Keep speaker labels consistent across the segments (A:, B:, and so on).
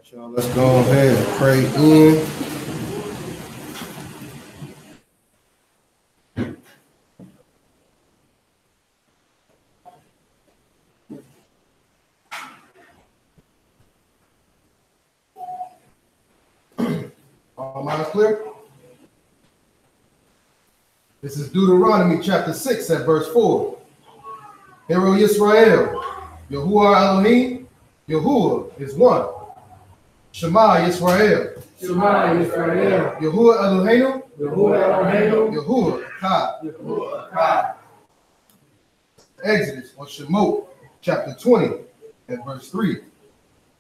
A: right, y'all, let's go ahead and pray in. All minds clear? This is Deuteronomy chapter 6 at verse 4. Hear, O Yisrael, Yahuwah Elohim, Yahuwah is one. Shema Yisrael. Shema Yisrael. Yahuwah Eloheinu. Yahuwah Eloheinu. Yahuwah Achan. Yahuwah Achan. Exodus or Shemot chapter 20 at verse 3.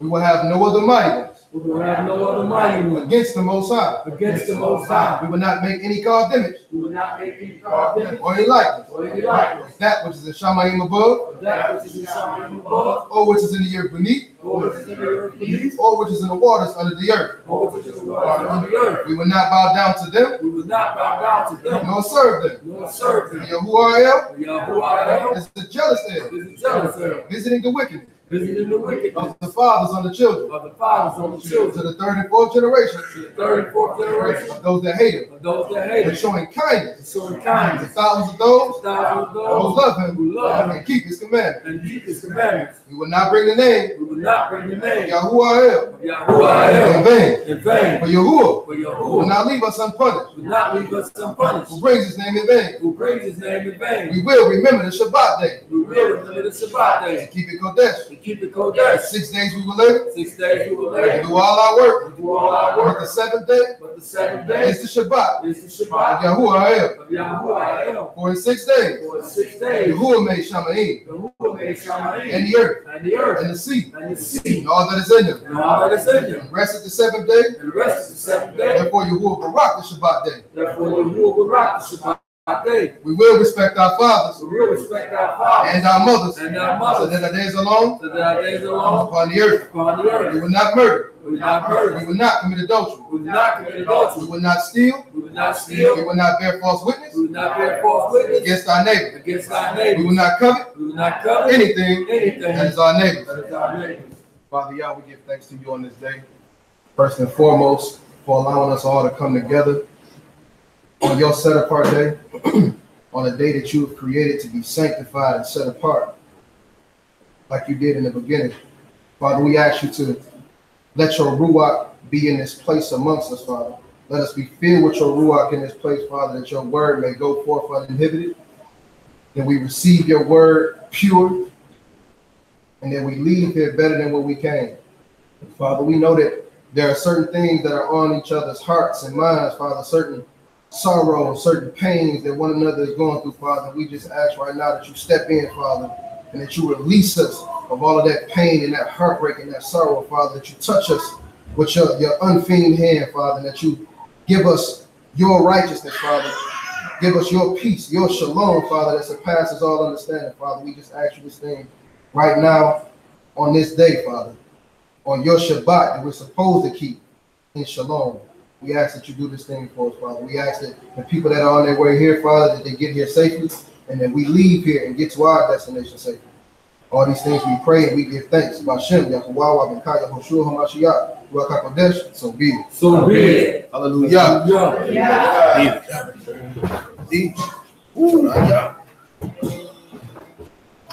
A: We will have no other mighty ones. We will have no other mighty ones against the Most High. Against the Most High. We will not make any carved image. We will not make any carved image or any likeness. Or any likeness. That which is in Shamayim above. That which is in Shamayim above. Or which is in the earth beneath. Or which is in the earth beneath. Or which is in the waters under the earth. Or which is in the waters under the earth. We will not bow down to them. We will not bow down to them. Nor serve them. Nor serve them. Yahuwah is the jealous El. Is the jealous El. Visiting the wicked. Visiting the wicked of the fathers on the children. Of the fathers on the children. To the third and fourth generation. To the third and fourth generation. Of those that hate him. Of those that hate him. And showing kindness. And showing kindness. To thousands of those. Thousands of those. Who love him. Who love him. And keep his commandments. And keep his commandments. We will not bring the name. We will not bring the name. Yahuwah in vain. In vain. For Yahuwah. For Yahuwah. Will not leave us unpunished. Will not leave us unpunished. Who brings his name in vain. Who brings his name in vain. We will remember the Shabbat day. We will remember the Shabbat day. And keep it Kodesh. Keep it Kodesh. 6 days we will live. 6 days we will live. And do all our work. Do all our work. But the seventh day. But the seventh day is the Shabbat. Is the Shabbat. Of Yahuwah. Of Yahuwah. For in 6 days. For in 6 days. Yahuwah made Shamayim. Yahuwah made Shamayim. And the earth. And the earth. And the sea. And the sea. And all that is in them. And all that is in them. And rested the seventh day. And rested the seventh day. Therefore Yahuwah will rock the Shabbat day. Therefore Yahuwah will rock the Shabbat. We will respect our fathers. We will respect our fathers and our mothers. And our mothers. So that our days alone. So that our days alone upon the earth. Upon the earth. We will not murder. We will not murder. We will not commit adultery. We will not commit adultery. We will not steal. We will not steal. We will not bear false witness. We will not bear false witness against our neighbor. Against our neighbor. We will not covet. We will not covet anything that is our neighbor. That is our neighbor. Father, Yah, we give thanks to you on this day. First and foremost, for allowing us all to come together on your set apart day, on a day that you have created to be sanctified and set apart, like you did in the beginning. Father, we ask you to let your Ruach be in this place amongst us, Father. Let us be filled with your Ruach in this place, Father, that your word may go forth uninhibited, that we receive your word pure, and that we leave here better than when we came. Father, we know that there are certain things that are on each other's hearts and minds, Father, certain sorrow, certain pains that one another is going through, Father. We just ask right now that you step in, Father, and that you release us of all of that pain and that heartbreak and that sorrow, Father, that you touch us with your unfeigned hand, Father, and that you give us your righteousness, Father. Give us your peace, your shalom, Father, that surpasses all understanding, Father. We just ask you this thing right now on this day, Father, on your Shabbat that we're supposed to keep in shalom. We ask that you do this thing for us, Father. We ask that the people that are on their way here, Father, that they get here safely, and that we leave here and get to our destination safely. All these things we pray and we give thanks. Bashem, Yahuwah, Benkaya, Hoshua, Hamashiach, Ruach HaKodesh, so be it. So be it. Hallelujah.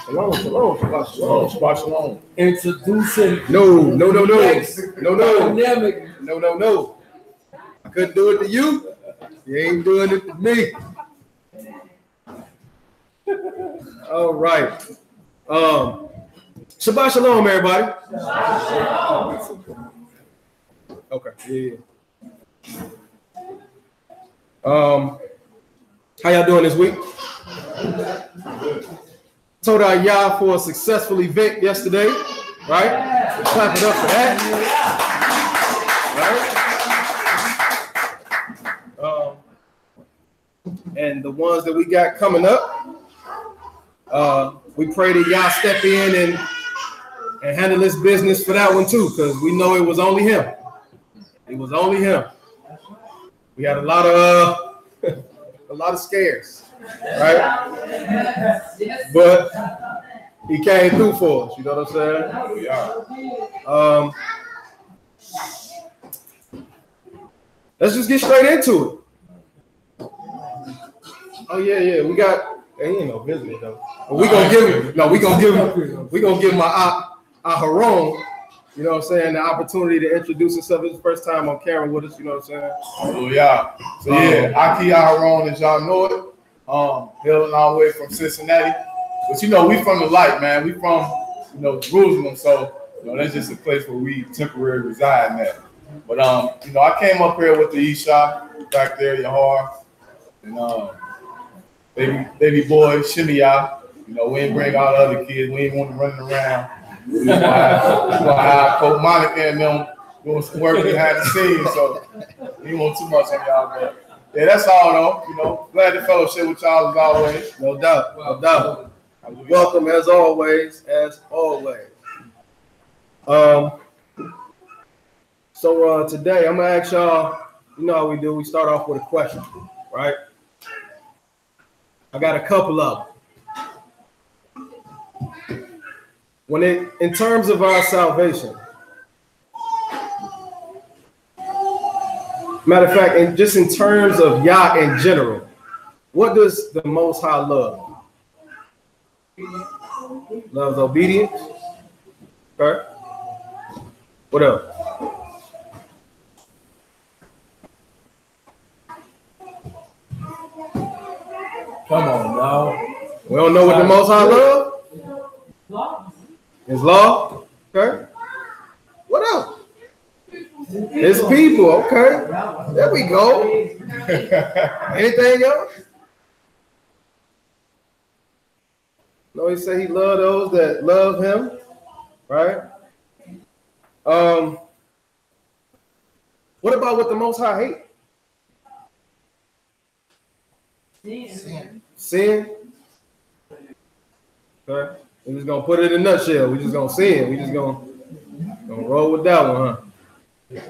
A: Shalom, shalom, shalom, shalom, shalom. Introducing. No. Dynamic. No. I couldn't do it to you. You ain't doing it to me. All right. Shabbat shalom, everybody. Shabbat shalom. Okay. Yeah. How y'all doing this week? Told our Yah for a successful event yesterday, right? Clap it up for that. Right? And the ones that we got coming up, we pray that Yah step in and handle this business for that one too, because we know it was only him. It was only him. We had a lot of scares, right? But he came through for us. You know what I'm saying?
B: let's just get straight into it. Oh yeah, we got. Ain't no business though. We gonna give him. No, we gonna give him. We gonna give my Ahan. You know what I'm saying? The opportunity to introduce himself. His first time on camera with us. You know what I'm saying?
C: Oh yeah. So yeah, Achan, as y'all know it. Hailing all the way from Cincinnati. But you know, we from the light, man. We from Jerusalem. So that's just a place where we temporarily reside at. But I came up here with the Yahs back there, Yahs, and baby boy Shimmy. We ain't bring all the other kids. We ain't want them running around. We gonna have Coach Monica and them doing some work behind the scenes. So we ain't want too much on y'all, but yeah, that's all though. Glad to fellowship with y'all as always.
B: No doubt, no doubt. Welcome as always, So today I'm gonna ask y'all, you know how we do, we start off with a question, right? I got a couple of them. In terms of our salvation, matter of fact, and just in terms of Yah in general, what does the Most High love? Loves obedience. Okay. What else?
D: Come on, now.
B: We don't know what the Most High love? His law. Okay. What else? His people. Okay. There we go. Anything else? No, he said he loved those that love him, right? What about what the Most High hate? Sin. Okay. We're just gonna put it in a nutshell. We're just gonna sin. We're just gonna roll with that one, huh?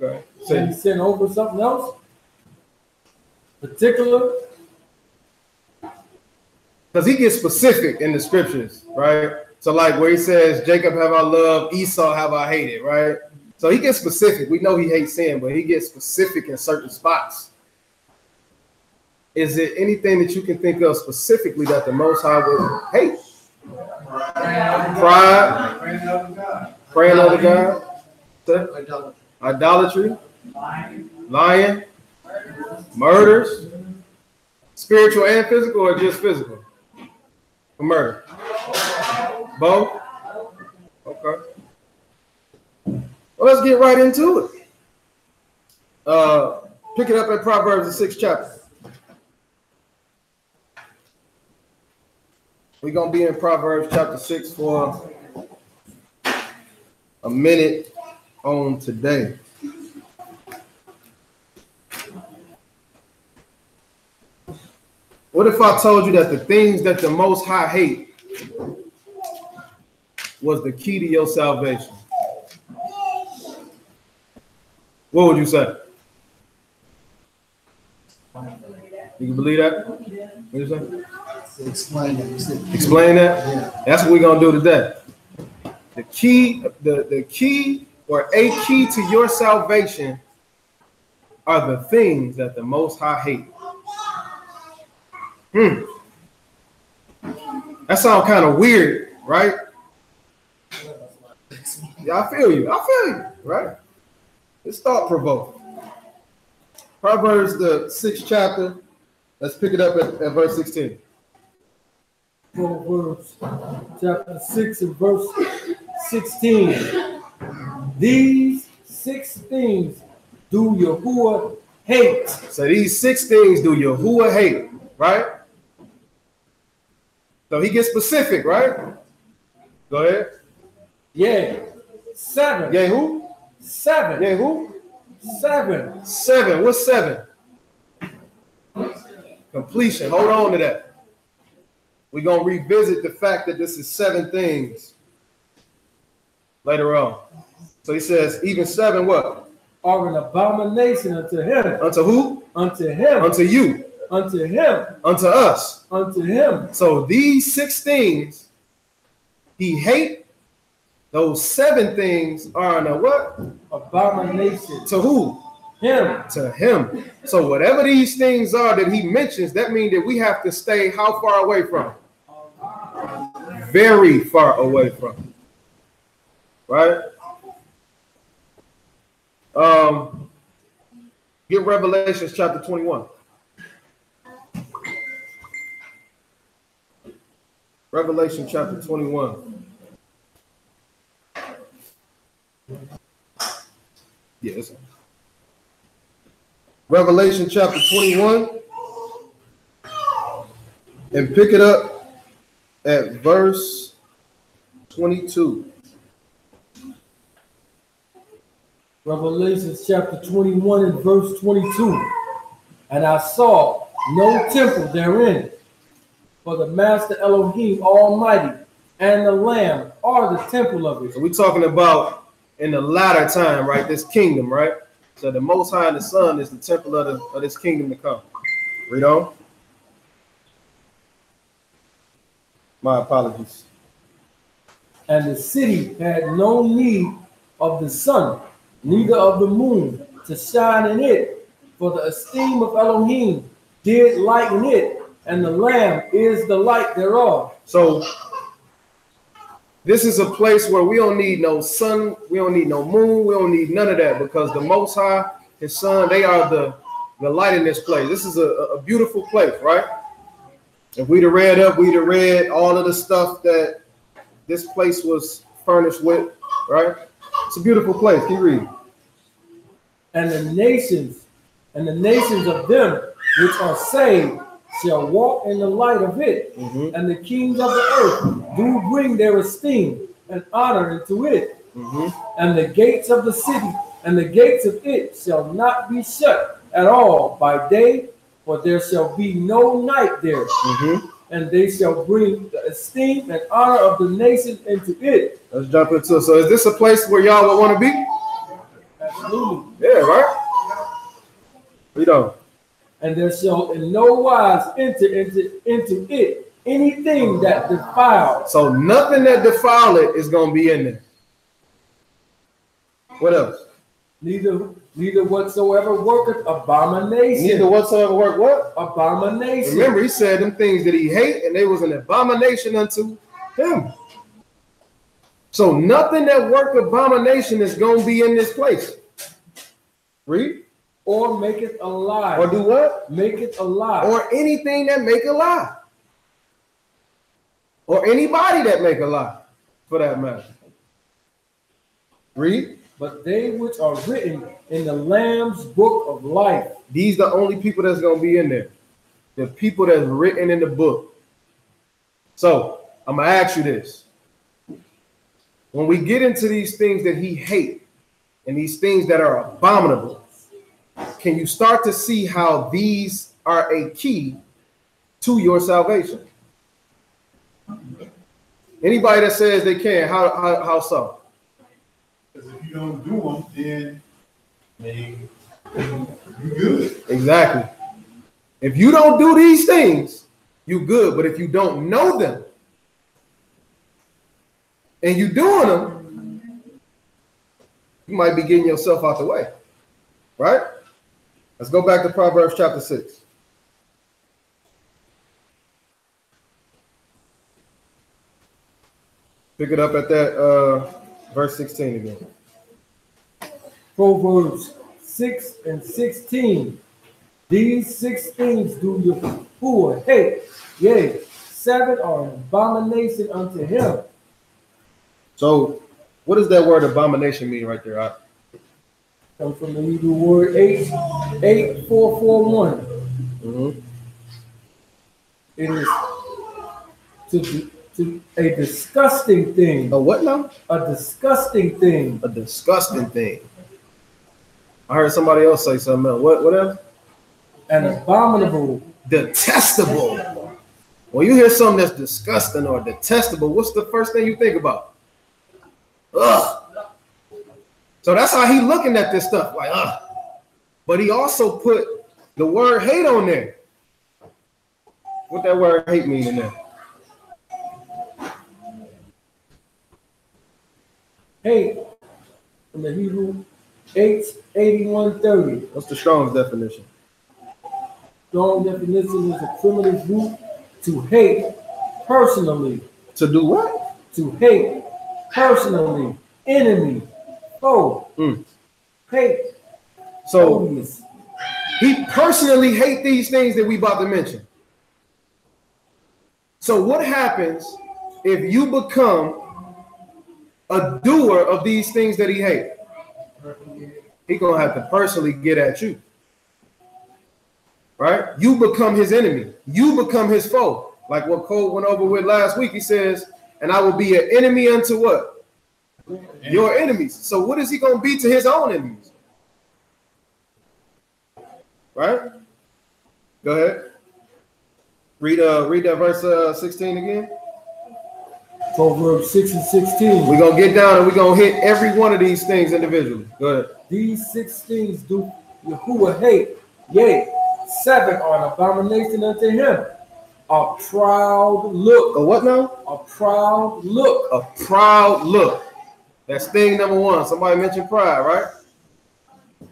B: Okay.
D: So you sin over something else? Particular?
B: Because he gets specific in the scriptures, right? So like where he says, Jacob have I loved, Esau have I hated, right? So he gets specific. We know he hates sin, but he gets specific in certain spots. Is there anything that you can think of specifically that the Most High would hate? Pride, praying other God, idolatry, lying, murders, spiritual and physical, or just physical? Murder. Both? Okay. Well, let's get right into it. Pick it up at Proverbs, the 6th chapter. We're going to be in Proverbs chapter 6 for a minute on today. What if I told you that the things that the Most High hate was the key to your salvation? What would you say? You can believe that? What you say?
A: Explain that.
B: Explain that?
A: Yeah.
B: That's what we're going to do today. The key or a key to your salvation are the things that the Most High hate. That sounds kind of weird, right? Yeah, I feel you, right? It's thought-provoking. Proverbs, the 6th chapter. Let's pick it up at verse 16.
D: Proverbs chapter 6 and verse 16. These 6 things do Yahuwah hate.
B: So these 6 things do Yahuwah hate, right? So he gets specific, right? Go ahead.
D: Yeah. 7.
B: Yeah, who?
D: 7.
B: Yeah, who?
D: 7.
B: 7. What's 7? Completion. Hold on to that. We're going to revisit the fact that this is 7 things later on. So he says, even 7 what?
D: Are an abomination unto him.
B: Unto who?
D: Unto him.
B: Unto you.
D: Unto him.
B: Unto us.
D: Unto him.
B: So these 6 things he hate. Those 7 things are a what?
D: Abomination.
B: To who?
D: Him.
B: To him. So whatever these things are that he mentions, that means that we have to stay how far away from? Very far away from. Right? Get Revelation chapter 21. Revelation chapter 21. Yes. Revelation chapter 21. And pick it up at verse 22.
D: Revelation chapter 21 and verse 22. And I saw no temple therein, for the Master Elohim Almighty and the Lamb are the temple of it.
B: So we're talking about in the latter time, right? This kingdom, right? So the Most High and the Son is the temple of this kingdom to come. Read on. My apologies.
D: And the city had no need of the sun, neither of the moon, to shine in it, for the esteem of Elohim did lighten it, and the Lamb is the light thereof.
B: So this is a place where we don't need no sun, we don't need no moon, we don't need none of that, because the Most High, his Son, they are the light in this place. This is a beautiful place, right? If we'd have read up, we'd have read all of the stuff that this place was furnished with, right? It's a beautiful place. Keep reading.
D: And the nations of them which are saved shall walk in the light of it, and the kings of the earth do bring their esteem and honor into it. And the gates of the city and the gates of it shall not be shut at all by day, for there shall be no night there. And they shall bring the esteem and honor of the nations into it.
B: Let's jump into it. So is this a place where y'all would want to be?
D: Absolutely.
B: Yeah, right? Read on.
D: And there shall in no wise enter into it anything that defiles.
B: So nothing that defile it is going to be in there. What else?
D: Neither whatsoever worketh abomination.
B: Neither whatsoever work what?
D: Abomination.
B: Remember, he said them things that he hate, and they was an abomination unto him. So nothing that work abomination is going to be in this place. Read.
D: Or make it a lie.
B: Or do what?
D: Make it a lie.
B: Or anything that make a lie. Or anybody that make a lie, for that matter. Read.
D: But they which are written in the Lamb's book of life.
B: These are the only people that's going to be in there. The people that's written in the book. So, I'm going to ask you this. When we get into these things that he hates, and these things that are abominable, can you start to see how these are a key to your salvation? Anybody that says they can, how so?
E: Because if you don't do them, then you good.
B: Exactly. If you don't do these things, you good. But if you don't know them and you doing them, you might be getting yourself out the way. Right? Let's go back to Proverbs chapter 6. Pick it up at that verse 16 again.
D: Proverbs 6 and 16. These 6 things do your poor hate. Yea, 7 are an abomination unto him.
B: So, what does that word abomination mean right there?
D: Comes from the Hebrew word 8441. It is to a disgusting thing.
B: A what now?
D: A disgusting thing.
B: A disgusting thing. I heard somebody else say something else. What else?
D: An abominable.
B: Detestable. When you hear something that's disgusting or detestable, what's the first thing you think about? Ugh. So that's how he looking at this stuff, like, ugh. But he also put the word hate on there. What that word hate mean in there?
D: Hate, from the Hebrew, H8130.
B: What's the Strong's definition?
D: Strong definition is a primitive root to hate personally.
B: To do what?
D: To hate personally. Enemy. Foe. Hate.
B: So
D: odious.
B: he personally hate these things that we about to mention. So what happens if you become a doer of these things that he hates? He gonna have to personally get at you. Right? You become his enemy. You become his foe. Like what Cole went over with last week. He says, and I will be an enemy unto what? Your enemies. So what is he gonna be to his own enemies? Right? Go ahead. Read that verse 16 again.
D: Proverbs 6 and 16.
B: We're gonna get down and we're gonna hit every one of these things individually. Go ahead.
D: These 6 things do Yahuwah hate. Yea, 7 are an abomination unto him. A proud look.
B: A what now?
D: A proud look.
B: A proud look. That's thing number 1. Somebody mentioned pride, right?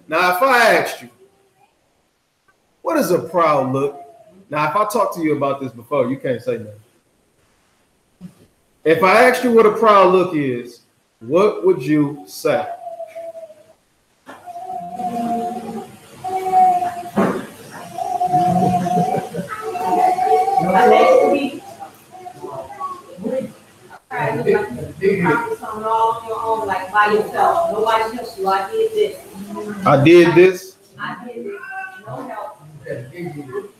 B: Now, if I asked you, what is a proud look? Now, if I talked to you about this before, you can't say nothing. If I asked you what a proud look is, what would you say?
F: On all your own, like by yourself. Nobody helps you. I did this.
B: I did this.
F: I did this. No help.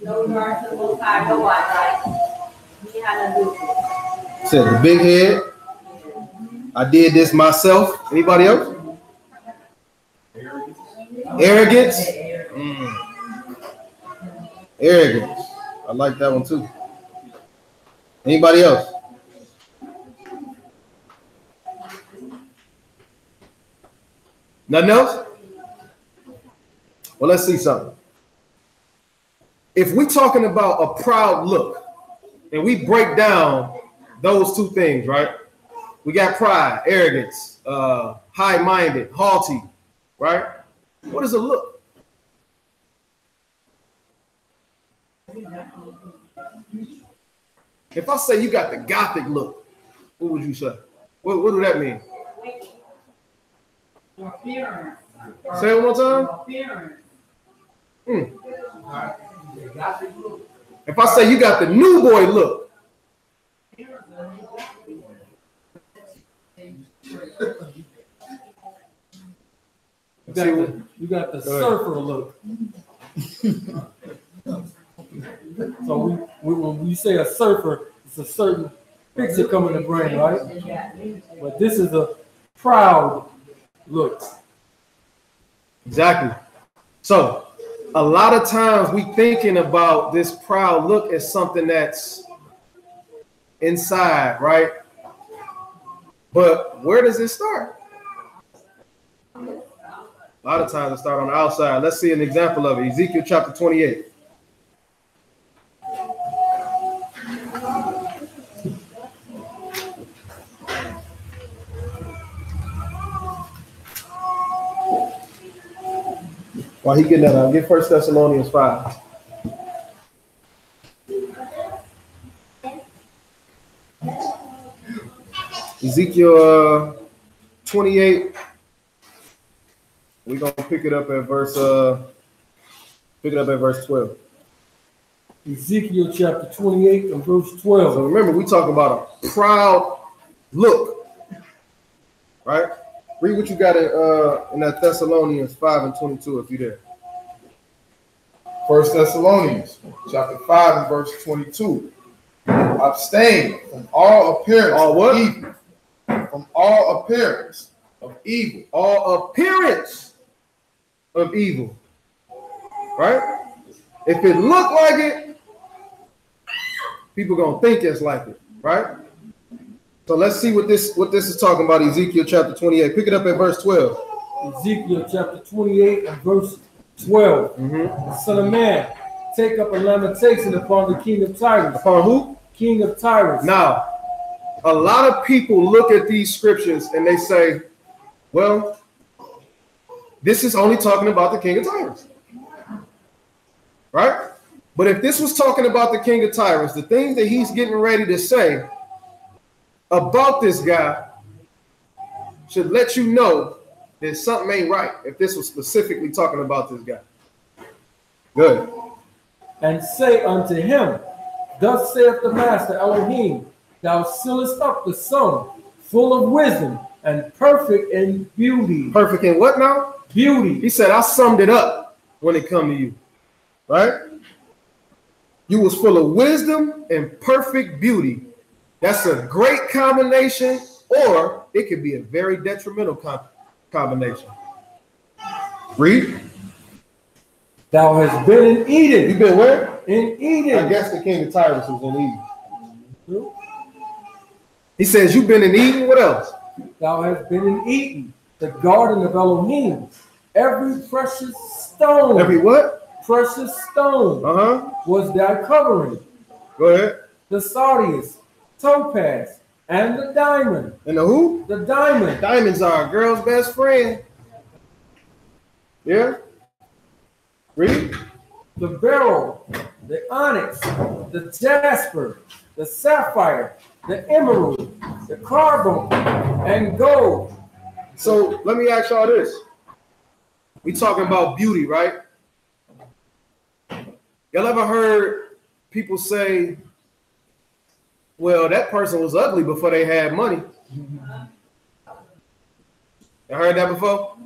F: No nurse, no side, nobody. Right? You had to do it.
B: Said the big head. I did this myself. Anybody else? Arrogance. Arrogance. I like that one too. Anybody else? Nothing else? Well, let's see something. If we're talking about a proud look, and we break down those 2 things, right? We got pride, arrogance, high-minded, haughty, right? What is a look? If I say you got the Gothic look, what would you say? What do that mean?
F: Appearance.
B: Say it one more time.
F: Appearance.
B: If I say you got the new boy look,
D: you got the surfer look. So when we say a surfer, it's a certain picture coming to brain, right? But this is a proud look.
B: Exactly. So a lot of times we thinking about this proud look as something that's inside, right? But where does it start? A lot of times it starts on the outside. Let's see an example of it. Ezekiel chapter 28. While he getting that out, get 1 Thessalonians 5. Ezekiel 28. We're gonna pick it up at verse 12.
D: Ezekiel chapter 28 and verse 12.
B: So remember, we talk about a proud look, right? Read what you got in that Thessalonians 5 and 22 if you're there.
C: 1 Thessalonians chapter 5 and verse 22. Abstain from all appearance of evil. From all appearance of evil.
B: All appearance of evil. Right? If it look like it, people gonna think it's like it, right? So let's see what this is talking about. Ezekiel chapter 28. Pick it up at verse 12.
D: Ezekiel chapter 28 and verse 12. Son of man, take up a lamentation upon the king of Tyrus.
B: Upon who?
D: King of Tyrus.
B: Now, a lot of people look at these scriptures and they say, well, this is only talking about the king of Tyrus. Right? But if this was talking about the king of Tyrus, the things that he's getting ready to say about this guy should let you know that something ain't right if this was specifically talking about this guy. Good.
D: And say unto him, thus saith the master Elohim, thou sealest up the sum, full of wisdom and perfect in beauty.
B: Perfect in what now?
D: Beauty.
B: He said, I summed it up when it come to you. Right? You was full of wisdom and perfect beauty. That's a great combination, or it could be a very detrimental combination. Read.
D: Thou hast been in Eden.
B: You been where?
D: In Eden.
B: I guess the king of Tyrus was in Eden. He says, you've been in Eden. What else?
D: Thou hast been in Eden, the garden of Elohim. Every precious stone.
B: Every what?
D: Precious stone was thy covering.
B: Go ahead.
D: The sardius, topaz, and the diamond.
B: And the who?
D: The diamond.
B: Diamonds are a girl's best friend. Yeah. Read.
D: The beryl, the onyx, the jasper, the sapphire, the emerald, the carbon, and gold.
B: So let me ask y'all this. We talking about beauty, right? Y'all ever heard people say, well, that person was ugly before they had money? You heard that before?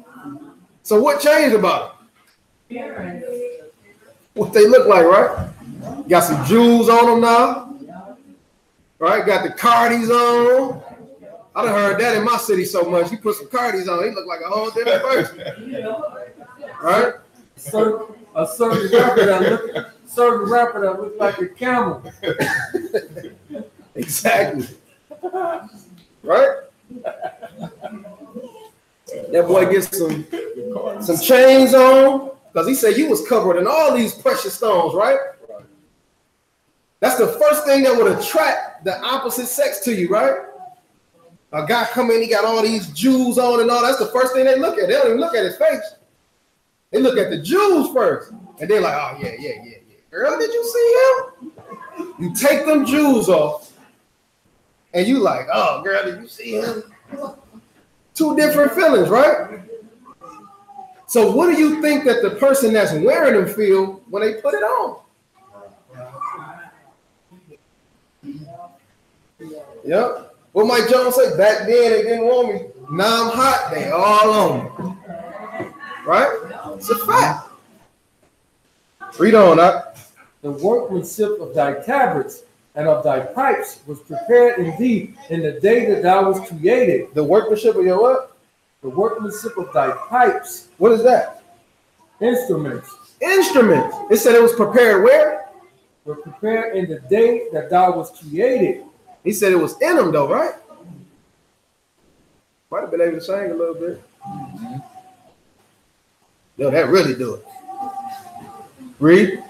B: So what changed about them? What they look like, right? Got some jewels on them now. Right? Got the Cardis on. I done heard that in my city so much. He put some Cardis on. He looked like a whole different person. Right?
D: A certain rapper that looked like a camel.
B: Exactly. Right? That boy gets some chains on, because he said you was covered in all these precious stones, right? That's the first thing that would attract the opposite sex to you, right? A guy come in, he got all these jewels on and all. That's the first thing they look at. They don't even look at his face. They look at the jewels first. And they're like, oh, yeah. Girl, did you see him? You take them jewels off, and you like, oh, girl, did you see him? Two different feelings, right? So what do you think that the person that's wearing them feel when they put it on? Yep. What Mike Jones said, back then they didn't want me. Now I'm hot, they all on me. Right? It's a fact. Read on, Doc.
D: The workmanship of thy tabrets and of thy pipes was prepared in thee in the day that thou was created.
B: The workmanship of your what?
D: The workmanship of thy pipes.
B: What is that?
D: Instruments.
B: Instruments. It said it was prepared where?
D: Were prepared in the day that thou was created.
B: He said it was in them though, right? Might have been able to sing a little bit. Yo, that really do it. Read.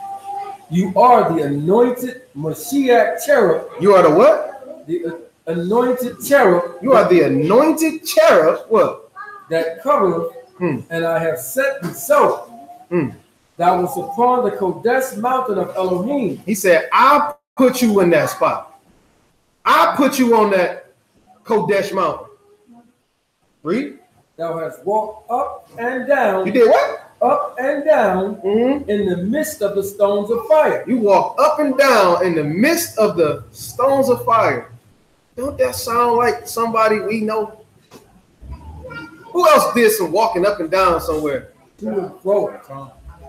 D: You are the anointed Mashiach cherub.
B: You are the what?
D: The anointed cherub.
B: You are the anointed cherub. What?
D: That covereth, and I have set thee so. Thou was upon the Kodesh mountain of Elohim.
B: He said, I put you in that spot. I put you on that Kodesh mountain. Read.
D: Thou hast walked up and down.
B: You did what?
D: Up and down in the midst of the stones of fire.
B: You walk up and down in the midst of the stones of fire. Don't that sound like somebody we know? Who else did some walking up and down somewhere?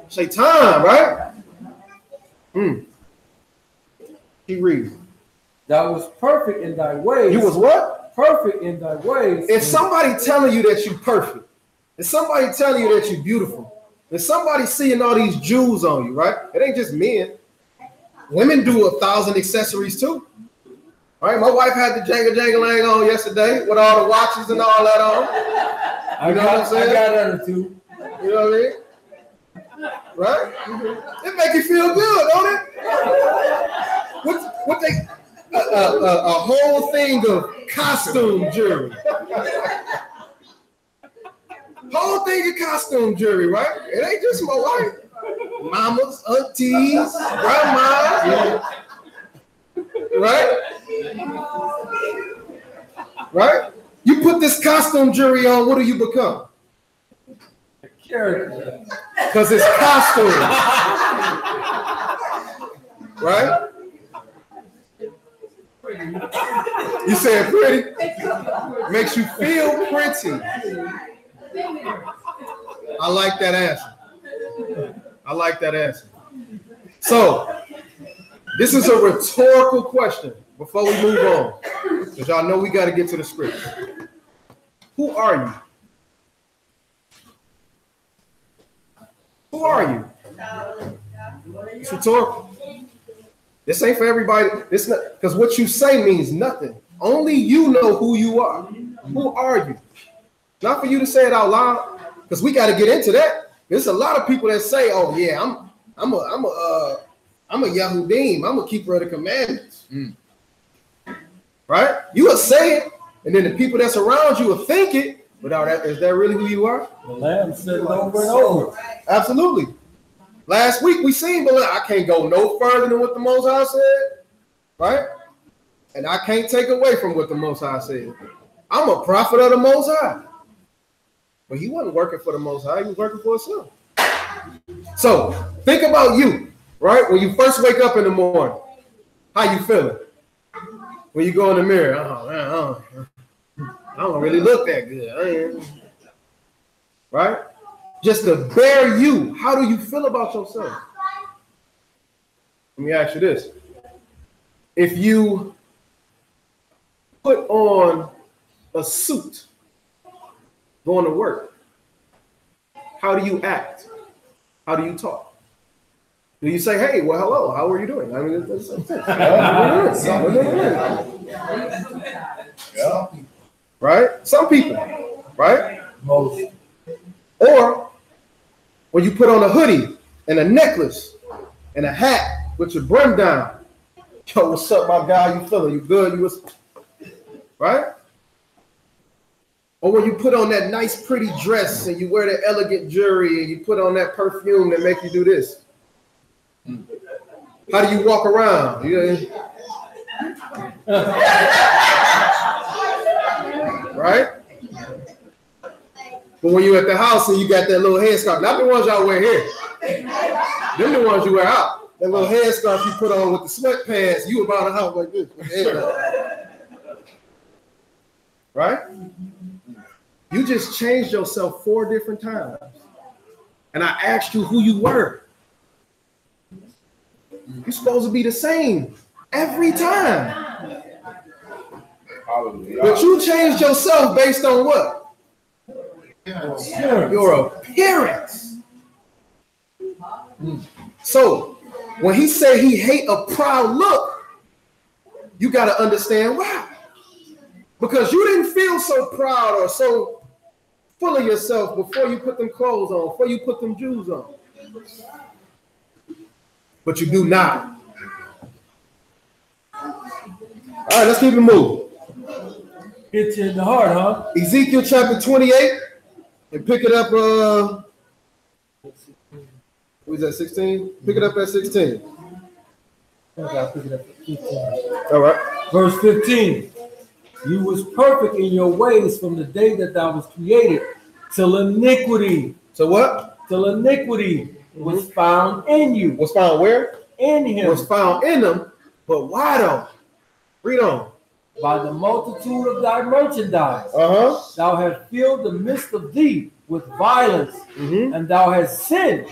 B: Shaitan, right? He reads.
D: Thou was perfect in thy ways.
B: You was what?
D: Perfect in thy ways.
B: If somebody telling you that you perfect, if somebody telling you that you beautiful, if somebody seeing all these jewels on you, right? It ain't just men. Women do 1,000 accessories too. Right? My wife had the jangle-jangling on yesterday with all the watches and all that on. You know what I'm saying?
D: I got that too.
B: You know what I mean? Right? It make you feel good, don't it? What they a whole thing of costume jewelry. Whole thing of costume jewelry, right? It ain't just my wife. Mamas, aunties, grandmas, right? Right? You put this costume jewelry on, what do you become?
D: Character.
B: Because it's costume. Right? You said pretty? Makes you feel pretty. I like that answer. I like that answer. So, this is a rhetorical question before we move on. Because y'all know we got to get to the script. Who are you? Who are you? It's rhetorical. This ain't for everybody. This not because what you say means nothing. Only you know who you are. Who are you? Not for you to say it out loud, because we got to get into that. There's a lot of people that say, "Oh yeah, I'm a Yahudim. I'm a keeper of the commandments." Right? You will say it, and then the people that's around you will think it. Without that, is that really who you are?
D: The Lamb said it over and over.
B: Absolutely. Last week we seen, but I can't go no further than what the Most High said, right? And I can't take away from what the Most High said. I'm a prophet of the Most High. But he wasn't working for the Most High, he was working for himself. So think about you, right? When you first wake up in the morning, how you feeling? When you go in the mirror, oh man, I don't really look that good. Right? Just to bear you, how do you feel about yourself? Let me ask you this. If you put on a suit going to work, how do you act? How do you talk? Do you say, hey, well, hello, how are you doing? I mean,
C: Yeah.
B: Right? Some people, right?
D: Most.
B: Or when you put on a hoodie and a necklace and a hat with your brim down. Yo, what's up, my guy? You feeling? You good? You was right? Or when you put on that nice, pretty dress and you wear that elegant jewelry and you put on that perfume that make you do this. How do you walk around? Right? But when you're at the house and you got that little headscarf, not the ones y'all wear here. Them the ones you wear out. That little headscarf you put on with the sweatpants, you about the house like this. Right? You just changed yourself 4 different times. And I asked you who you were. You're supposed to be the same every time. But you changed yourself based on what? Your appearance. So when he said he hate a proud look, you got to understand why. Because you didn't feel so proud or so full of yourself before you put them clothes on, before you put them shoes on. But you do now. All right, let's keep it moving.
D: Hit you in the heart, huh?
B: Ezekiel chapter 28, and pick it up. What is that, 16? Pick it up at 16.
D: Okay, I'll pick it up at 15.
B: All right.
D: Verse 15. You was perfect in your ways from the day that thou was created, till iniquity.
B: So what?
D: Till iniquity was found in you.
B: Was found where?
D: In him.
B: Was found in them, but why though? Read on.
D: By the multitude of thy merchandise, thou hast filled the midst of thee with violence, and thou hast sinned.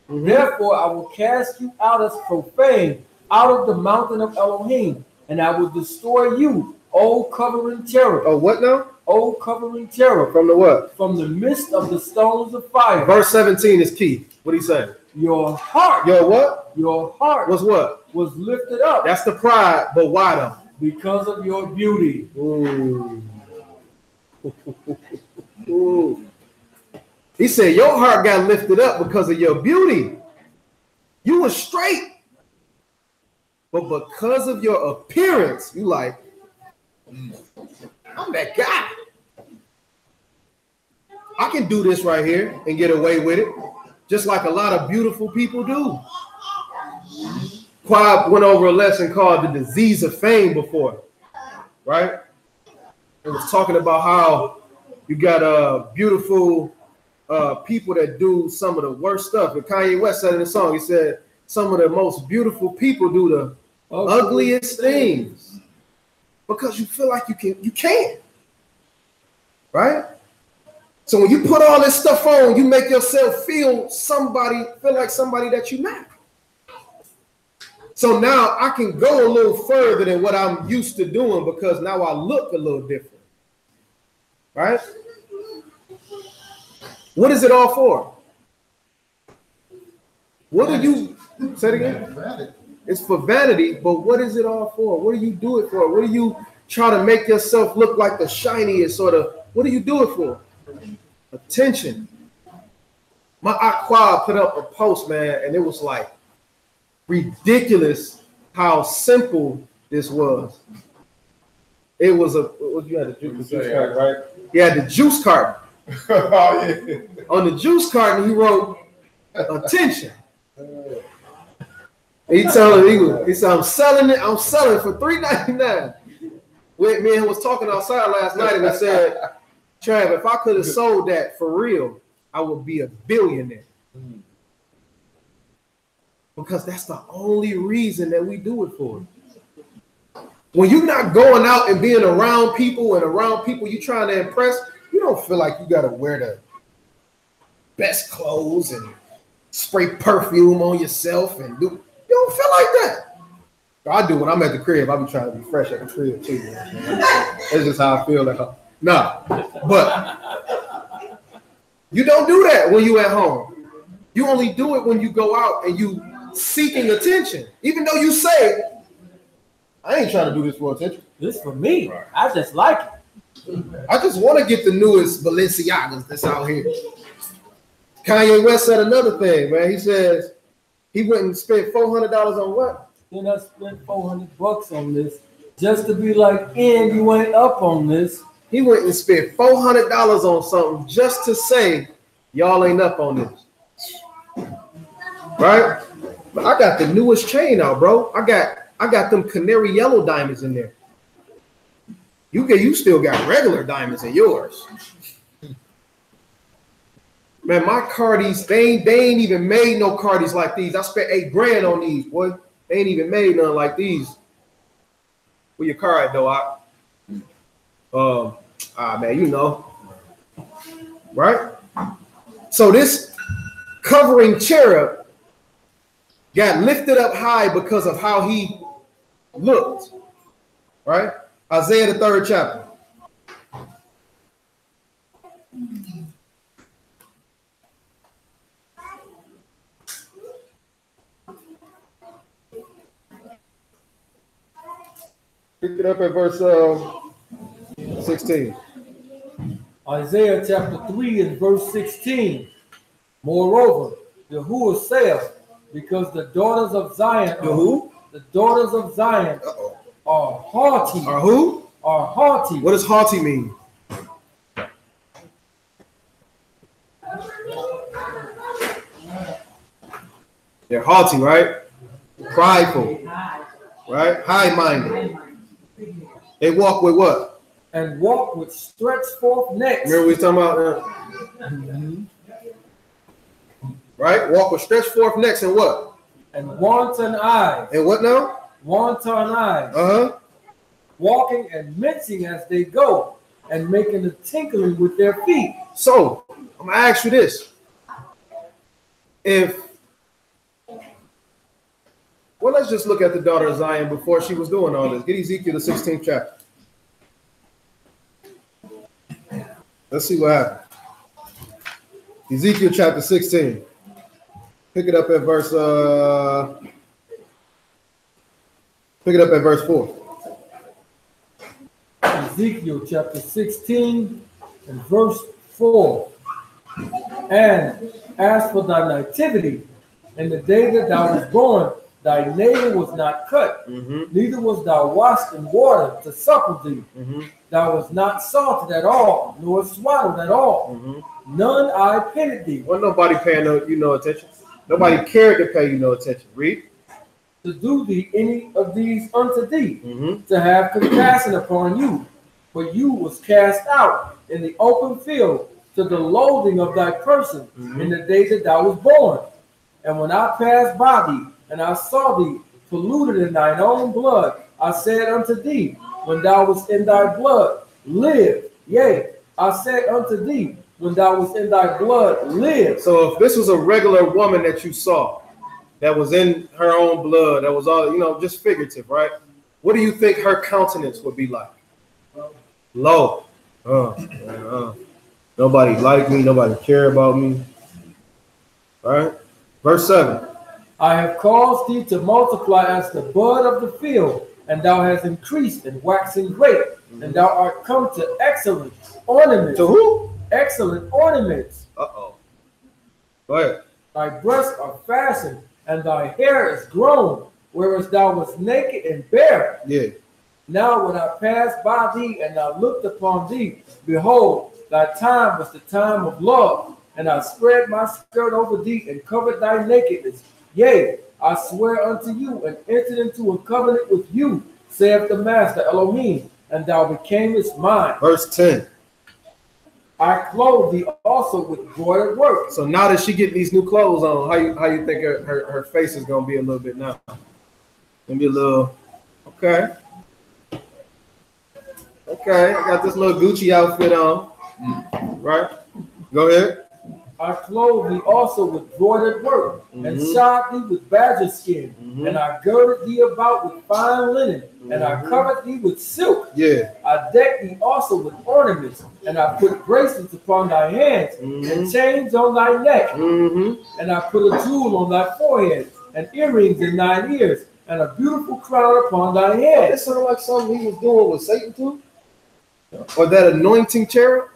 D: Therefore I will cast you out as profane out of the mountain of Elohim, and I will destroy you, O covering terror.
B: Oh, what now?
D: O covering terror.
B: From the what?
D: From the midst of the stones of fire.
B: Verse 17 is key. What do you say?
D: Your heart.
B: Your what?
D: Your heart
B: was what?
D: Was lifted up.
B: That's the pride, but why though?
D: Because of your beauty.
B: Ooh. Ooh. He said your heart got lifted up because of your beauty. You were straight. But because of your appearance, you like, I'm that guy. I can do this right here and get away with it, just like a lot of beautiful people do. Quab went over a lesson called The Disease of Fame before, right? It was talking about how you got beautiful people that do some of the worst stuff. And Kanye West said in the song, he said, some of the most beautiful people do the ugliest things because you feel like you can't, right? So when you put all this stuff on, you make yourself feel like somebody that you're not. So now I can go a little further than what I'm used to doing because now I look a little different, right? What is it all for? What do you say it again? It's for vanity, but what is it all for? What do you do it for? What do you try to make yourself look like the shiniest sort of? What do you do it for? Attention. My Aqua put up a post, man, and it was like ridiculous how simple this was. It was you had the juice cart, right? Yeah, the juice cart.
C: Oh, yeah.
B: On the juice carton, he wrote attention. He said, I'm selling for $3.99. Me and him was talking outside last night, and I said, Trav, if I could have sold that for real, I would be a billionaire. Because that's the only reason that we do it for. When you're not going out and being around people you're trying to impress, you don't feel like you got to wear the best clothes and spray perfume on yourself and you don't feel like that. I do when I'm at the crib. I be trying to be fresh at the crib too. That's just how I feel. But you don't do that when you at home. You only do it when you go out and you seeking attention. Even though you say, I ain't trying to do this for attention.
D: This for me. I just like it.
B: I just want to get the newest Balenciagas that's out here. Kanye West said another thing, man. He says he went and spent $400 on what?
D: Then I spent $400 on this just to be like, and you ain't up on this.
B: He went and spent $400 on something just to say y'all ain't up on this, right? But I got the newest chain out, bro. I got them canary yellow diamonds in there. You still got regular diamonds in yours. Man, my Cardis, they ain't even made no Cardis like these. I spent $8,000 on these, boy. They ain't even made none like these. Where your car at, though? Man, you know. Right? So this covering cherub got lifted up high because of how he looked. Right? Isaiah the 3rd chapter. Pick it up at verse 16.
D: Isaiah chapter 3 and verse 16. Moreover, Yahuwah saith, because the daughters of Zion, the daughters of Zion are haughty.
B: Are who?
D: Are haughty.
B: What does haughty mean? They're haughty, right? Prideful, right? High-minded. They walk with what?
D: And walk with stretched forth necks.
B: Remember we talking about right? Walk with stretched forth necks and what?
D: And wanton eyes.
B: And what now?
D: Wanton eyes.
B: Uh-huh.
D: Walking and mincing as they go, and making a tinkling with their feet.
B: So, I'm going to ask you this. Let's just look at the daughter of Zion before she was doing all this. Get Ezekiel the 16th chapter. Let's see what happened. Ezekiel chapter 16. Pick it up at verse 4.
D: Ezekiel chapter 16 and verse 4. And as for thy nativity, in the day that thou was born, thy navel was not cut, neither was thou washed in water to supple thee. Thou was not salted at all, nor swaddled at all. none I pitied thee.
B: Well, nobody paying you no attention. Nobody cared to pay you no attention. Read.
D: To do thee any of these unto thee, to have compassion upon you. For you was cast out in the open field to the loathing of thy person in the day that thou was born. And when I passed by thee, and I saw thee polluted in thine own blood, I said unto thee, when thou was in thy blood, live. Yea, I said unto thee, when thou was in thy blood, live.
B: So if this was a regular woman that you saw, that was in her own blood, that was all, you know, just figurative, right? What do you think her countenance would be like? Low. Nobody liked me, nobody cared about me. All right? Verse 7.
D: I have caused thee to multiply as the bud of the field, and thou hast increased and waxen great, and thou art come to excellent ornaments.
B: To who?
D: Excellent ornaments.
B: Uh-oh. Go ahead.
D: Thy breasts are fastened, and thy hair is grown, whereas thou wast naked and bare.
B: Yeah.
D: Now when I passed by thee, and I looked upon thee, behold, thy time was the time of love, and I spread my skirt over thee, and covered thy nakedness. Yea, I swear unto you, and entered into a covenant with you, saith the Master Elohim, and thou becamest mine.
B: Verse 10.
D: I clothe thee also with broidered work.
B: So now that she getting these new clothes on, how you think her face is gonna be a little bit now? Gonna be a little, okay. Okay, I got this little Gucci outfit on. Right? Go ahead.
D: I clothe thee also with broidered work, and shod thee with badger skin, and I girded thee about with fine linen, and I covered thee with silk.
B: Yeah.
D: I decked thee also with ornaments, and I put bracelets upon thy hands, and chains on thy neck, and I put a jewel on thy forehead, and earrings in thine ears, and a beautiful crown upon thy head.
B: It sounded like something he was doing with Satan too, or that anointing cherub.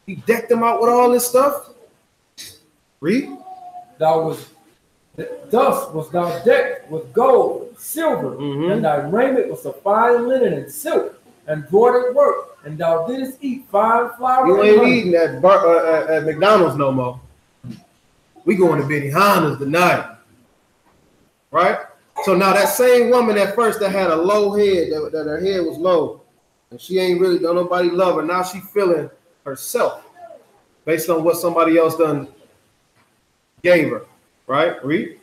B: He decked him out with all this stuff. Read.
D: Thus was thou decked with gold, silver, and thy raiment was of fine linen and silk, and broidered work, and thou didst eat fine flour.
B: You ain't eating at McDonald's no more. We going to Benihana's tonight, right? So now that same woman at first that had a low head, that her head was low, and she ain't really don't nobody love her. Now she feeling herself based on what somebody else done gave her, right? Read.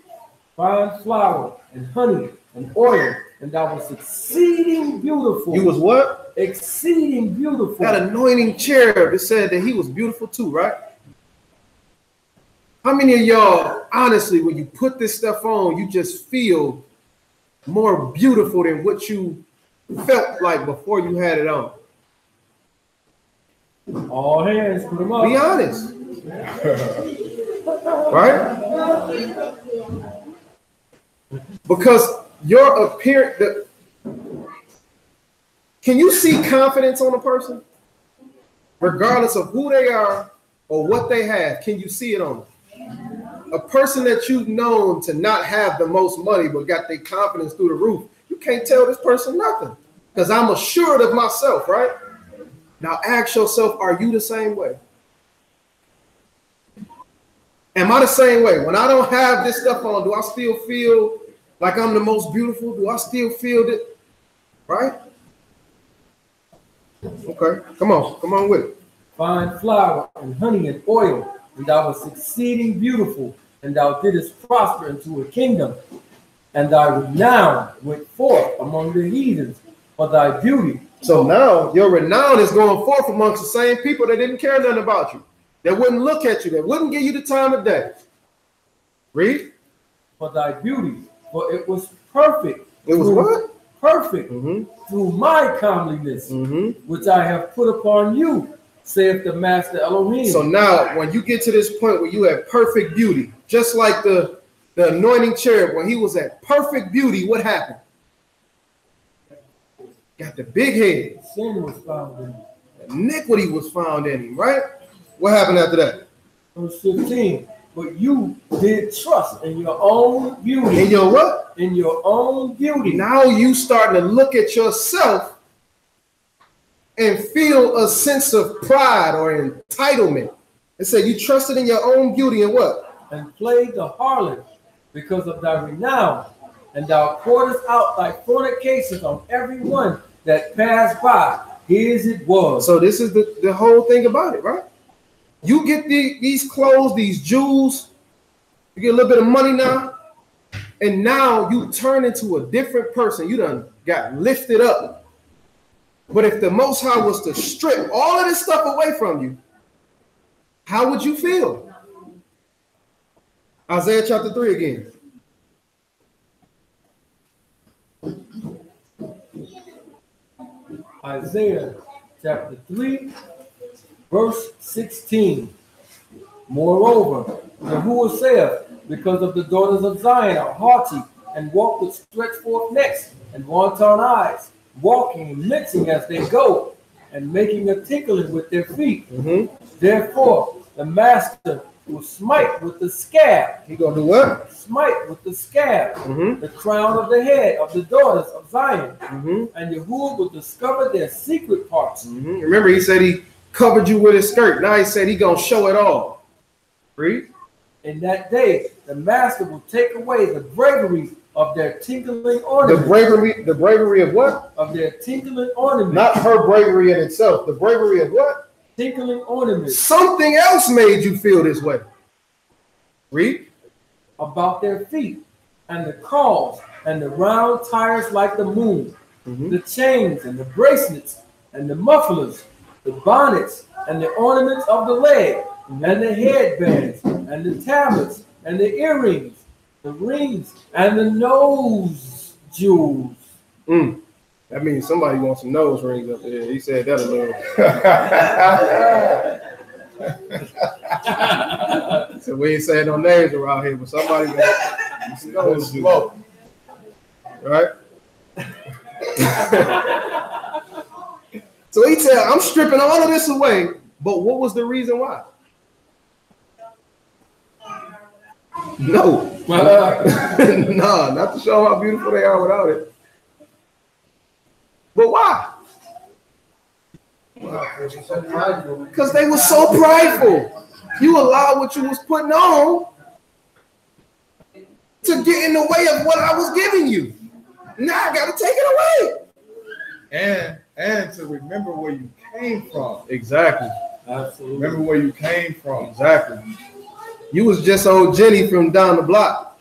D: Fine flour and honey and oil, and thou was exceeding beautiful.
B: You was what?
D: Exceeding beautiful.
B: That anointing cherub, it said that he was beautiful too, right? How many of y'all, honestly, when you put this stuff on, you just feel more beautiful than what you felt like before you had it on?
D: All hands, put them up.
B: Be honest. Right? Because your appearance, can you see confidence on a person? Regardless of who they are or what they have, can you see it on them? A person that you've known to not have the most money but got their confidence through the roof, you can't tell this person nothing because I'm assured of myself, right? Now ask yourself, are you the same way? Am I the same way? When I don't have this stuff on, do I still feel like I'm the most beautiful? Do I still feel it? Right? Okay, come on with it.
D: Fine flour and honey and oil, and thou wast exceeding beautiful, and thou didst prosper into a kingdom, and thy renown went forth among the heathens for thy beauty.
B: So now your renown is going forth amongst the same people that didn't care nothing about you, that wouldn't look at you, that wouldn't give you the time of day. Read.
D: For thy beauty, for it was perfect.
B: It was what?
D: Perfect through my comeliness, which I have put upon you, saith the Master Elohim.
B: So now when you get to this point where you have perfect beauty, just like the anointing cherub, when he was at perfect beauty, what happened? Got the big head.
D: Sin was found in him.
B: Iniquity was found in him, right? What happened after that?
D: Verse 15. But you did trust in your own beauty.
B: In your what?
D: In your own beauty.
B: Now you starting to look at yourself and feel a sense of pride or entitlement It said you trusted in your own beauty and what?
D: And played the harlot because of thy renown, and thou pouredest out thy fornications on every one that passed by. His it was.
B: So this is the whole thing about it, right? You get these clothes, these jewels, you get a little bit of money now, and now you turn into a different person. You done got lifted up. But if the Most High was to strip all of this stuff away from you, how would you feel? Isaiah chapter 3 again.
D: Isaiah chapter 3, verse 16. Moreover, Yahuwah saith, because of the daughters of Zion are haughty, and walk with stretched forth necks, and wanton eyes, walking and mixing as they go, and making a tinkling with their feet. Therefore, the master will smite with the scab.
B: He gonna do what?
D: Smite with the scab, the crown of the head of the daughters of Zion. And Yahuwah will discover their secret parts.
B: Remember, he said he covered you with his skirt. Now he said he gonna show it all. Read.
D: In that day, the master will take away the bravery of their tinkling ornaments.
B: The bravery of what?
D: Of their tinkling ornaments.
B: Not her bravery in itself. The bravery of what?
D: Tinkling ornaments.
B: Something else made you feel this way. Read.
D: About their feet, and the caws, and the round tires like the moon, the chains, and the bracelets, and the mufflers, the bonnets, and the ornaments of the leg, and the headbands, and the tablets, and the earrings, the rings, and the nose jewels.
B: That means somebody wants some nose rings up there. He said that a little. So we ain't saying no names around here, but somebody wants some nose jewels. Right? So he said, I'm stripping all of this away, but what was the reason why? No. No, not to show how beautiful they are without it. But why? Because they were so prideful. You allowed what you was putting on to get in the way of what I was giving you. Now I got to take it away.
C: And to remember where you came from.
B: Exactly.
D: Absolutely.
C: Remember where you came from.
B: Exactly. You was just old Jenny from down the block.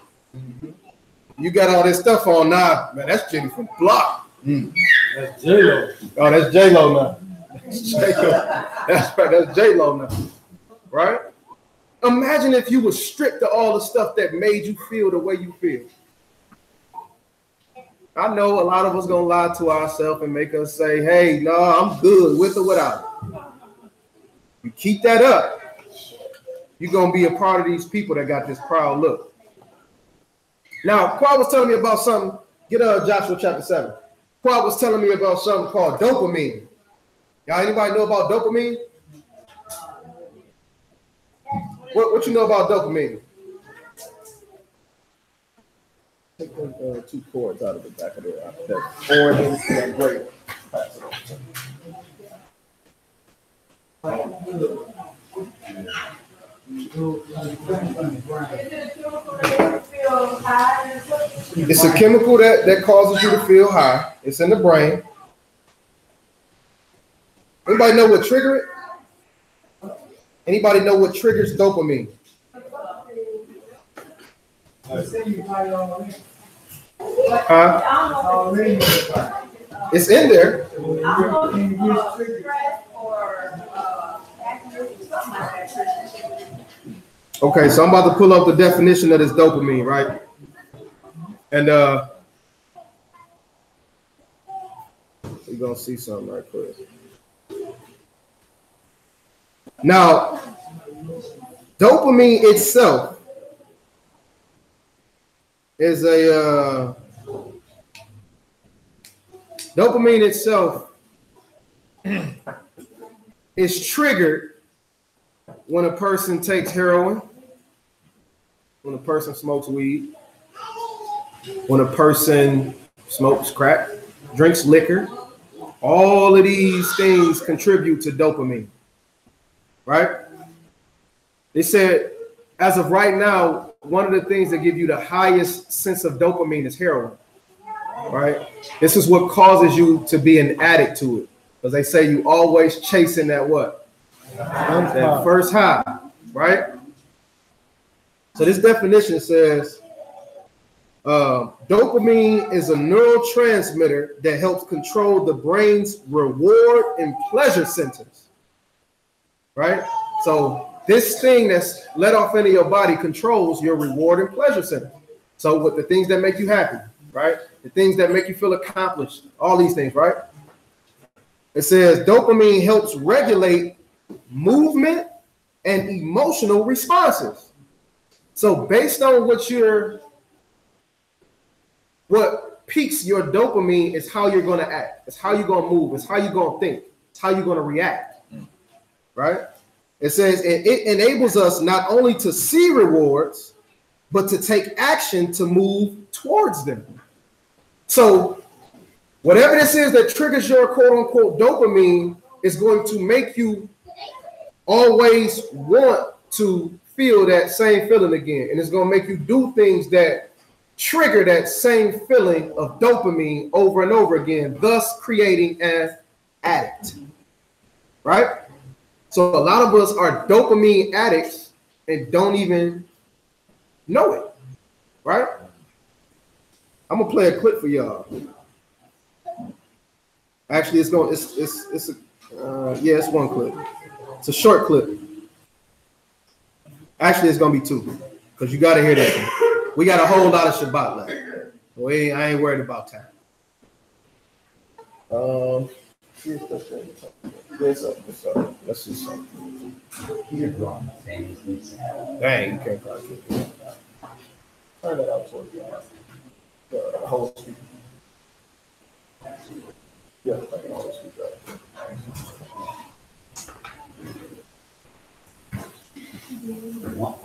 B: You got all this stuff on now. Man, that's Jenny from the block.
D: That's J-Lo.
B: Oh, that's J-Lo now. That's J-Lo. That's right. That's J-Lo now. Right? Imagine if you were stripped of all the stuff that made you feel the way you feel. I know a lot of us gonna lie to ourselves and make us say, hey, no, I'm good with or without it. You keep that up, you're gonna be a part of these people that got this proud look. Now, Quad was telling me about something. Get Joshua chapter 7. Quad was telling me about something called dopamine. Y'all, anybody know about dopamine? What you know about dopamine? Take those 2 cords out of the back of there. That's orange and gray. Pass it on. It's a chemical that causes you to feel high. It's in the brain. Anybody know what trigger it? Anybody know what triggers dopamine? It's in there. Okay, so I'm about to pull up the definition of this dopamine, right? And we're gonna see something right quick. Now, dopamine itself is dopamine itself is triggered when a person takes heroin, when a person smokes weed, when a person smokes crack, drinks liquor. All of these things contribute to dopamine, right? They said, as of right now, one of the things that give you the highest sense of dopamine is heroin, right? This is what causes you to be an addict to it. Because they say you always chasing that what? That first high, right? So this definition says, dopamine is a neurotransmitter that helps control the brain's reward and pleasure centers, right? So this thing that's let off into your body controls your reward and pleasure center. So with the things that make you happy, right? The things that make you feel accomplished, all these things, right? It says dopamine helps regulate movement and emotional responses. So based on what peaks your dopamine is how you're going to act. It's how you're going to move. It's how you're going to think. It's how you're going to react, right? It says it enables us not only to see rewards, but to take action to move towards them. So whatever this is that triggers your quote unquote dopamine is going to make you always want to feel that same feeling again. And it's going to make you do things that trigger that same feeling of dopamine over and over again, thus creating an addict, right? So a lot of us are dopamine addicts and don't even know it, right? I'm gonna play a clip for y'all. Actually, it's one clip. It's a short clip. Actually, it's gonna be two, because you gotta hear that. We got a whole lot of Shabbat left. I ain't worried about time. Let's see something. Dang, you can't probably get it. Turn that out towards the whole speaker. Yeah, I can always speak that.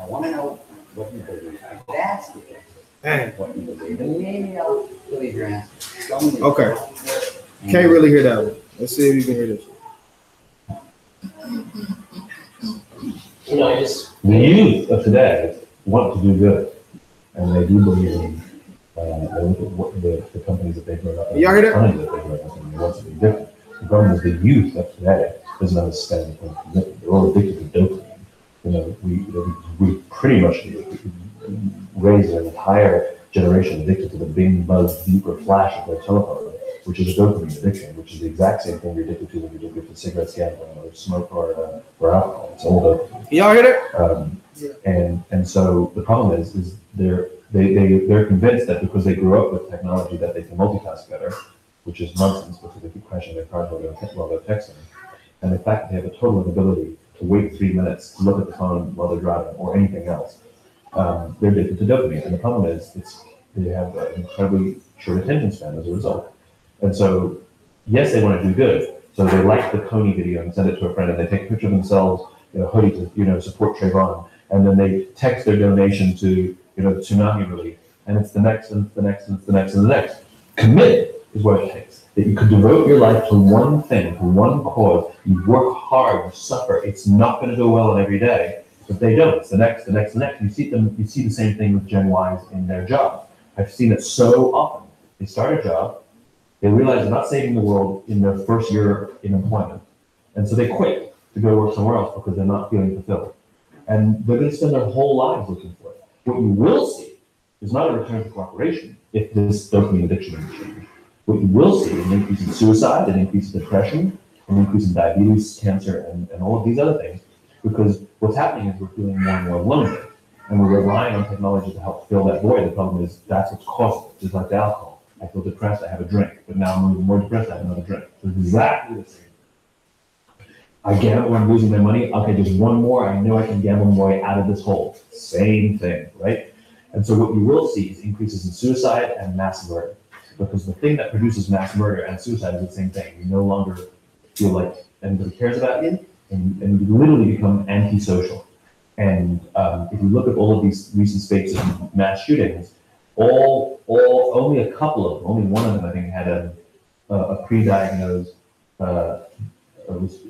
G: I want to know what you believe. I could ask you what you believe, and maybe I'll believe your answer.
B: Okay. Can't really hear that one. Let's see if you can hear this.
H: The youth of today want to do good, and they do believe in what the companies that they've grown up in.
B: Y'all hear that?
H: That they grown up in, they want to be different. The problem is the youth of today doesn't understand the point of commitment. They're all addicted to dopamine. We pretty much raise an entire generation addicted to the bing, buzz, beep, or flash of their telephone, which is a dopamine addiction, which is the exact same thing you're addicted to when you're addicted to cigarettes, gambling, or smoke, or alcohol. It's all dopamine.
B: Y'all hear that?
H: And so the problem is they're convinced that because they grew up with technology that they can multitask better, which is nonsense because they keep crashing their cars while they're texting. And the fact that they have a total inability to wait 3 minutes to look at the phone while they're driving or anything else, they're addicted to dopamine. And the problem is they have an incredibly short attention span as a result. And so, yes, they want to do good. So they like the Coney video and send it to a friend, and they take a picture of themselves in a hoodie to support Trayvon, and then they text their donation to the tsunami relief, and it's the next, and it's the next, and it's the next, and the next. Commit is what it takes. That you could devote your life to one thing, to one cause. You work hard, you suffer. It's not going to go well in every day, but they don't. It's the next, the next, the next. You see the same thing with Gen Ys in their job. I've seen it so often. They start a job, they realize they're not saving the world in their first year in employment, and so they quit to go work somewhere else because they're not feeling fulfilled. And they're going to spend their whole lives looking for it. What you will see is not a return to cooperation if this dopamine addiction is changed. What you will see is an increase in suicide, an increase in depression, an increase in diabetes, cancer, and all of these other things. Because what's happening is we're feeling more and more lonely. And we're relying on technology to help fill that void. The problem is that's what's causing it, just like the alcohol. I feel depressed, I have a drink. But now I'm even more depressed, I have another drink. So it's exactly the same. I gamble, I'm losing my money. Okay, just one more. I know I can gamble my way out of this hole. Same thing, right? And so what you will see is increases in suicide and mass murder. Because the thing that produces mass murder and suicide is the same thing. You no longer feel like anybody cares about you, and you literally become antisocial. And if you look at all of these recent spate of mass shootings, only a couple of them, only one of them I think had a pre-diagnosed, they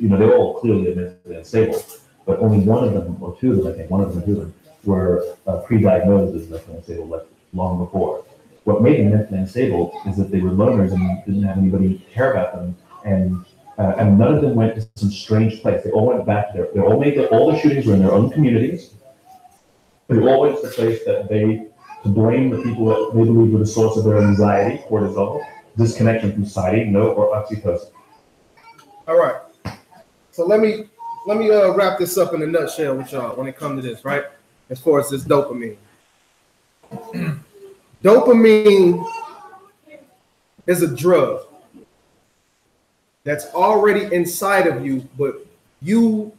H: were all clearly mentally unstable. but only one of them, or two of them, I think, one of them, two of them, were pre-diagnosed as mentally unstable like long before. What made them mentally unstable is that they were loners and didn't have anybody care about them, and none of them went to some strange place. They all went back to all the shootings were in their own communities. They all went to the place that to blame the people that they believed were the source of their anxiety, cortisol, disconnection from society, or oxytocin.
B: All right. So let me wrap this up in a nutshell with y'all when it comes to this, right? As far as this dopamine. Dopamine is a drug that's already inside of you, but you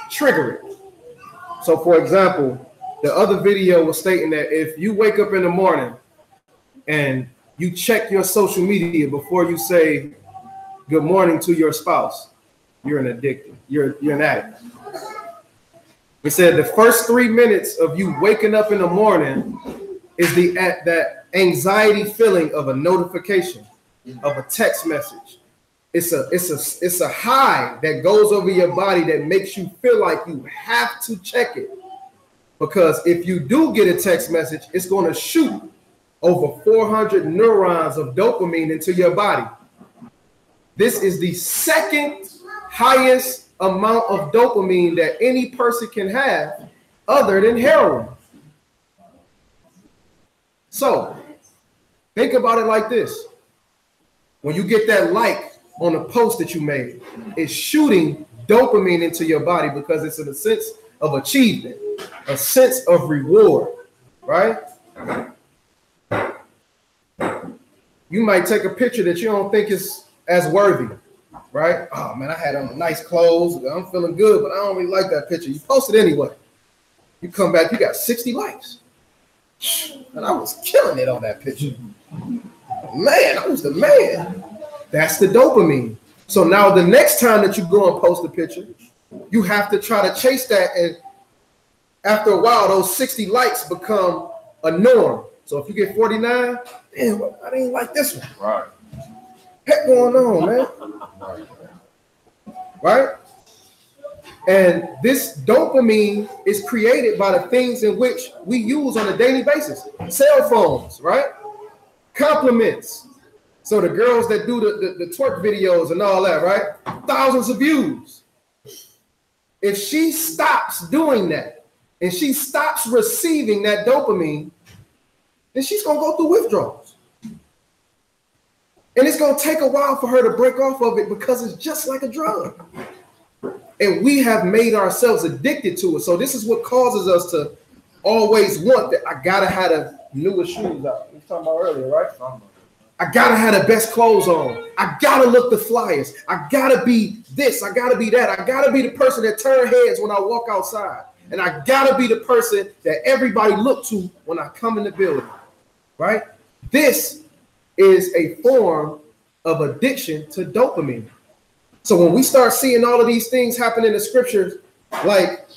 B: trigger it. So for example, the other video was stating that if you wake up in the morning and you check your social media before you say good morning to your spouse, you're an addicted. You're an addict. It said the first 3 minutes of you waking up in the morning is that anxiety feeling of a notification, of a text message. It's a high that goes over your body that makes you feel like you have to check it. Because if you do get a text message, it's going to shoot over 400 neurons of dopamine into your body. This is the second highest amount of dopamine that any person can have other than heroin. So think about it like this. When you get that like on a post that you made, it's shooting dopamine into your body because it's in a sense of achievement, a sense of reward, right? You might take a picture that you don't think is as worthy, right? Oh man, I had on nice clothes, I'm feeling good, but I don't really like that picture. You post it anyway. You come back, you got 60 likes. And I was killing it on that picture. Man, I was the man. That's the dopamine. So now the next time that you go and post a picture, you have to try to chase that, and after a while, those 60 likes become a norm. So if you get 49, damn, I didn't like this one.
C: Right.
B: Heck going on, man? Right? And this dopamine is created by the things in which we use on a daily basis. Cell phones, right? Compliments. So the girls that do the twerk videos and all that, right? Thousands of views. If she stops doing that and she stops receiving that dopamine, then she's going to go through withdrawals. And it's going to take a while for her to break off of it because it's just like a drug. And we have made ourselves addicted to it. So this is what causes us to always want that. I got to have the newest shoes out. We were talking about earlier, right? I got to have the best clothes on. I got to look the flyest. I got to be this. I got to be that. I got to be the person that turns heads when I walk outside. And I got to be the person that everybody look to when I come in the building, right? This is a form of addiction to dopamine. So when we start seeing all of these things happen in the scriptures, like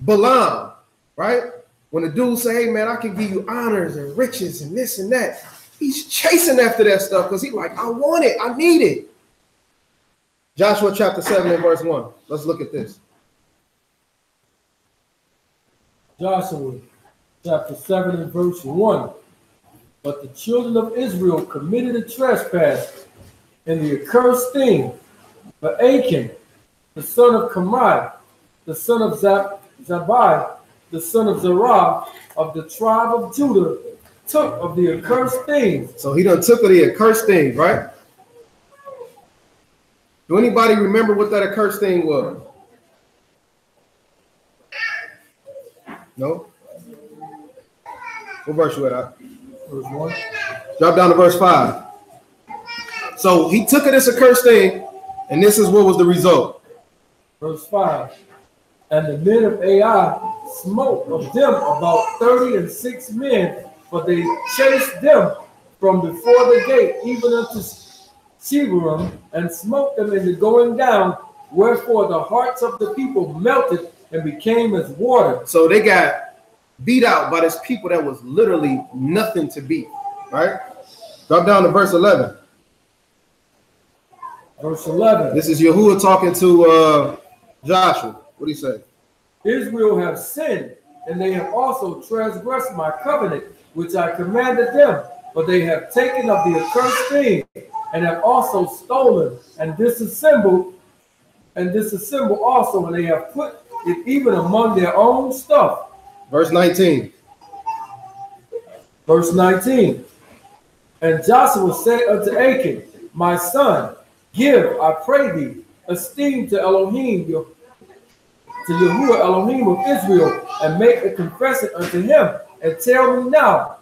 B: Balaam, right? When the dude say, hey, man, I can give you honors and riches and this and that. He's chasing after that stuff because he's like, I want it. I need it. Joshua chapter 7 and verse 1. Let's look at this.
D: Joshua chapter 7 and verse 1. But the children of Israel committed a trespass in the accursed thing. But Achan, the son of Kamai, the son of Zabai, the son of Zerah, of the tribe of Judah, took of the accursed things.
B: So he done took of the accursed things, right? Do anybody remember what that accursed thing was? No? What verse you at?
D: Verse 1.
B: Drop down to verse 5. So he took of this accursed thing, and this is what was the result.
D: Verse 5. And the men of Ai smote of them about 36 men, for they chased them from before the gate, even unto Shebarim, and smote them in the going down, wherefore the hearts of the people melted and became as water.
B: So they got beat out by this people that was literally nothing to beat, right? Drop down to verse 11.
D: Verse 11.
B: This is Yahuwah talking to Joshua. What do you say?
D: Israel have sinned, and they have also transgressed my covenant, which I commanded them. But they have taken of the accursed thing, and have also stolen and disassembled also, and they have put it even among their own stuff.
B: Verse 19.
D: Verse 19. And Joshua said unto Achan, my son, give, I pray thee, esteem to Elohim, to Yahuwah Elohim of Israel, and make a confession unto him, and tell me now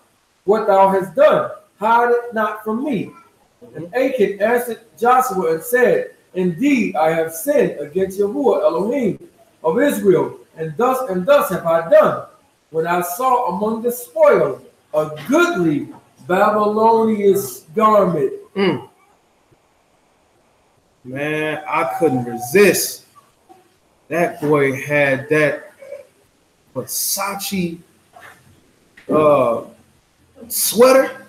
D: what thou hast done. Hide it not from me. And Achan answered Joshua and said, indeed, I have sinned against Yahuwah Elohim of Israel, and thus have I done, when I saw among the spoil a goodly Babylonian garment.
B: Man, I couldn't resist. That boy had that Versace sweater.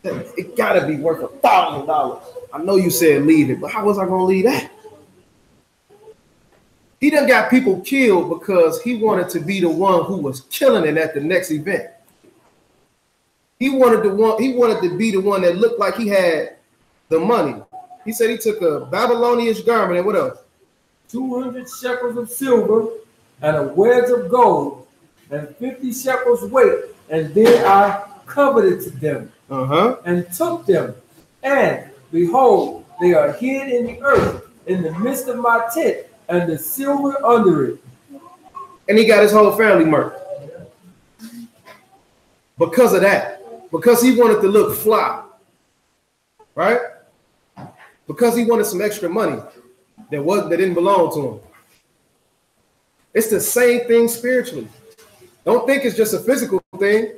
B: It gotta be worth $1,000. I know you said leave it, but how was I gonna leave that? He done got people killed because he wanted to be the one who was killing it at the next event. He wanted to be the one that looked like he had the money. He said he took a Babylonian garment and what else?
D: 200 shekels of silver and a wedge of gold and 50 shekels weight, and then I coveted them and took them, and behold, they are hid in the earth in the midst of my tent, and the silver under it.
B: And he got his whole family murdered because of that. Because he wanted to look fly, right? Because he wanted some extra money that didn't belong to him. It's the same thing spiritually. Don't think it's just a physical thing.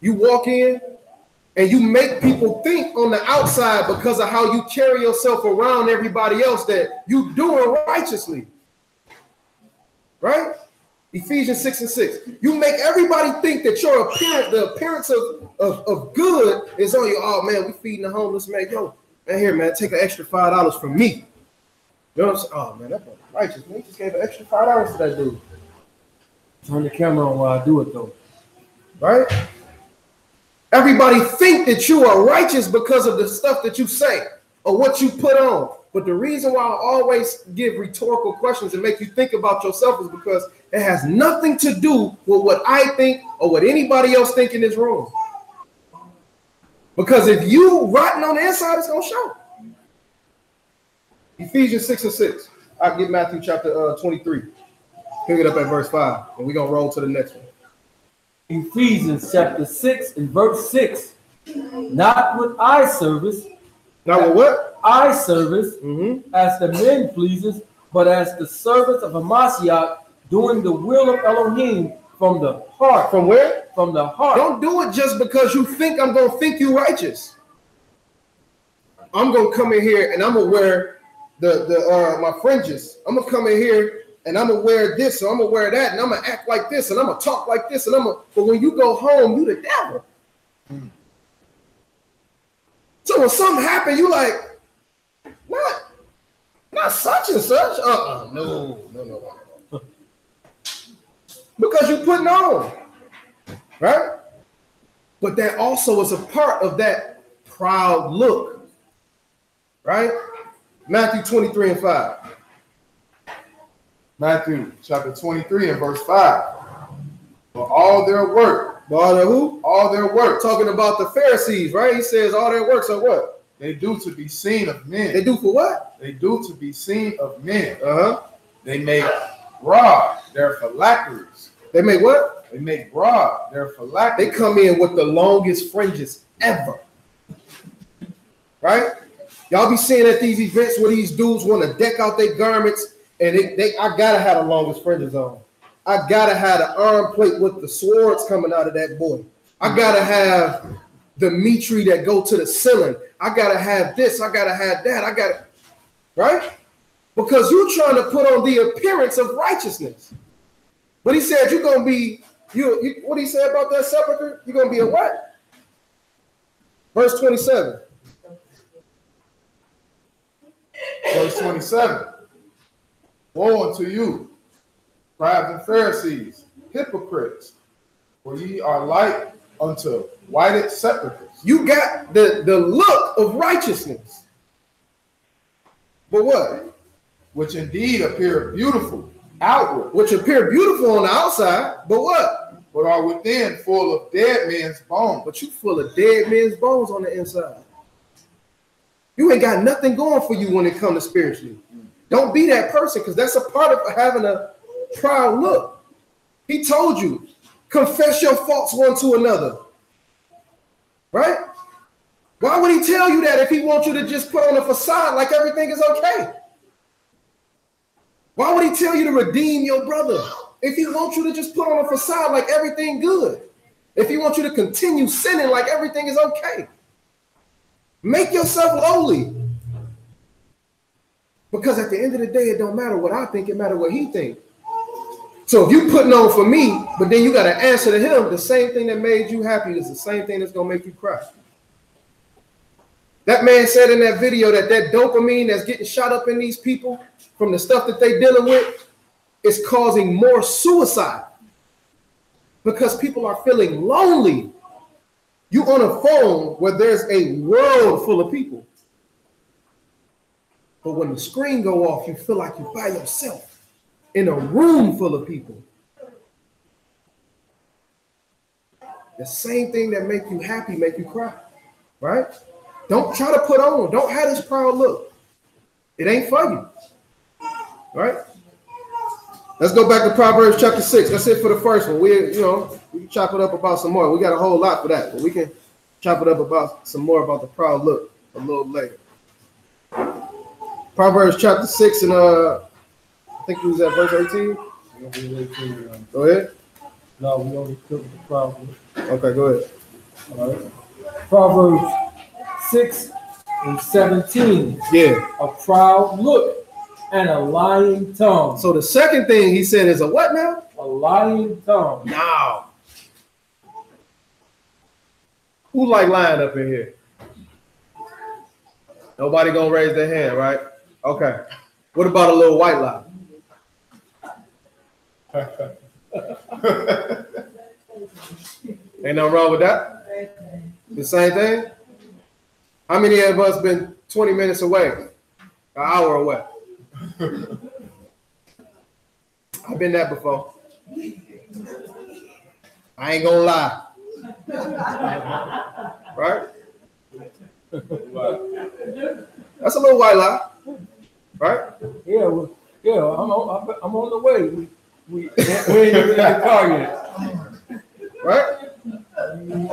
B: You walk in and you make people think on the outside because of how you carry yourself around everybody else that you doing righteously, right? Ephesians 6:6. You make everybody think that your appearance, the appearance of good is on you. Oh man, we feeding the homeless man. Yo, man, here, man, take an extra $5 from me. You know what I'm saying? Oh man, that boy righteous. Man, he just gave an extra $5 to that dude.
D: Turn the camera on while I do it though.
B: Right? Everybody think that you are righteous because of the stuff that you say or what you put on. But the reason why I always give rhetorical questions and make you think about yourself is because it has nothing to do with what I think or what anybody else think in this room. Because if you rotten on the inside, it's going to show. Ephesians 6:6. I'll get Matthew chapter 23. Pick it up at verse 5, and we're going to roll to the next one.
D: Ephesians chapter 6 and verse 6. Not with eye service.
B: Not with what?
D: Eye service, as the men pleases, but as the servants of Hamashiach, doing the will of Elohim from the heart.
B: From where?
D: From the heart.
B: Don't do it just because you think I'm going to think you righteous. I'm going to come in here and I'm going to wear my fringes. I'm going to come in here and I'm going to wear this, or I'm going to wear that, and I'm going to act like this, and I'm going to talk like this, and but when you go home, you the devil. So when something happens, you like, not such and such. No. Because you're putting on, right? But that also is a part of that proud look, right? Matthew 23 and 5.
C: Matthew chapter 23 and verse 5. For all their work.
B: All their who?
C: All their work.
B: Talking about the Pharisees, right? He says all their works are what?
C: They do to be seen of men.
B: They do for what?
C: They do to be seen of men.
B: They
C: make broad their phylacteries.
B: They make what?
C: They make broad their phylacteries.
B: They come in with the longest fringes ever. Right? Y'all be seeing at these events where these dudes want to deck out their garments, and I gotta have the longest fringes on. I gotta have the arm plate with the swords coming out of that boy. I gotta have the mitri that go to the ceiling. I gotta have this. I gotta have that. Right? Because you're trying to put on the appearance of righteousness. But he said you're gonna be you. What he said about that sepulcher? You're gonna be a what? Verse 27.
C: 27. Woe unto you, scribes and Pharisees, hypocrites, for ye are like unto whited sepulchres.
B: You got the look of righteousness. But what?
C: Which indeed appear beautiful outward.
B: Which appear beautiful on the outside, but what?
C: But are within full of dead men's bones.
B: But you full of dead men's bones on the inside. You ain't got nothing going for you when it comes to spiritually. Don't be that person, because that's a part of having a proud look. He told you, confess your faults one to another. Right? Why would he tell you that if he wants you to just put on a facade like everything is okay? Why would he tell you to redeem your brother if he wants you to just put on a facade like everything good? If he wants you to continue sinning like everything is okay? Make yourself lowly. Because at the end of the day, it don't matter what I think, it matters what he thinks. So if you putting on for me, but then you got to answer to him, the same thing that made you happy is the same thing that's going to make you cry. That man said in that video that dopamine that's getting shot up in these people from the stuff that they dealing with is causing more suicide because people are feeling lonely. You on a phone where there's a world full of people. But when the screen go off, you feel like you're by yourself in a room full of people. The same thing that make you happy make you cry, right? Don't try to put on. Don't have this proud look. It ain't for you, right? Let's go back to Proverbs chapter 6. That's it for the first one. We can chop it up about some more. We got a whole lot for that, but we can chop it up about some more about the proud look a little later. Proverbs chapter 6 and I think we was at verse 18. Go ahead.
D: No, we only took the Proverbs.
B: Okay, go ahead.
D: All right. Proverbs 6 and 17.
B: Yeah.
D: A proud look and a lying tongue.
B: So the second thing he said is a what now?
D: A lying tongue.
B: Now. Who like lying up in here? Nobody gonna raise their hand, right? Okay. What about a little white lie? Ain't nothing wrong with that. The same thing. How many of us been 20 minutes away, an hour away? I've been there before. I ain't gonna lie. Right? That's a little white lie. Right?
D: Yeah, I'm on the way. We ain't even in the car yet.
B: Right?
F: I've been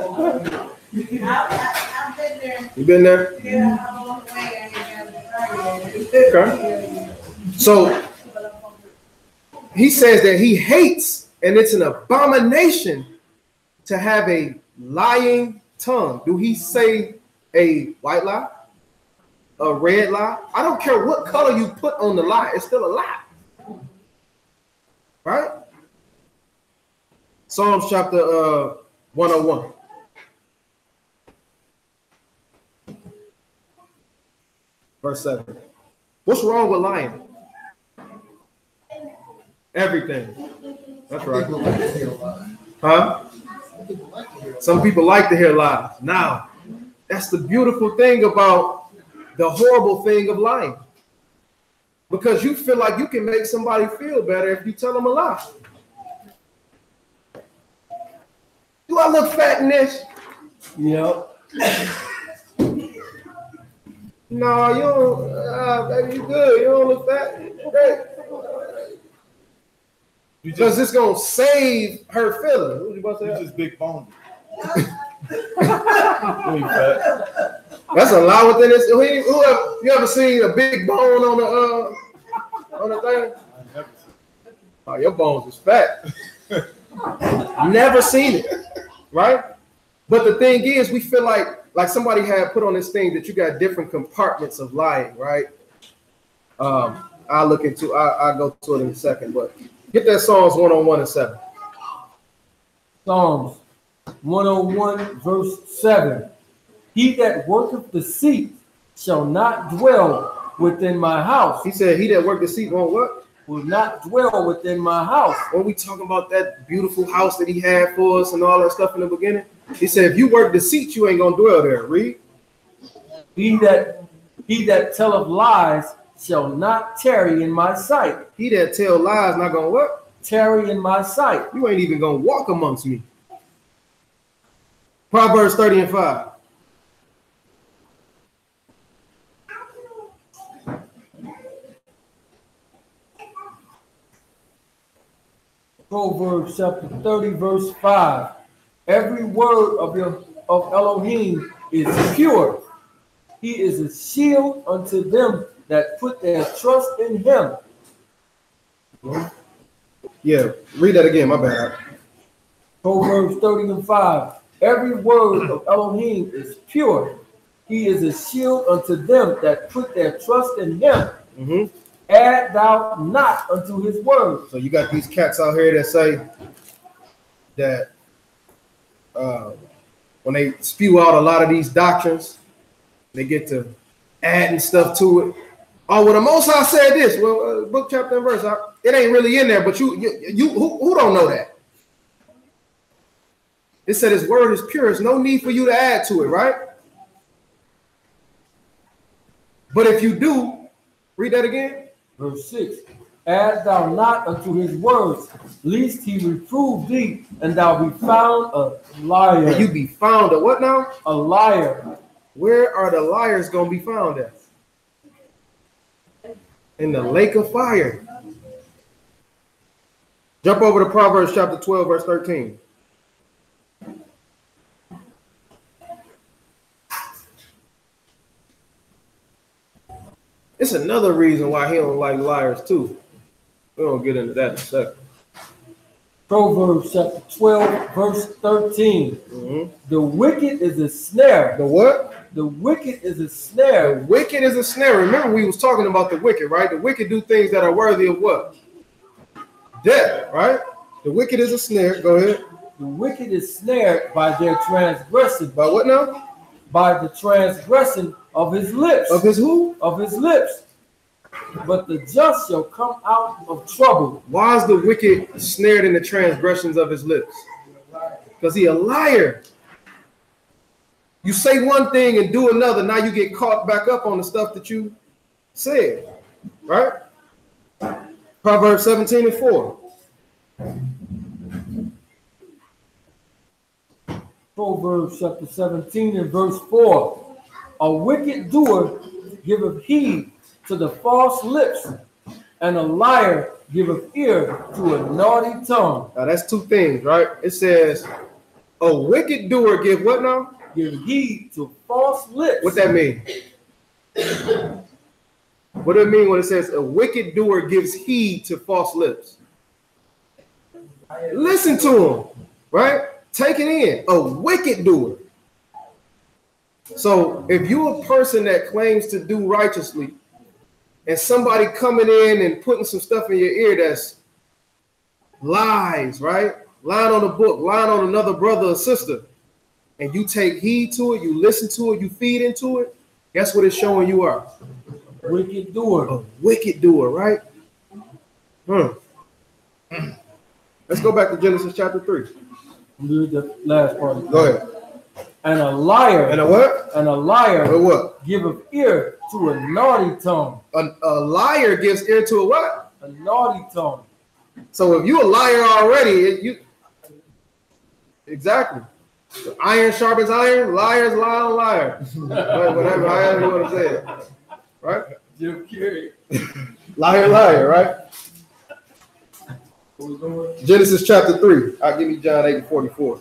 F: there.
B: You been there?
F: Yeah, I'm on the way. I ain't got the car yet.
B: Okay. So he says that he hates, and it's an abomination to have a lying tongue. Do he say a white lie? A red lie? I don't care what color you put on the lie, it's still a lie. Right? Psalms chapter 101. Verse 7. What's wrong with lying? Everything. That's right. Huh? Some people like to hear lies. Now, that's the beautiful thing about the horrible thing of lying. Because you feel like you can make somebody feel better if you tell them a lie. Do I look fat in this?
D: Yep.
B: No, you don't. Baby, you good. You don't look fat. Great. Because it's going to save her feeling. What you about to say?
C: You just big boned.
B: That's a lie within this. You ever seen a big bone on the thing? Oh, your bones is fat. Never seen it, right? But the thing is, we feel like somebody had put on this thing that you got different compartments of lying, right? I'll go to it in a second, but get that Psalms 101 and 7.
D: Psalms 101 verse 7. He that worketh deceit shall not dwell within my house.
B: He said, he that worked deceit won't what?
D: Will not dwell within my house.
B: When we talking about that beautiful house that he had for us and all that stuff in the beginning, he said, if you work deceit, you ain't gonna dwell there. Read.
D: He that telleth lies shall not tarry in my sight.
B: He that tell lies not gonna what?
D: Tarry in my sight.
B: You ain't even gonna walk amongst me. Proverbs 30:5.
D: Proverbs chapter 30, verse 5. Every word of Elohim is pure. He is a shield unto them that put their trust in him.
B: Yeah, read that again, my bad.
D: Proverbs 30:5. Every word of Elohim is pure. He is a shield unto them that put their trust in him.
B: Mm-hmm.
D: Add thou not unto his word.
B: So you got these cats out here that say that when they spew out a lot of these doctrines, they get to adding stuff to it. Oh, well, the Most High said this. Well, book, chapter, and verse. It ain't really in there, but you who don't know that? It said his word is pure. There's no need for you to add to it, right? But if you do, read that again.
D: Verse 6. Add thou not unto his words, lest he reprove thee, and thou be found a liar.
B: And you be found a what now?
D: A liar.
B: Where are the liars going to be found at? In the lake of fire. Jump over to Proverbs chapter 12, verse 13. It's another reason why he don't like liars too. We'll get into that in a second.
D: Proverbs chapter 12, verse 13.
B: Mm-hmm.
D: The wicked is a snare.
B: The what?
D: The wicked is a snare.
B: The wicked is a snare. Remember, we was talking about the wicked, right? The wicked do things that are worthy of what? Death, right? The wicked is a snare. Go ahead.
D: The wicked is snared by their transgression.
B: By what now?
D: By the transgression of his lips.
B: Of his who?
D: Of his lips. But the just shall come out of trouble.
B: Why is the wicked snared in the transgressions of his lips? Because he a liar. You say one thing and do another. Now you get caught back up on the stuff that you said. Right? Proverbs 17:4.
D: Proverbs chapter 17 and verse 4. A wicked doer giveth heed to the false lips, and a liar giveth ear to a naughty tongue.
B: Now that's two things, right? It says, a wicked doer give what now?
D: Give heed to false lips.
B: What that mean? What do it mean when it says a wicked doer gives heed to false lips? Listen to him, right? Take it in. A wicked doer. So if you're a person that claims to do righteously, and somebody coming in and putting some stuff in your ear that's lies, right? Lying on a book, lying on another brother or sister, and you take heed to it, you listen to it, you feed into it, guess what it's showing you are?
D: Wicked doer.
B: A wicked doer, right? Let's go back to Genesis chapter 3.
D: Read the last part.
B: Go ahead.
D: And a liar.
B: And a what?
D: And a liar.
B: A what?
D: Giveth ear to a naughty tongue.
B: A liar gives ear to a what?
D: A naughty tongue.
B: So if you a liar already, exactly. So iron sharpens iron, liars lie on liar. Whatever, however you want to say it. Right?
D: Jim Carrey.
B: Liar, right? Genesis chapter 3. I'll give you John 8:44.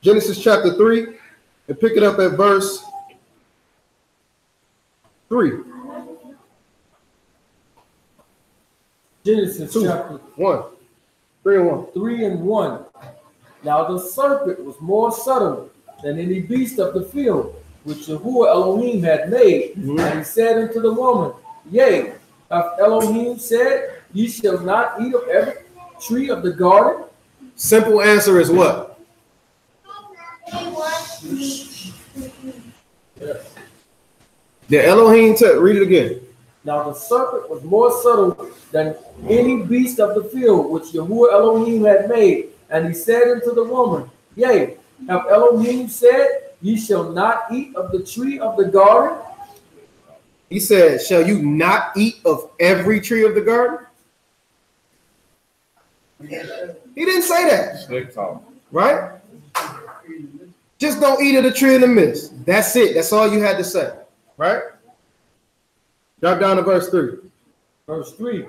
B: Genesis chapter 3, and pick it up at verse 3.
D: Genesis
B: 2,
D: chapter
B: 1. 3 and 1.
D: 3 and 1. Now the serpent was more subtle than any beast of the field, which Yahuwah Elohim had made. And he said unto the woman, Yea, hath Elohim said, Ye shall not eat of every tree of the garden?
B: Simple answer is what? The Elohim read it again.
D: Now the serpent was more subtle than any beast of the field which Yahuwah Elohim had made. And he said unto the woman, Yea, have Elohim said, Ye shall not eat of the tree of the garden?
B: He said, shall you not eat of every tree of the garden? He didn't say that.
C: Slick talk.
B: Right? Just don't eat of the tree in the midst. That's it. That's all you had to say. Right? Drop down to verse 3.
D: Verse 3.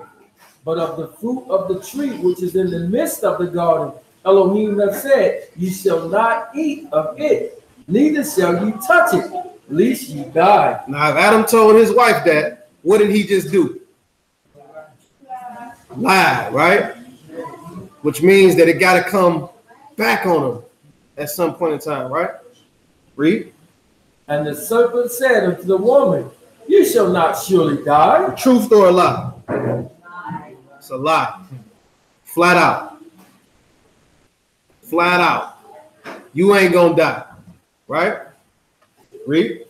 D: But of the fruit of the tree which is in the midst of the garden, Elohim hath said, Ye shall not eat of it, neither shall ye touch it, lest ye die.
B: Now, if Adam told his wife that, what did he just do? Lie, right? Which means that it got to come back on him at some point in time, right? Read.
D: And the serpent said unto the woman, You shall not surely die.
B: Truth or a lie? It's a lie. Flat out. Flat out. You ain't gonna die. Right? Read.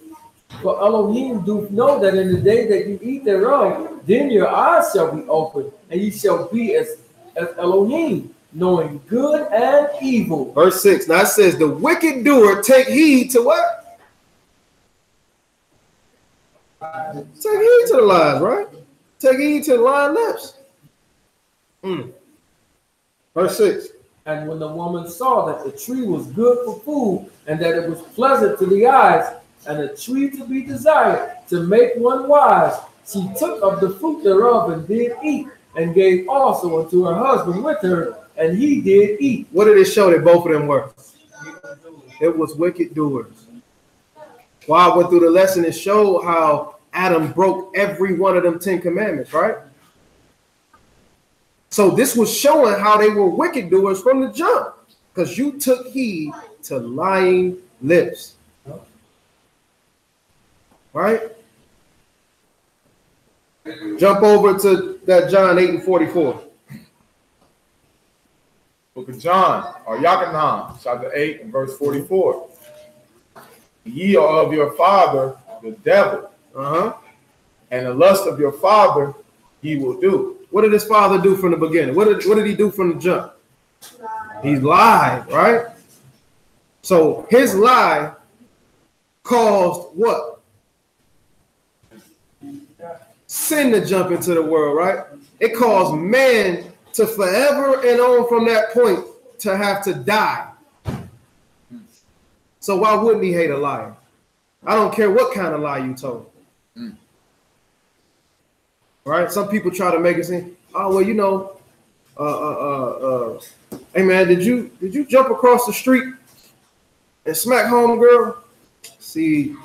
D: For Elohim do know that in the day that you eat thereof, then your eyes shall be opened, and ye shall be as Elohim, knowing good and evil.
B: Verse 6. Now it says, the wicked doer take heed to what? Take heed to the lies, right? Take heed to the lying lips. Verse 6.
D: And when the woman saw that the tree was good for food, and that it was pleasant to the eyes, and a tree to be desired, to make one wise, she took of the fruit thereof and did eat, and gave also unto her husband with her, and he did eat.
B: What did it show that both of them were? It was wicked doers. While I went through the lesson, it showed how Adam broke every one of them 10 commandments, right? So this was showing how they were wicked doers from the jump, because you took heed to lying lips. Right? Jump over to that John 8:44.
C: Book of John, or Achan, chapter 8 and verse 44. Ye are of your father, the devil, and the lust of your father he will do.
B: What did his father do from the beginning? What did he do from the jump? He lied, right? So his lie caused what? Sin to jump into the world, right? It caused man to forever and on from that point to have to die. So why wouldn't he hate a liar? I don't care what kind of lie you told. Right? Some people try to make it seem, oh, well, you know, hey man, did you jump across the street and smack home girl? See,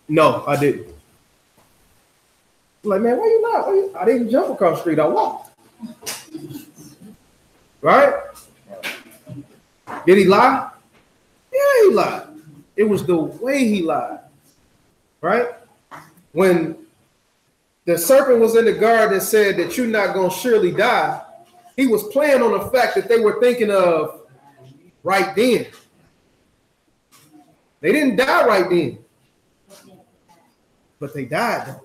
B: no, I didn't. Like, man, why you not? I didn't jump across the street. I walked. Right? Did he lie? Yeah, he lied. It was the way he lied. Right? When the serpent was in the garden and said that you're not going to surely die, he was playing on the fact that they were thinking of right then. They didn't die right then. But they died though.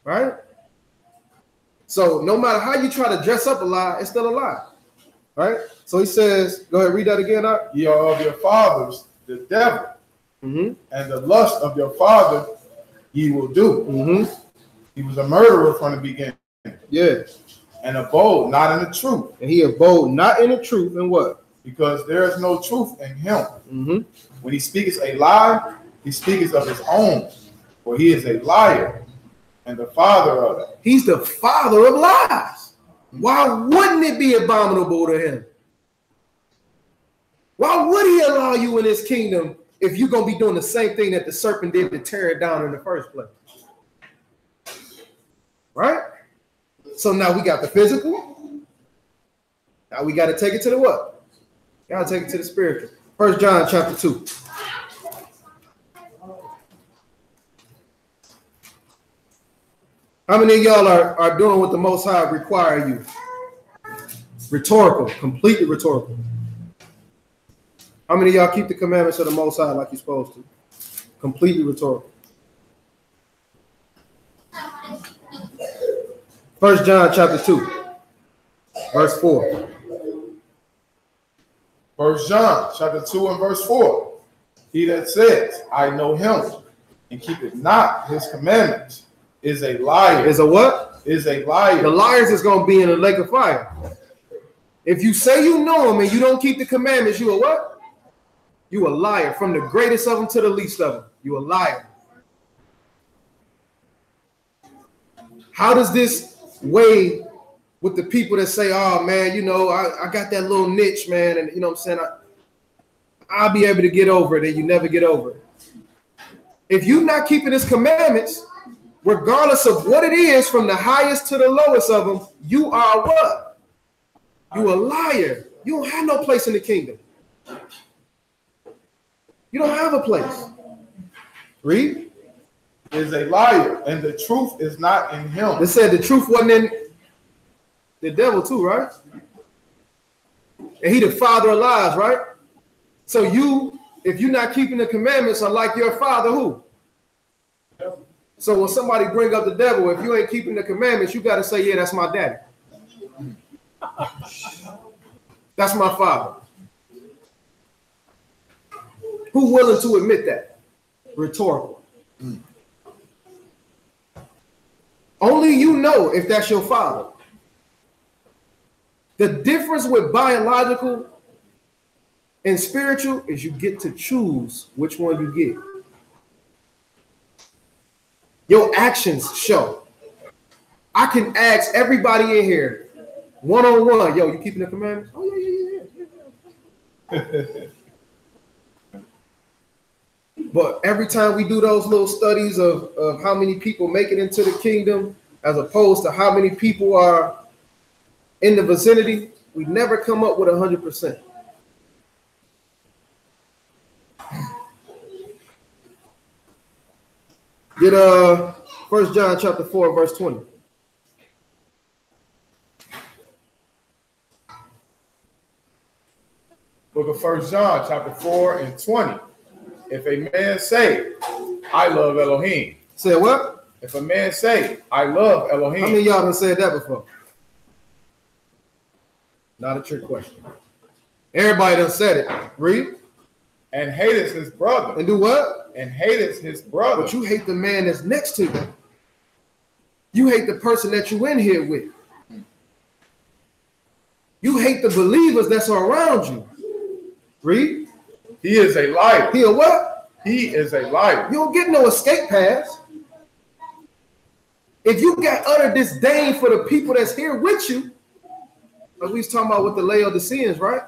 B: Right? So no matter how you try to dress up a lie, it's still a lie. Right? So he says, go ahead, read that again.
C: Ye are of your fathers, the devil, and the lust of your father ye will do. He was a murderer from the beginning.
B: Yes.
C: And abode not in the truth.
B: And he abode not in the truth. And what?
C: Because there is no truth in him. When he speaks a lie, he speaks of his own, for he is a liar and the father of it.
B: He's the father of lies. Why wouldn't it be abominable to him? Why would he allow you in his kingdom if you're going to be doing the same thing that the serpent did to tear it down in the first place? Right? So now we got the physical. Now we got to take it to the what? Got to take it to the spiritual. 1 John chapter 2. How many of y'all are doing what the Most High require you? Rhetorical, completely rhetorical. How many of y'all keep the commandments of the Most High like you're supposed to? Completely rhetorical. 1 John chapter 2, verse 4.
C: 1 John chapter 2 and verse 4. He that says, I know him, and keepeth not his commandments, is a liar.
B: Is a what?
C: Is a liar.
B: The liars is going to be in a lake of fire. If you say you know him and you don't keep the commandments, you a what? You a liar. From the greatest of them to the least of them. You a liar. How does this weigh with the people that say, oh man, you know, I got that little niche, man, and you know what I'm saying, I'll be able to get over it, and you never get over it. If you're not keeping his commandments, regardless of what it is, from the highest to the lowest of them, you are what? You a liar. You don't have no place in the kingdom. You don't have a place. Read.
C: Is a liar, and the truth is not in him.
B: It said the truth wasn't in the devil too, right? And he the father of lies, right? So you, if you're not keeping the commandments, are like your father who? So when somebody bring up the devil, if you ain't keeping the commandments, you got to say, yeah, that's my daddy. That's my father. Who willing to admit that? Rhetorical. Only you know if that's your father. The difference with biological and spiritual is you get to choose which one you get. Your actions show. I can ask everybody in here, one-on-one, yo, you keeping the commandments? Oh, yeah. But every time we do those little studies of how many people make it into the kingdom as opposed to how many people are in the vicinity, we never come up with 100%. Get 1 John chapter 4, verse 20.
C: Book of 1 John chapter 4 and 20. If a man say, I love Elohim.
B: Say what?
C: If a man say, I love Elohim.
B: How many of y'all done said that before? Not a trick question. Everybody done said it. Read.
C: And hateth his brother.
B: And do what?
C: And hateth his brother.
B: But you hate the man that's next to you. You hate the person that you in here with. You hate the believers that's around you. Read.
C: He is a liar.
B: He a what?
C: He is a liar.
B: You don't get no escape pass. If you got utter disdain for the people that's here with you, like we was talking about with the Laodiceans, right?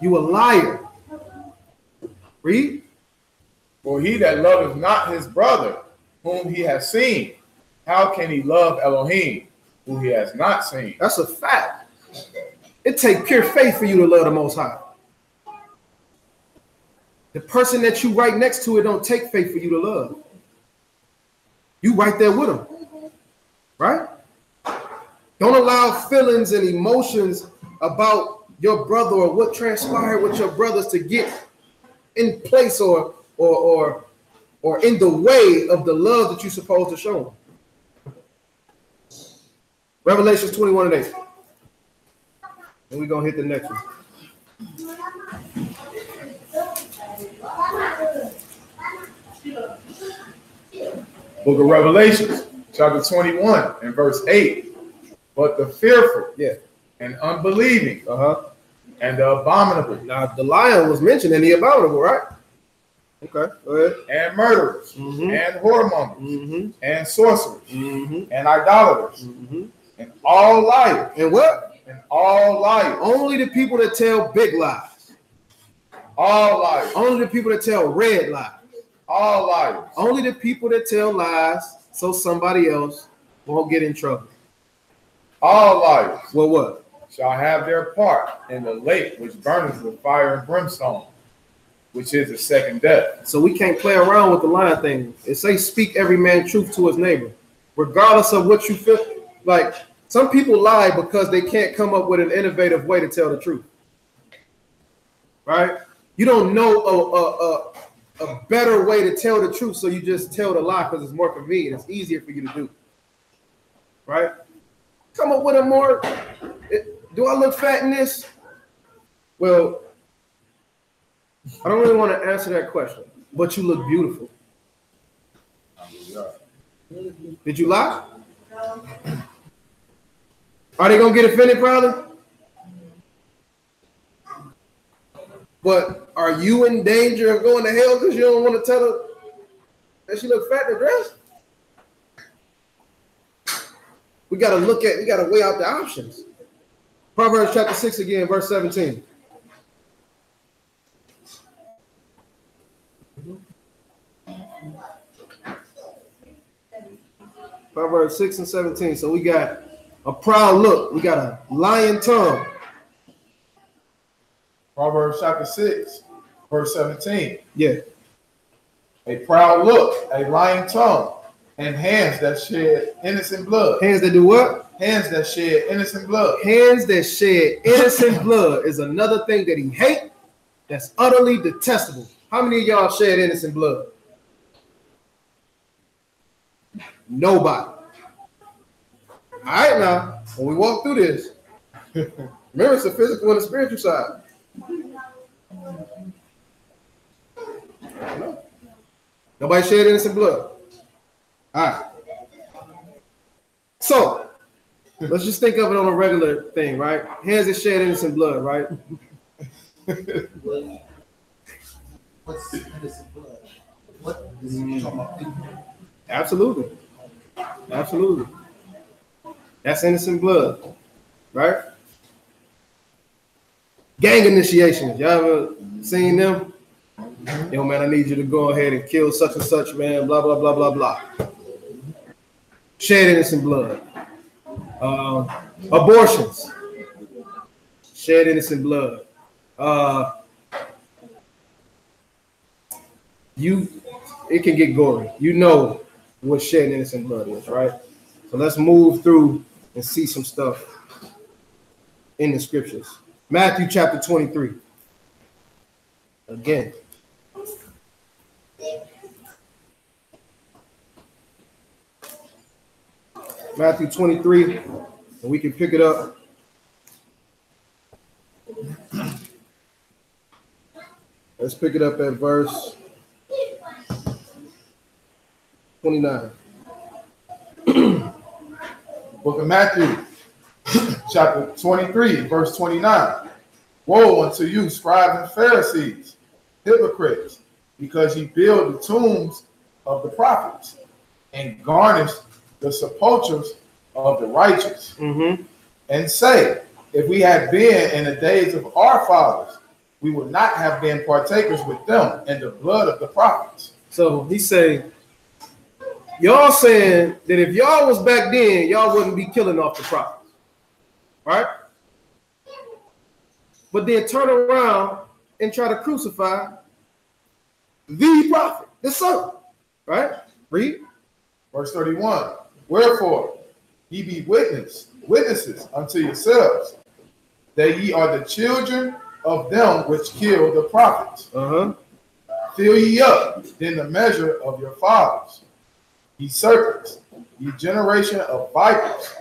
B: You a liar. Read.
C: For he that loveth not his brother, whom he has seen, how can he love Elohim, who he has not seen?
B: That's a fact. It takes pure faith for you to love the Most High. The person that you right next to, it don't take faith for you to love. You right there with them, right? Don't allow feelings and emotions about your brother or what transpired with your brothers to get in place or in the way of the love that you're supposed to show them. Revelation 21 and 8. And we're going to hit the next one.
C: Book of Revelations, chapter 21 and verse 8. But the fearful and unbelieving and the abominable.
B: Now, the lion was mentioned in the abominable, right? Okay, go ahead.
C: And murderers and whoremongers and sorcerers and idolaters and all liars.
B: And what?
C: And all liars.
B: Only the people that tell big lies.
C: All liars.
B: Only the people that tell red lies.
C: All liars.
B: Only the people that tell lies so somebody else won't get in trouble.
C: All liars.
B: Well, what?
C: Shall have their part in the lake which burneth with fire and brimstone, which is the second death.
B: So we can't play around with the lying thing. It says speak every man truth to his neighbor, regardless of what you feel. Like some people lie because they can't come up with an innovative way to tell the truth. Right? You don't know a better way to tell the truth, so you just tell the lie because it's more convenient. It's easier for you to do. right? Come up with a more, do I look fat in this? Well, I don't really want to answer that question, but you look beautiful. Did you lie? Are they going to get offended probably? But are you in danger of going to hell because you don't want to tell her that she look fat in the dress? We got to weigh out the options. Proverbs chapter 6 again, verse 17. Proverbs 6 and 17. So we got a proud look. We got a lying tongue.
C: Proverbs chapter 6, verse 17.
B: Yeah.
C: A proud look, a lying tongue, and hands that shed innocent blood.
B: Hands that do what?
C: Hands that shed innocent blood.
B: Hands that shed innocent blood is another thing that he hates. That's utterly detestable. How many of y'all shed innocent blood? Nobody. All right, now, when we walk through this, remember it's the physical and the spiritual side. Nobody shed innocent blood. All right. So, let's just think of it on a regular thing, right? Hands that shed innocent blood, right?
A: What's innocent blood? What is he talking about?
B: Absolutely. Absolutely. That's innocent blood, right? Gang initiations. Y'all ever seen them? Yo, man, I need you to go ahead and kill such and such, man, blah, blah, blah, blah, blah. Shed innocent blood. Abortions. Shed innocent blood. It can get gory. You know what shedding innocent blood is, right? So let's move through and see some stuff in the scriptures. Matthew chapter 23. Again. Matthew 23, and we can pick it up. Let's pick it up at verse 29.
C: Book of Matthew, chapter 23, verse 29. Woe unto you, scribes and Pharisees, hypocrites, because ye build the tombs of the prophets and garnish the sepulchres of the righteous, and say, if we had been in the days of our fathers, we would not have been partakers with them in the blood of the prophets.
B: So he's saying, y'all saying that if y'all was back then, y'all wouldn't be killing off the prophets, right? But then turn around and try to crucify the prophet, the son, right? Read.
C: Verse 31. Wherefore, ye be witnesses unto yourselves, that ye are the children of them which kill the prophets. Fill ye up then the measure of your fathers. Ye serpents, ye generation of vipers,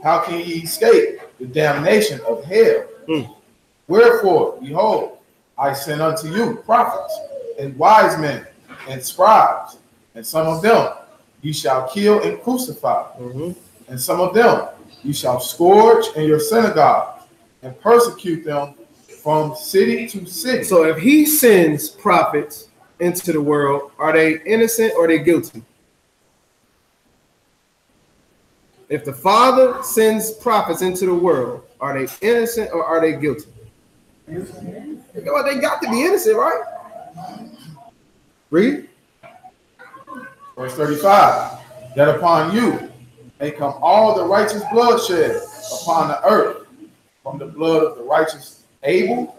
C: how can ye escape the damnation of hell? Wherefore, behold, I send unto you prophets and wise men and scribes, and some of them ye shall kill and crucify, and some of them ye shall scourge in your synagogues and persecute them from city to city.
B: So if he sends prophets into the world, are they innocent or are they guilty? If the Father sends prophets into the world, are they innocent or are they guilty? They got to be innocent, right? Read.
C: Verse 35. That upon you may come all the righteous bloodshed upon the earth, from the blood of the righteous Abel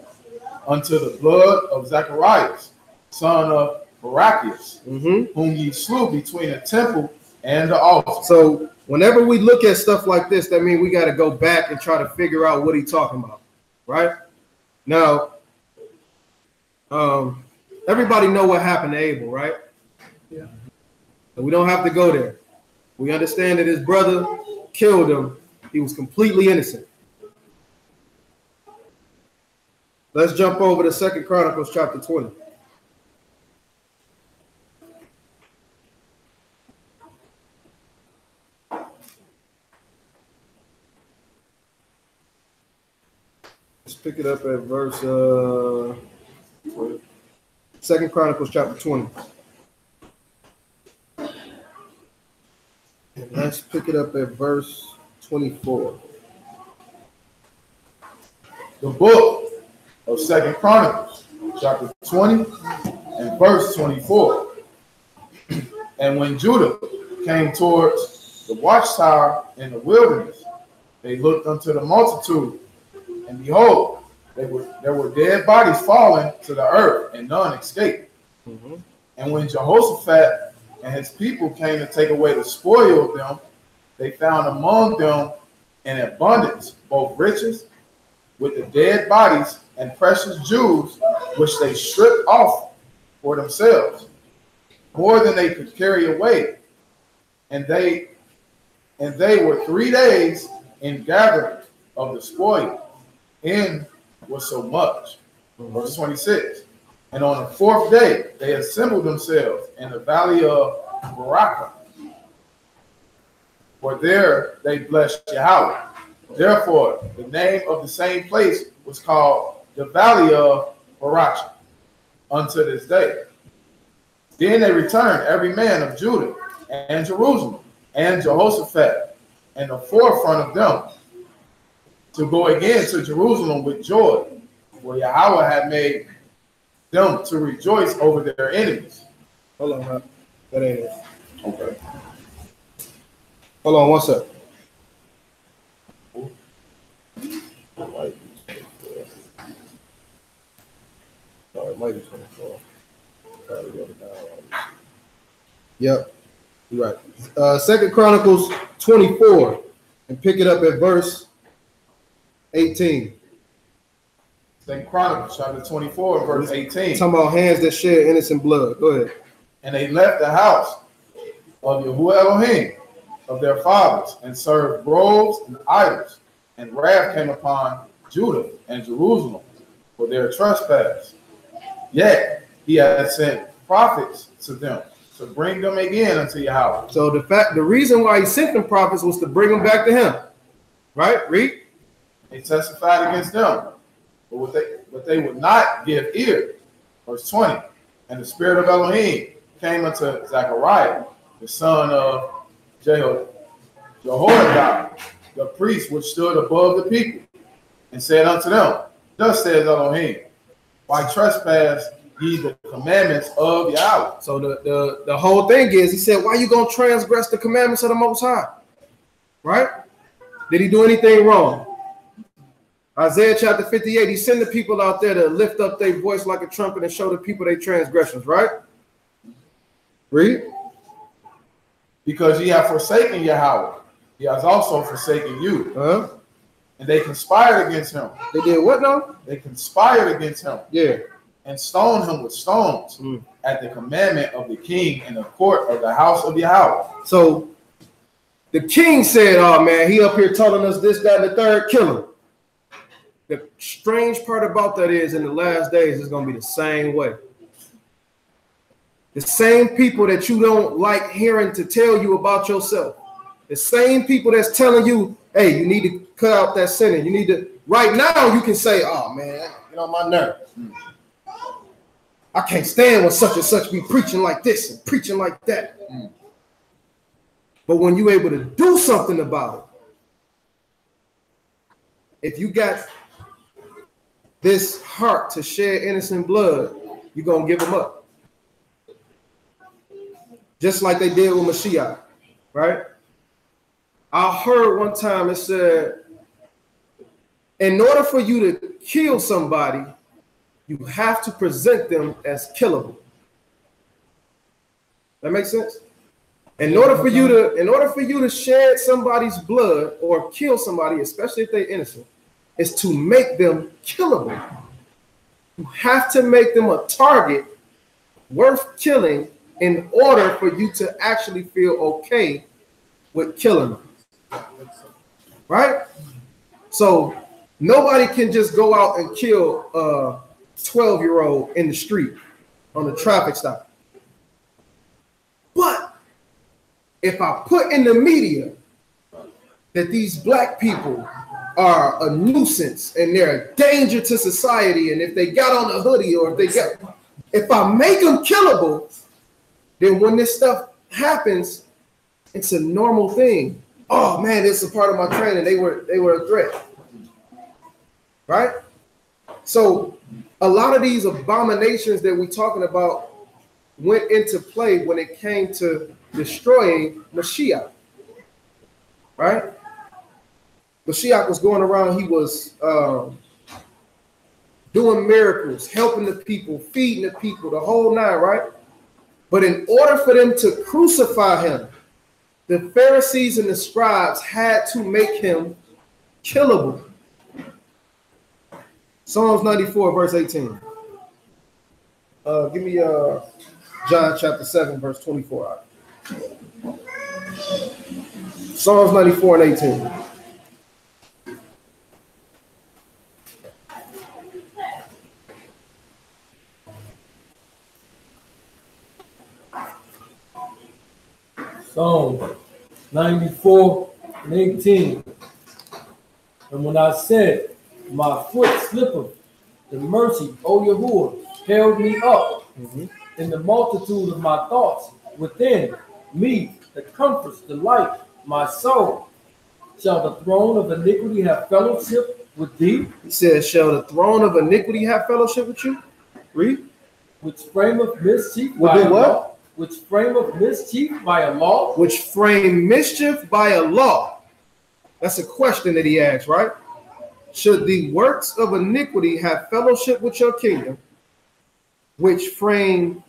C: unto the blood of Zacharias, son of Barachias, whom ye slew between the temple and the altar.
B: So whenever we look at stuff like this, that means we got to go back and try to figure out what he's talking about, right? Now, everybody know what happened to Abel, right? Yeah. So we don't have to go there. We understand that his brother killed him, he was completely innocent. Let's jump over to 2 Chronicles chapter 20. Let's pick it up at verse 2 Chronicles chapter 20. And let's pick it up at verse 24.
C: The book of 2 Chronicles, chapter 20 and verse 24. And when Judah came towards the watchtower in the wilderness, they looked unto the multitude, and behold, there were dead bodies falling to the earth, and none escaped.
B: Mm-hmm.
C: And when Jehoshaphat and his people came to take away the spoil of them, they found among them in abundance both riches with the dead bodies and precious jewels, which they stripped off for themselves, more than they could carry away. And they were 3 days in gathering of the spoil, in was so much. Verse 26. And on the 4th day they assembled themselves in the valley of Baraka, for there they blessed Yahweh. Therefore the name of the same place was called the valley of Baraka unto this day. Then they returned, every man of Judah and Jerusalem and Jehoshaphat, and the forefront of them, to go again to Jerusalem with joy, for Yahweh had made them to rejoice over their enemies.
B: Hold on, huh? That ain't it.
C: Okay.
B: Hold on, what's up? Oh, it might be 24. Yep, you're right. 2 Chronicles 24, and pick it up at verse 18.
C: 2 Chronicles chapter 24, verse 18.
B: Talking about hands that shed innocent blood. Go ahead.
C: And they left the house of Yahuwah Elohim of their fathers, and served groves and idols. And wrath came upon Judah and Jerusalem for their trespass. Yet he had sent prophets to them to bring them again unto Yahweh.
B: So the reason why he sent them prophets was to bring them back to him. Right? Read.
C: They testified against them, but they would not give ear. Verse 20. And the spirit of Elohim came unto Zechariah, the son of Jehoiada, the priest which stood above the people, and said unto them, Thus says Elohim, why trespass ye the commandments of Yahweh?
B: So the whole thing is, he said, why you gonna transgress the commandments of the Most High? Right? Did he do anything wrong? Isaiah chapter 58, he sent the people out there to lift up their voice like a trumpet and show the people their transgressions, right? Read.
C: Because ye have forsaken Yahweh, he has also forsaken you.
B: Huh?
C: And they conspired against him.
B: They did what now?
C: They conspired against him.
B: Yeah.
C: And stoned him with stones at the commandment of the king in the court of the house of Yahweh.
B: So the king said, oh man, he up here telling us this, that, and the third, kill him. The strange part about that is in the last days, it's going to be the same way. The same people that you don't like hearing to tell you about yourself. The same people that's telling you, hey, you need to cut out that sinning. You need to, right now you can say, oh man, get on my nerves. I can't stand when such and such be preaching like this and preaching like that. But when you're able to do something about it, if you got this heart to shed innocent blood, you're going to give them up. Just like they did with Mashiach, right? I heard one time it said, in order for you to kill somebody, you have to present them as killable. That makes sense? In order for you to shed somebody's blood or kill somebody, especially if they're innocent, is to make them killable. You have to make them a target worth killing in order for you to actually feel okay with killing them. Right? So nobody can just go out and kill a 12-year-old in the street on a traffic stop. But if I put in the media that these black people are a nuisance and they're a danger to society, and if they got on a hoodie or if I make them killable, then when this stuff happens, it's a normal thing. Oh man, this is a part of my training. They were a threat, right? So a lot of these abominations that we're talking about went into play when it came to destroying Mashiach, right? Mashiach was going around. He was doing miracles, helping the people, feeding the people, the whole nine, right? But in order for them to crucify him, the Pharisees and the scribes had to make him killable. Psalms 94, verse 18. Give me John chapter 7, verse 24. Psalms 94 and 18.
D: Psalm 94 and 18. And when I said, my foot slippeth, the mercy, O Yahuwah, held me up in the multitude of my thoughts within me, that comforts the life, my soul. Shall the throne of iniquity have fellowship with thee?
B: He says, shall the throne of iniquity have fellowship with you? Read.
D: Which frame of mischief
B: by a law?
D: Which frame of mischief by a law?
B: Which frame mischief by a law? That's a question that he asked, right? Should the works of iniquity have fellowship with your kingdom, which frame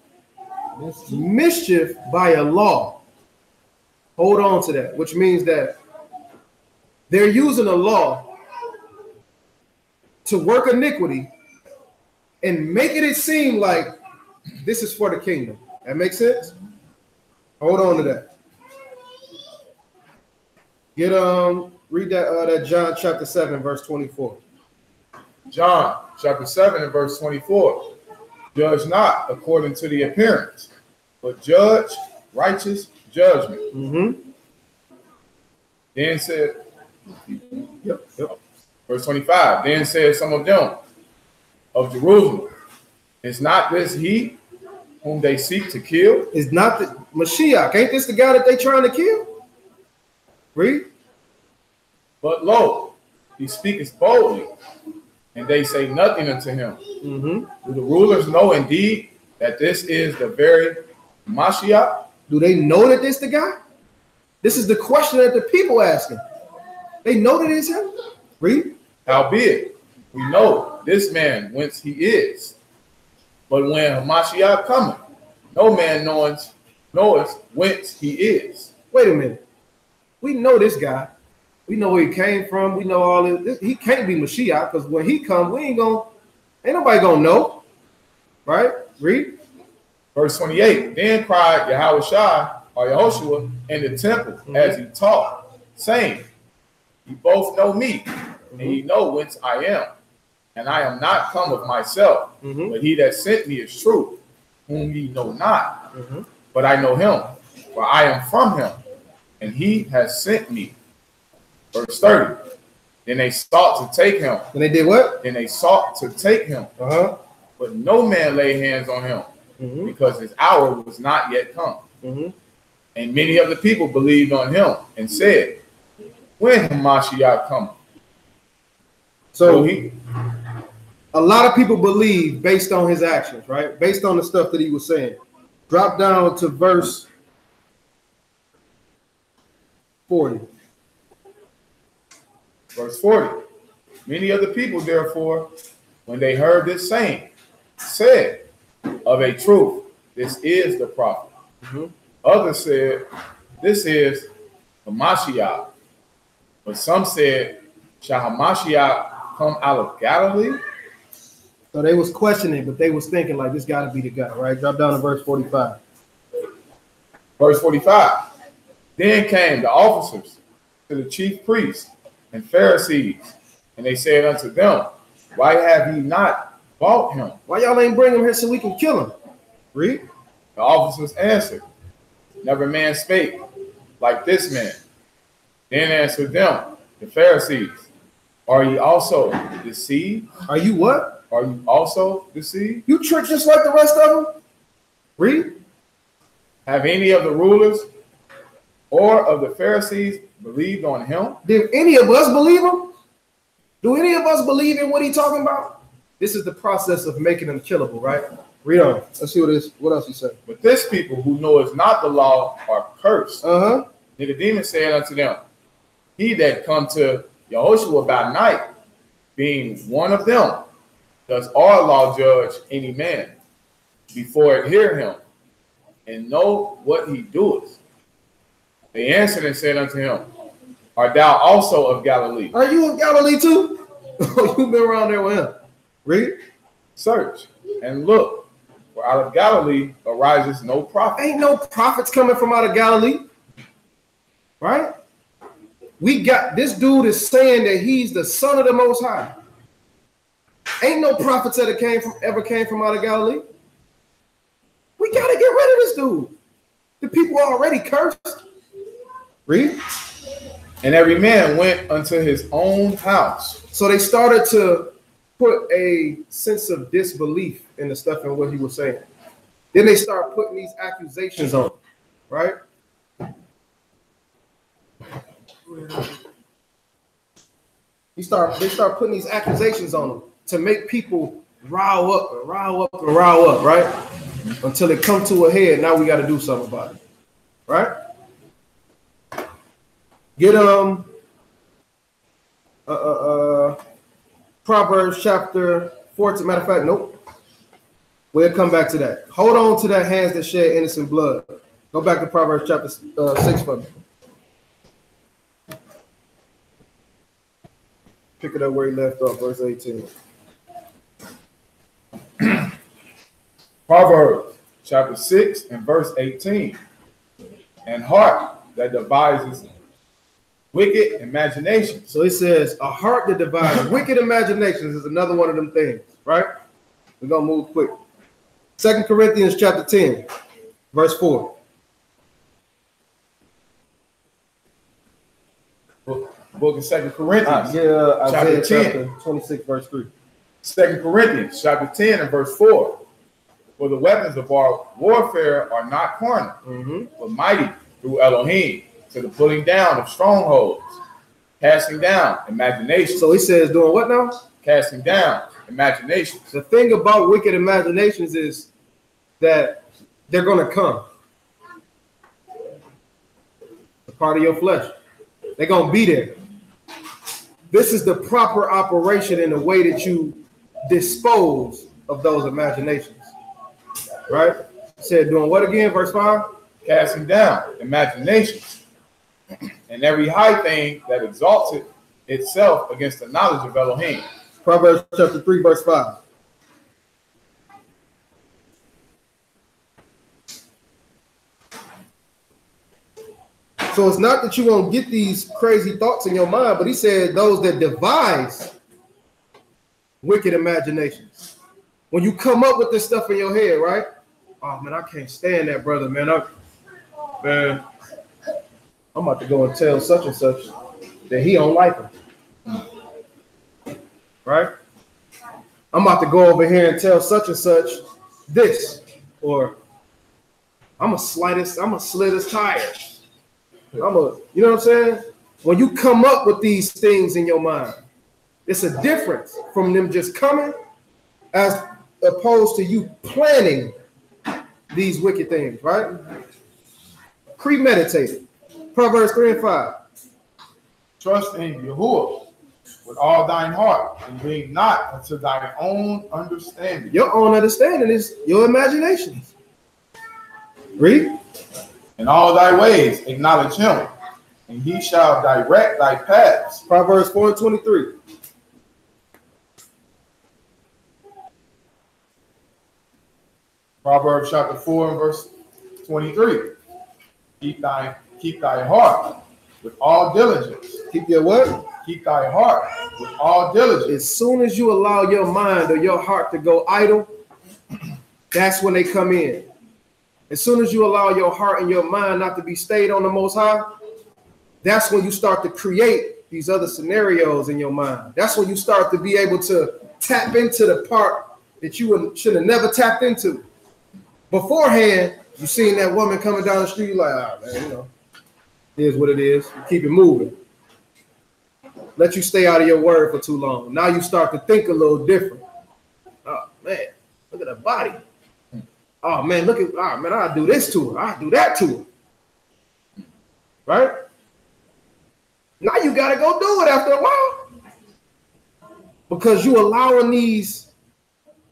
B: mischief by a law? Hold on to that, which means that they're using a law to work iniquity and making it seem like this is for the kingdom. That makes sense? Hold on to that. Read that John chapter 7, verse 24.
C: John chapter 7 and verse 24. Judge not according to the appearance, but judge righteous judgment. Then said, verse 25. Then said some of them of Jerusalem, is not this he whom they seek to kill?
B: Is not the Mashiach? Ain't this the guy that they trying to kill? Read.
C: But lo, he speaketh boldly, and they say nothing unto him. Do the rulers know indeed that this is the very Mashiach?
B: Do they know that this the guy? This is the question that the people asking. They know that it's him. Read.
C: Howbeit, we know this man whence he is. But when Mashiach cometh, no man knoweth whence he is.
B: Wait a minute. We know this guy. We know where he came from. We know all this. He can't be Mashiach, because when he comes, ain't nobody gonna know. Right? Read.
C: Verse 28. Then cried Yahushua or Yahushua in the temple as he taught, saying, you both know me, and ye know whence I am. And I am not come of myself, but he that sent me is true, whom ye know not. But I know him, for I am from him, and he has sent me. Verse 30. Then they sought to take him.
B: And they did what?
C: Then they sought to take him. But no man laid hands on him, because his hour was not yet come. And many of the people believed on him and said, when Mashiach cometh?
B: So a lot of people believe based on his actions, right? Based on the stuff that he was saying. Drop down to verse 40.
C: Verse 40. Many of the people, therefore, when they heard this saying, said, of a truth, this is the prophet. Others said, this is the Mashiach. But some said, shall Mashiach come out of Galilee?
B: So they was questioning, but they was thinking like this got to be the guy, right? Drop down to verse 45.
C: Verse 45. Then came the officers to the chief priests and Pharisees, and they said unto them, why have ye not bought him?
B: Why y'all ain't bring him here so we can kill him? Read.
C: The officers answered, never man spake like this man. Then answered them, the Pharisees, are ye also deceived?
B: Are you what?
C: Are you also deceived?
B: You tricked just like the rest of them? Read.
C: Have any of the rulers or of the Pharisees believed on him?
B: Did any of us believe him? Do any of us believe in what he's talking about? This is the process of making them killable, right? Read on. Let's see what else he said.
C: But this people who knoweth not the law are cursed. Nicodemus said unto them, he that come to Yahushua by night, being one of them, does our law judge any man before it hear him, and know what he doeth? They answered and said unto him, art thou also of Galilee?
B: Are you of Galilee too? You've been around there with him. Read.
C: Search and look, for out of Galilee arises no prophet.
B: Ain't no prophets coming from out of Galilee. Right? We got this dude is saying that he's the son of the Most High. Ain't no prophets that ever came from out of Galilee. We gotta get rid of this dude. The people are already cursed. Read.
C: And every man went unto his own house.
B: So they started to put a sense of disbelief in the stuff and what he was saying. Then they start putting these accusations on him, right? They start putting these accusations on him to make people rile up, right? Until it come to a head. Now we got to do something about it, right? Get Proverbs chapter 14. Matter of fact, nope. We'll come back to that. Hold on to that hands that shed innocent blood. Go back to Proverbs chapter 6 for me. Pick it up where he left off, verse 18.
C: Proverbs chapter 6 and verse 18. And heart that devises wicked imaginations.
B: So he says, a heart that devises wicked imaginations is another one of them things, right? We're going to move quick. 2 Corinthians chapter 10, verse 4.
C: Book of 2 Corinthians.
B: Isaiah chapter 26, verse 3.
C: 2 Corinthians chapter 10 and verse 4. For the weapons of our warfare are not carnal, but mighty through Elohim, to the pulling down of strongholds, casting down imaginations.
B: So he says, doing what now?
C: Casting down imaginations.
B: The thing about wicked imaginations is that they're going to come. It's a part of your flesh. They're going to be there. This is the proper operation in the way that you dispose of those imaginations. Right? Said doing what again? Verse 5?
C: Casting down imaginations and every high thing that exalts itself against the knowledge of Elohim.
B: Proverbs chapter 3, verse 5. So it's not that you won't get these crazy thoughts in your mind, but he said those that devise wicked imaginations. When you come up with this stuff in your head, right? Oh man, I can't stand that brother, man. I'm about to go and tell such and such that he don't like him. Right? I'm about to go over here and tell such and such this, or I'm gonna slit his tires. You know what I'm saying? When you come up with these things in your mind, it's a difference from them just coming as opposed to you planning these wicked things, right? Premeditated. Proverbs 3 and 5.
C: Trust in Yahuwah with all thine heart, and lean not unto thine own understanding.
B: Your own understanding is your imaginations. Read.
C: In all thy ways acknowledge him, and he shall direct thy paths.
B: Proverbs 4 and 23.
C: Proverbs chapter 4 and verse 23. Keep thy heart with all diligence.
B: Keep your what?
C: Keep thy heart with all diligence.
B: As soon as you allow your mind or your heart to go idle, that's when they come in. As soon as you allow your heart and your mind not to be stayed on the Most High, that's when you start to create these other scenarios in your mind. That's when you start to be able to tap into the part that you should have never tapped into. Beforehand, you seen that woman coming down the street, you're like, ah, man, you know, it is what it is. Keep it moving. Let you stay out of your word for too long. Now you start to think a little different. Oh, man, look at her body. Oh, man, look at, oh, man, I'll do this to her. I'll do that to her. Right? Now you got to go do it after a while. Because you allowing these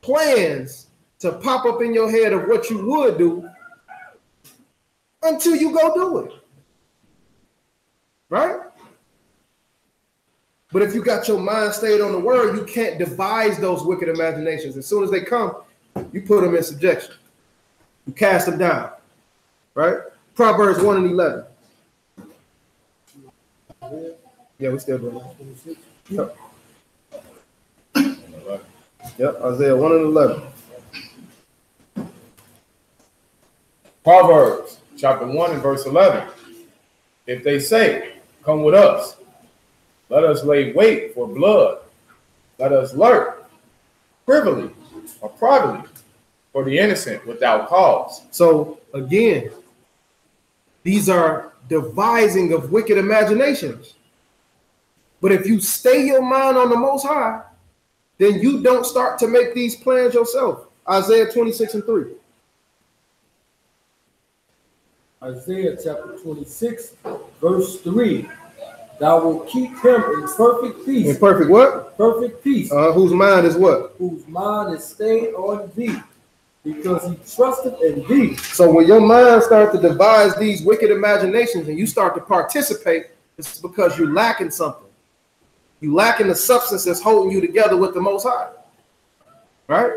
B: plans to pop up in your head of what you would do until you go do it. Right? But if you got your mind stayed on the word, you can't devise those wicked imaginations. As soon as they come, you put them in subjection. You cast them down. Right? Proverbs 1:11. Yeah, we still doing that. Yep, Isaiah 1:11.
C: Proverbs chapter 1 and verse 11. If they say, come with us, let us lay wait for blood. Let us lurk privily or privately for the innocent without cause.
B: So again, these are devising of wicked imaginations. But if you stay your mind on the Most High, then you don't start to make these plans yourself. Isaiah 26:3.
D: Isaiah chapter 26, verse 3. Thou wilt keep him in perfect peace.
B: In perfect what?
D: Perfect peace.
B: Whose mind is what?
D: Whose mind is stayed on thee, because he trusteth in thee.
B: So when your mind starts to devise these wicked imaginations and you start to participate, it's because you're lacking something. You lacking the substance that's holding you together with the Most High. Right?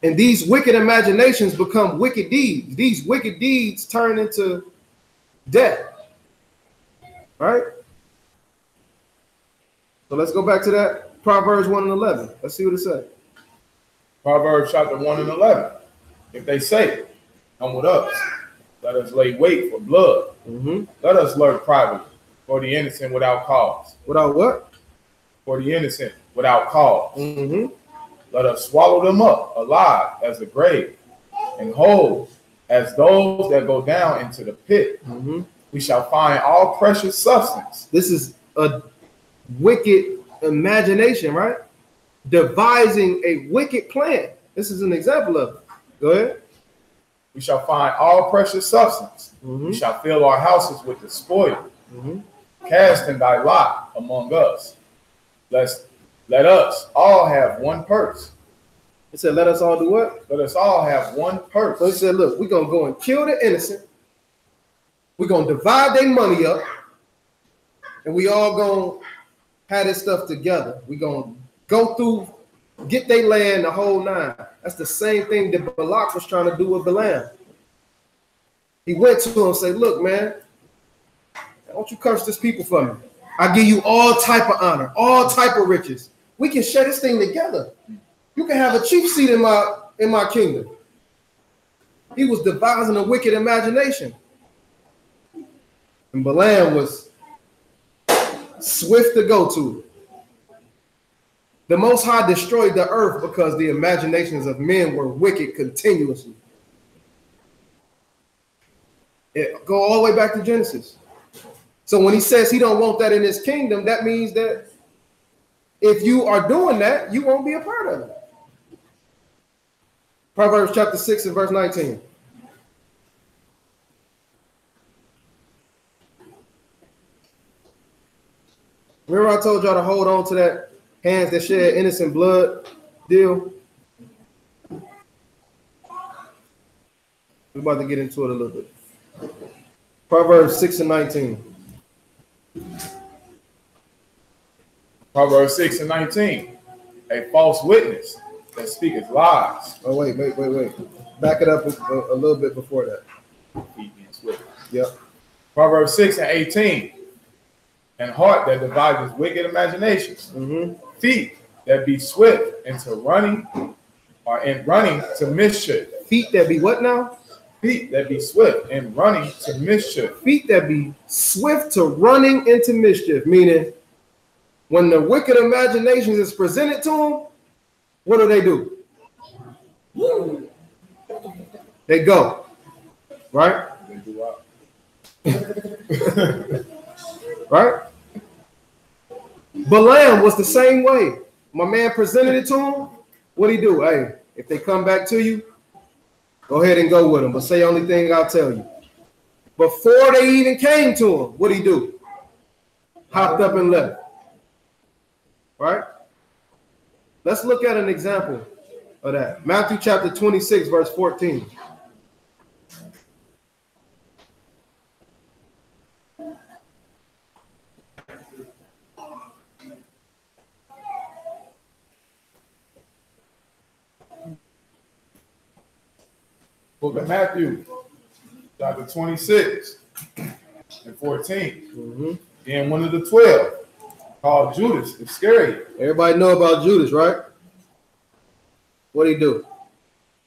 B: And these wicked imaginations become wicked deeds. These wicked deeds turn into death. Right? So let's go back to that Proverbs 1:11. Let's see what it says.
C: Proverbs chapter 1 and 11. If they say, come with us, let us lay wait for blood. Let us lurk privately for the innocent without cause.
B: Without what?
C: For the innocent without cause. Let us swallow them up alive as the grave, and whole as those that go down into the pit. We shall find all precious substance.
B: This is a wicked imagination, right? Devising a wicked plan. This is an example of it. Go ahead.
C: We shall find all precious substance. We shall fill our houses with the spoil. Cast in thy lot among us. Let us all have one purse.
B: It said, let us all do what?
C: Let us all have one purse.
B: So he said, look, we're going to go and kill the innocent. We're going to divide their money up. And we all going to have this stuff together. We're going to go through, get their land, the whole nine. That's the same thing that Balak was trying to do with Balaam. He went to him and said, look, man, don't you curse this people for me. I give you all type of honor, all type of riches. We can share this thing together. You can have a chief seat in my kingdom. He was devising a wicked imagination. And Balaam was swift to go to it. The Most High destroyed the earth because the imaginations of men were wicked continuously. Go all the way back to Genesis. So when he says he don't want that in his kingdom, that means that if you are doing that, you won't be a part of it. Proverbs chapter 6 and verse 19. Remember I told y'all to hold on to that hands that shed innocent blood deal? We're about to get into it a little bit. Proverbs 6 and 19.
C: Proverbs 6 and 19. A false witness that speaketh lies.
B: Oh, wait. Back it up a little bit before that.
C: Yep. Proverbs 6 and 18. and heart that devises wicked imaginations, feet that be swift into running, or in running to mischief.
B: Feet that be what now?
C: Feet that be swift in running to mischief.
B: Feet that be swift to running into mischief, meaning when the wicked imaginations is presented to them, what do? They go, right? Right? Balaam was the same way. My man presented it to him. What'd he do? Hey, if they come back to you, go ahead and go with them. But say the only thing I'll tell you. Before they even came to him, what'd he do? Hopped up and left. Right? Let's look at an example of that. Matthew chapter 26, verse 14.
C: Book of Matthew, chapter 26 and 14. Then one of the 12, called Judas Iscariot.
B: Everybody know about Judas, right? What'd he do?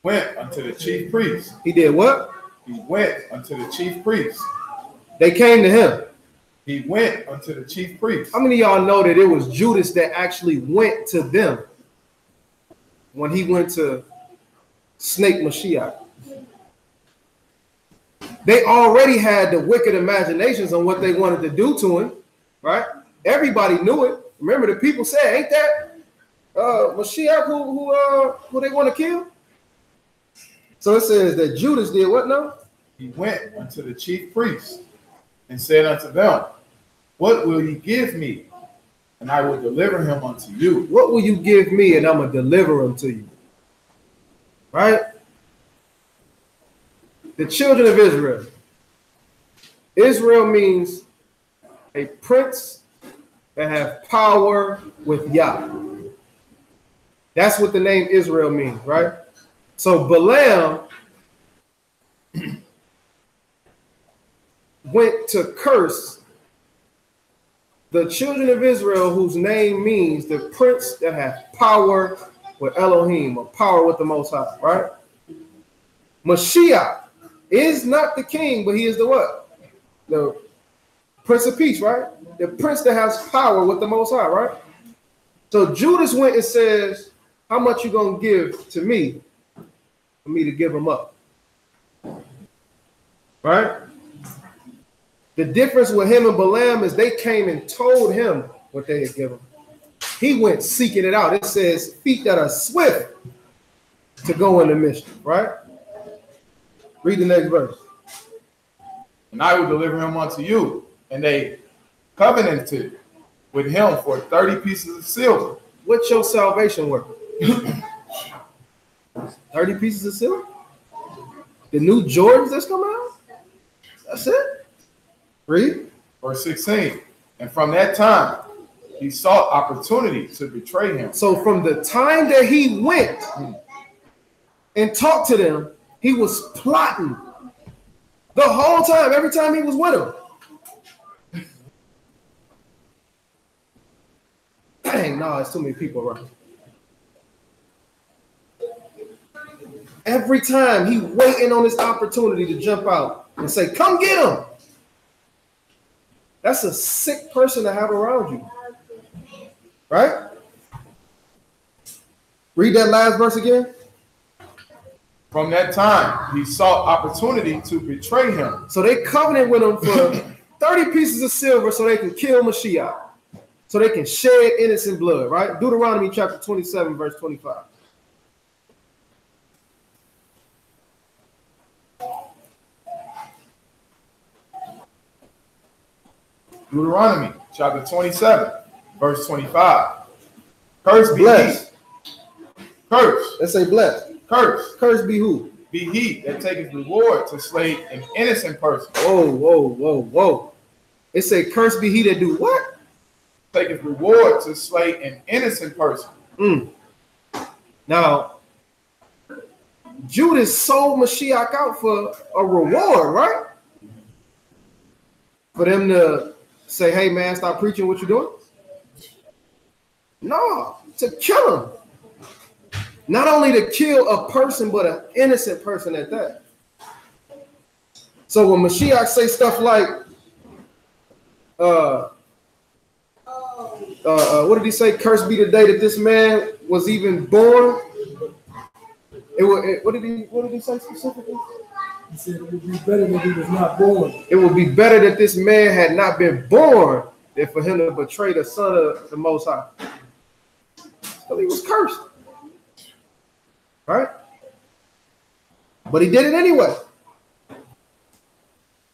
C: Went unto the chief priest.
B: He did what?
C: He went unto the chief priest.
B: They came to him.
C: He went unto the chief priest.
B: How many of y'all know that it was Judas that actually went to them when he went to snake Mashiach? They already had the wicked imaginations on what they wanted to do to him, right? Everybody knew it. Remember, the people said, "Ain't that Mashiach who they want to kill?" So it says that Judas did what now?
C: He went unto the chief priests and said unto them, "What will ye give me, and I will deliver him unto you?"
B: What will you give me, and I'm gonna deliver him to you? Right? The children of Israel. Israel means a prince that have power with Yah. That's what the name Israel means, right? So Balaam went to curse the children of Israel, whose name means the prince that has power with Elohim, or power with the Most High, right? Mashiach is not the king, but he is the what? The Prince of Peace, right? The prince that has power with the Most High, right? So Judas went and says, "How much you gonna give to me for me to give him up?" Right? The difference with him and Balaam is they came and told him what they had given. He went seeking it out. It says feet that are swift to go in the mission, right? Read the next verse.
C: "And I will deliver him unto you." And they covenanted with him for 30 pieces of silver.
B: What's your salvation worth? 30 pieces of silver? The new Jordans that's coming out? That's it? Read.
C: Verse 16. "And from that time, he sought opportunity to betray him."
B: So from the time that he went and talked to them, he was plotting the whole time, every time he was with them. Dang, no, it's too many people around. Every time he waiting on this opportunity to jump out and say, "Come get him." That's a sick person to have around you. Right? Read that last verse again.
C: "From that time, he sought opportunity to betray him."
B: So they covenant with him for 30 pieces of silver so they can kill Mashiach, so they can shed innocent blood, right? Deuteronomy chapter 27, verse 25.
C: Deuteronomy chapter 27, verse 25. "Cursed be
B: Blessed.
C: he." Curse.
B: Let's say blessed.
C: Curse.
B: Cursed be who?
C: Be he that taketh reward to slay an innocent person.
B: Whoa, whoa, whoa, whoa. It say cursed be he that do what?
C: Taketh reward to slay an innocent person.
B: Now, Judas sold Mashiach out for a reward, right? For them to say, hey man, stop preaching what you're doing? No, to kill him. Not only to kill a person, but an innocent person at that. So when Mashiach say stuff like, what did he say? Cursed be the day that this man was even born. What did he say specifically?
D: He said it would be better that he was not born.
B: It would be better that this man had not been born than for him to betray the Son of the Most High. So he was cursed. Right? But he did it anyway.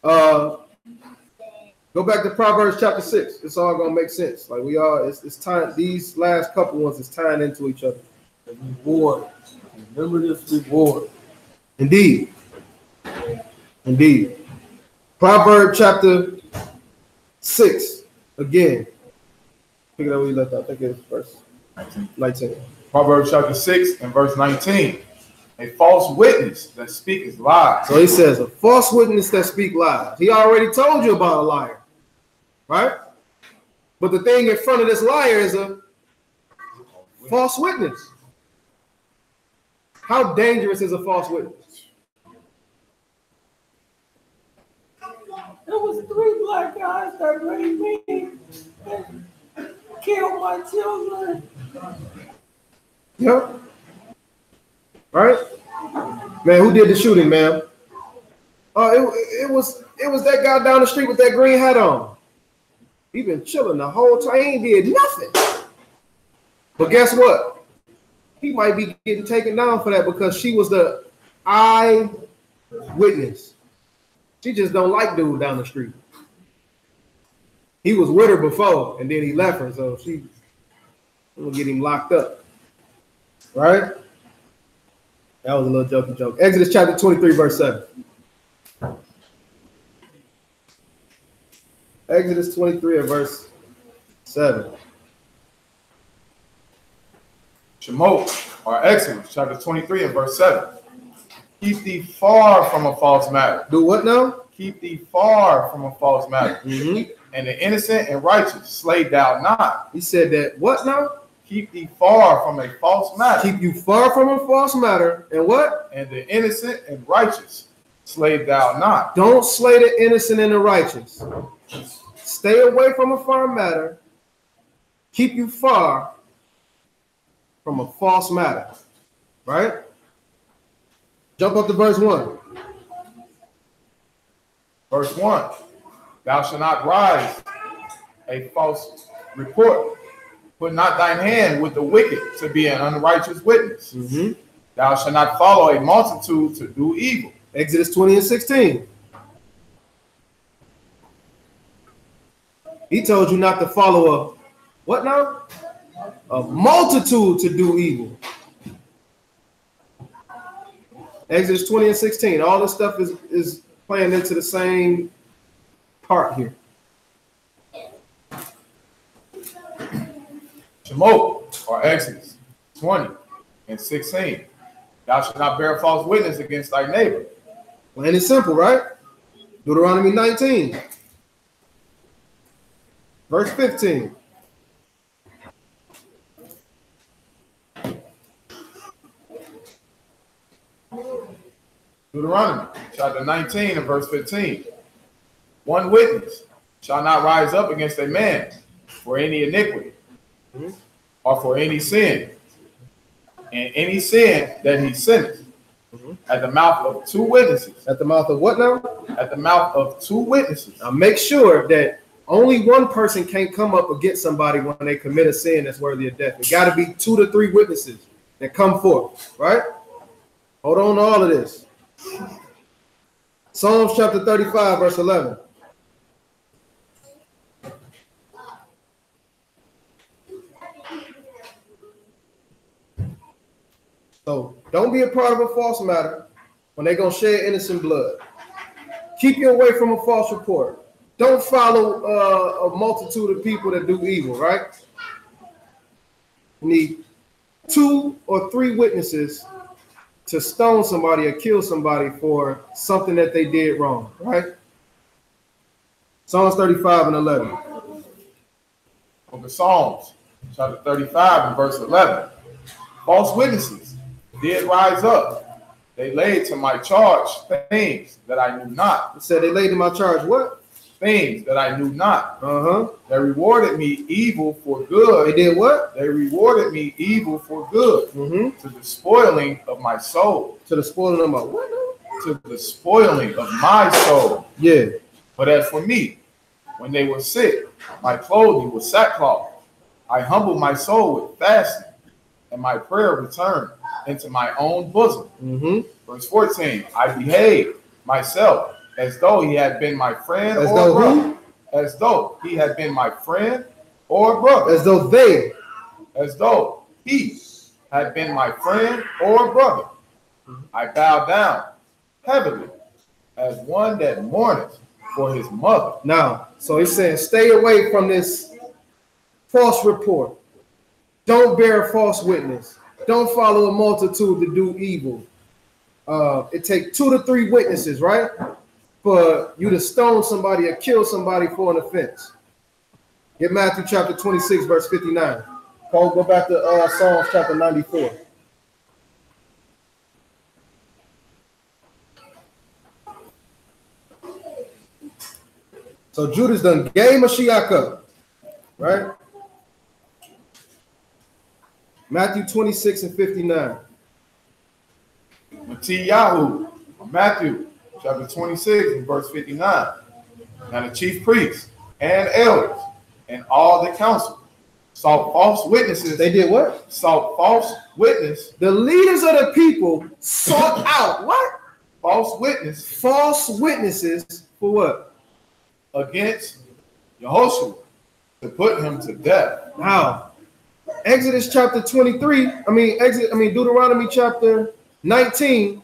B: Go back to Proverbs chapter 6. It's all gonna make sense. Like it's time. These last couple ones is tying into each other.
D: The reward. Remember this reward.
B: Indeed. Indeed. Proverbs chapter 6. Again. Pick it up where you left out. I think it's verse 19.
C: Proverbs chapter 6 and verse 19. A false witness that speaketh lies.
B: So he says, a false witness that speak lies. He already told you about a liar. Right? But the thing in front of this liar is a false witness. How dangerous is a false witness?
D: There was 3 black guys that raped me and killed my children.
B: Yep. Right? Man, who did the shooting, man? It was that guy down the street with that green hat on. He been chilling the whole time. He ain't did nothing. But guess what? He might be getting taken down for that because she was the eye witness. She just don't like dude down the street. He was with her before, and then he left her, so she will get him locked up. Right? That was a little jokey joke. Exodus chapter 23, verse 7. Exodus 23 and verse 7.
C: Shemot, or Exodus chapter 23 and verse 7. Keep thee far from a false matter.
B: Do what now?
C: Keep thee far from a false matter.
B: Mm-hmm.
C: And the innocent and righteous slay thou not.
B: He said that what now?
C: Keep thee far from a false matter.
B: Keep you far from a false matter. And what?
C: And the innocent and righteous slay thou not.
B: Don't slay the innocent and the righteous. Stay away from a far matter. Keep you far from a false matter. Right? Jump up to verse 1.
C: Verse 1. Thou shalt not rise a false report. Put not thine hand with the wicked to be an unrighteous witness.
B: Mm-hmm.
C: Thou shalt not follow a multitude to do evil.
B: Exodus 20 and 16. He told you not to follow a, what now? A multitude to do evil. Exodus 20 and 16. All this stuff is playing into the same part here.
C: Shemot, or Exodus 20 and 16. Thou shalt not bear false witness against thy neighbor.
B: Plain and simple, right? Deuteronomy 19. Verse 15.
C: Deuteronomy chapter 19 and verse 15. One witness shall not rise up against a man for any iniquity or for any sin, and any sin that he sinneth at the mouth of 2 witnesses.
B: At the mouth of what now?
C: At the mouth of 2 witnesses.
B: Now make sure that only one person can't come up against somebody when they commit a sin that's worthy of death. It got to be 2 to 3 witnesses that come forth, right? Hold on to all of this. Psalms chapter 35, verse 11. So don't be a part of a false matter when they're going to shed innocent blood. Keep you away from a false report. Don't follow a multitude of people that do evil, right? You need 2 or 3 witnesses to stone somebody or kill somebody for something that they did wrong, right? Psalms 35 and 11.
C: Book of Psalms, chapter 35 and verse 11. False witnesses did rise up. They laid to my charge things that I knew not.
B: It said they laid to my charge what?
C: Things that I knew not.
B: Uh-huh.
C: They rewarded me evil for good.
B: They did what?
C: They rewarded me evil for good.
B: Mm-hmm.
C: To the spoiling of my soul.
B: To the spoiling of my what?
C: To the spoiling of my soul.
B: Yeah.
C: But as for me, when they were sick, my clothing was sackcloth. I humbled my soul with fasting, and my prayer returned into my own bosom.
B: Mm-hmm.
C: Verse 14, I behaved myself as though he had been my friend
B: as
C: or
B: though
C: brother.
B: Who?
C: As though he had been my friend or brother.
B: As though they.
C: As though he had been my friend or brother. I bowed down heavily as one that mourneth for his mother.
B: Now, so he's saying, stay away from this false report. Don't bear false witness. Don't follow a multitude to do evil. It takes 2 to 3 witnesses, right? For you to stone somebody or kill somebody for an offense. Get Matthew chapter 26, verse 59. Paul, go back to Psalms chapter 94. So Judas done gave Mashiach up, right? Matthew 26 and 59.
C: Matthew chapter 26 and verse 59. Now the chief priests and elders and all the council saw false witnesses.
B: They did what?
C: Saw false witness.
B: The leaders of the people sought out what?
C: False witness.
B: False witnesses for what?
C: Against Yehoshua to put him to death.
B: Now, Exodus chapter 23, Deuteronomy chapter 19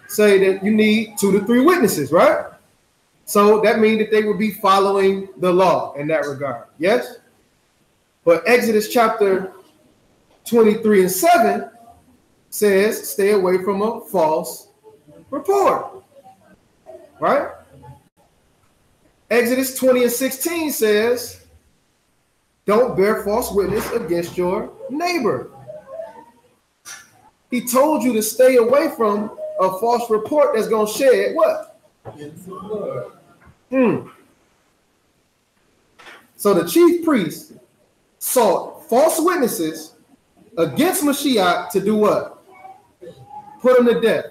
B: say that you need 2 to 3 witnesses, right? So that means that they would be following the law in that regard. Yes? But Exodus chapter 23 and 7 says stay away from a false report. Right? Exodus 20 and 16 says don't bear false witness against your neighbor. He told you to stay away from a false report that's going to shed what? So the chief priest sought false witnesses against Mashiach to do what? Put him to death.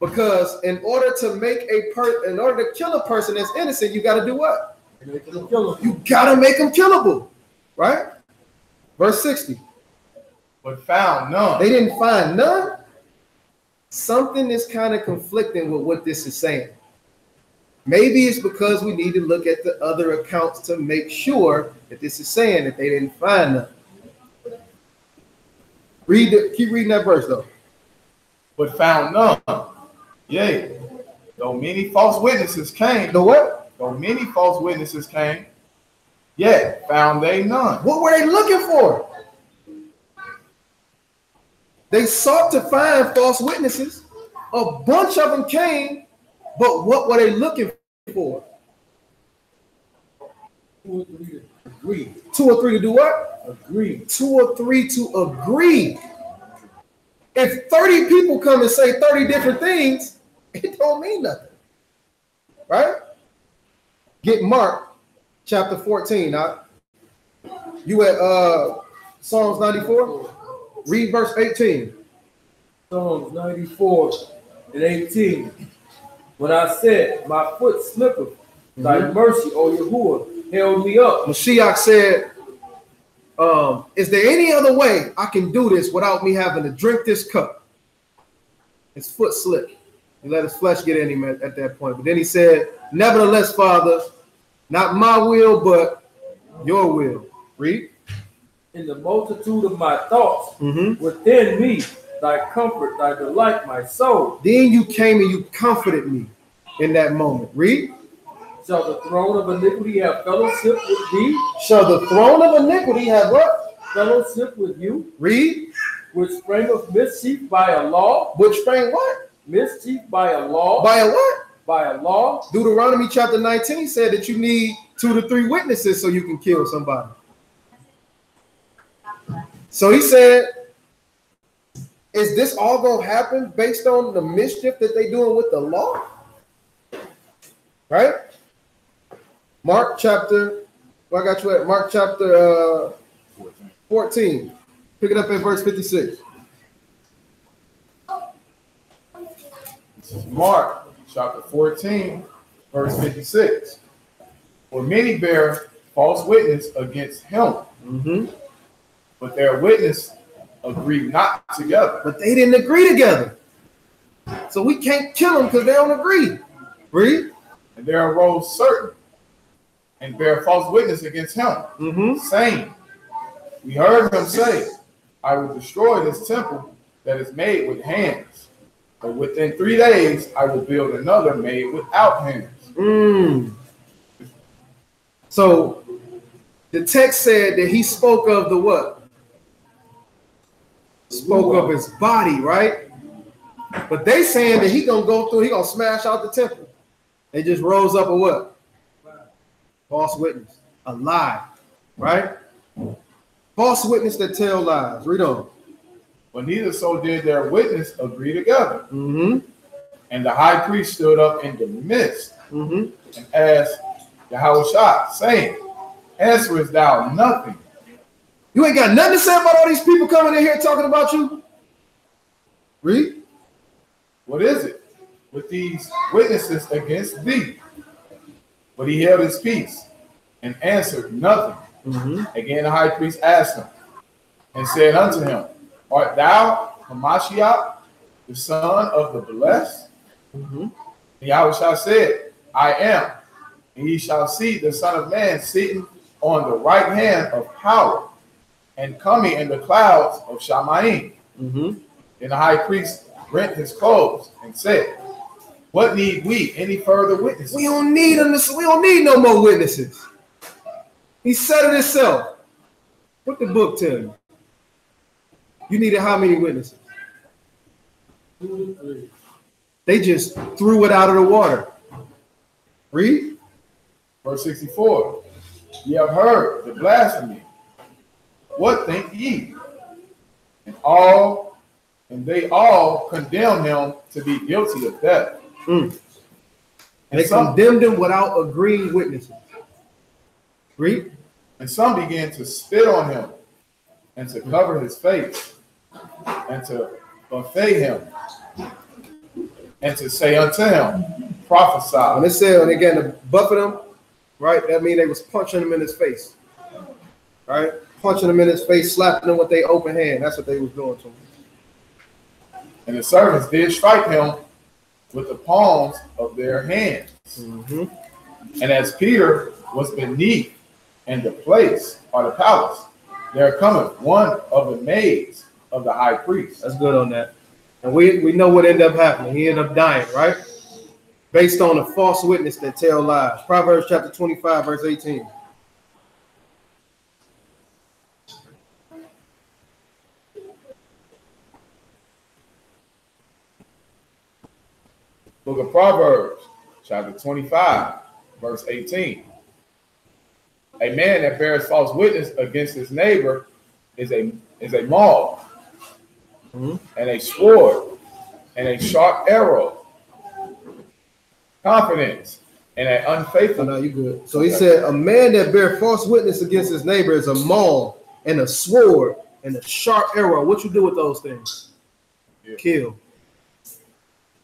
B: Because in order to kill a person that's innocent, you got to do what? You got to make him killable. Right? Verse 60.
C: But found none.
B: They didn't find none. Something is kind of conflicting with what this is saying. Maybe it's because we need to look at the other accounts to make sure that this is saying that they didn't find none. Keep reading that verse though.
C: But found none. Yea, though many false witnesses came.
B: The what?
C: Though many false witnesses came, yet found they none.
B: What were they looking for? They sought to find false witnesses. A bunch of them came, but what were they looking for?
D: 2 or 3 to agree.
B: 2 or 3 to do what?
D: Agree.
B: 2 or 3 to agree. If 30 people come and say 30 different things, it don't mean nothing. Right? Get Mark chapter 14. Now, you at Psalms 94? Read verse 18.
D: Psalms 94 and 18. When I said, my foot slippeth, thy mercy, O Yahuwah, held me up.
B: Mashiach said, is there any other way I can do this without me having to drink this cup? His foot slipped. He let his flesh get in him at that point. But then he said, nevertheless, Father, not my will, but your will. Read.
D: In the multitude of my thoughts, within me, thy comfort, thy delight, my soul.
B: Then you came and you comforted me in that moment. Read.
D: Shall the throne of iniquity have fellowship with thee?
B: Shall the throne of iniquity have what?
D: Fellowship with you?
B: Read.
D: Which sprang of mischief by a law?
B: Which sprang what?
D: Mischief by a law.
B: By a what?
D: By a law.
B: Deuteronomy chapter 19 said that you need 2 to 3 witnesses so you can kill somebody. So he said, is this all going to happen based on the mischief that they doing with the law? Right? Mark chapter, where I got you at? Mark chapter 14. Pick it up at verse 56.
C: This is Mark chapter 14, verse 56. For many bear false witness against him, but their witness agree not together.
B: But they didn't agree together. So we can't kill them because they don't agree. Read.
C: And there arose certain and bear false witness against him, saying, we heard him say, I will destroy this temple that is made with hands, but within 3 days I will build another made without hands.
B: So the text said that he spoke of the what? Spoke of his body, right? But they saying that he gonna go through, he gonna smash out the temple. They just rose up a what? False witness, a lie, right? False witness that tell lies. Read on.
C: But neither so did their witness agree together. And the high priest stood up in the midst and asked Yahushua, saying, answerest thou nothing?
B: You ain't got nothing to say about all these people coming in here talking about you? Read.
C: What is it with these witnesses against thee? But he held his peace and answered nothing. Again the high priest asked him and said unto him, art thou Hamashiach, the son of the blessed? And Yahushua said, I am. And ye shall see the Son of Man sitting on the right hand of power and coming in the clouds of Shamayim. Then the high priest rent his clothes and said, what need we any further witnesses?
B: We don't need them. We don't need no more witnesses. He said it himself. What the book tell you? You needed how many witnesses?
D: 2 to 3.
B: They just threw it out of the water. Read.
C: Verse 64. Ye have heard the blasphemy. What think ye? And they all condemned him to be guilty of death.
B: They condemned him without agreeing witnesses. Read.
C: And some began to spit on him and to cover his face and to buffet him and to say unto him, prophesy.
B: When it said when they began to buffet him, right, that means they was punching him in his face. Right? Punching him in his face, slapping him with their open hand. That's what they was doing to him.
C: And the servants did strike him with the palms of their hands. And as Peter was beneath in the place or the palace, there cometh one of the maids of the high priest.
B: That's good on that. And we know what ended up happening. He ended up dying, right? Based on a false witness that tell lies. Proverbs chapter 25, verse 18.
C: Book of Proverbs, chapter 25, verse 18. A man that bears false witness against his neighbor is a maul, and a sword, and a sharp arrow. Confidence and an unfaithful.
B: No, you good. So he said, a man that bears false witness against his neighbor is a maul, and a sword, and a sharp arrow. What you do with those things? Kill.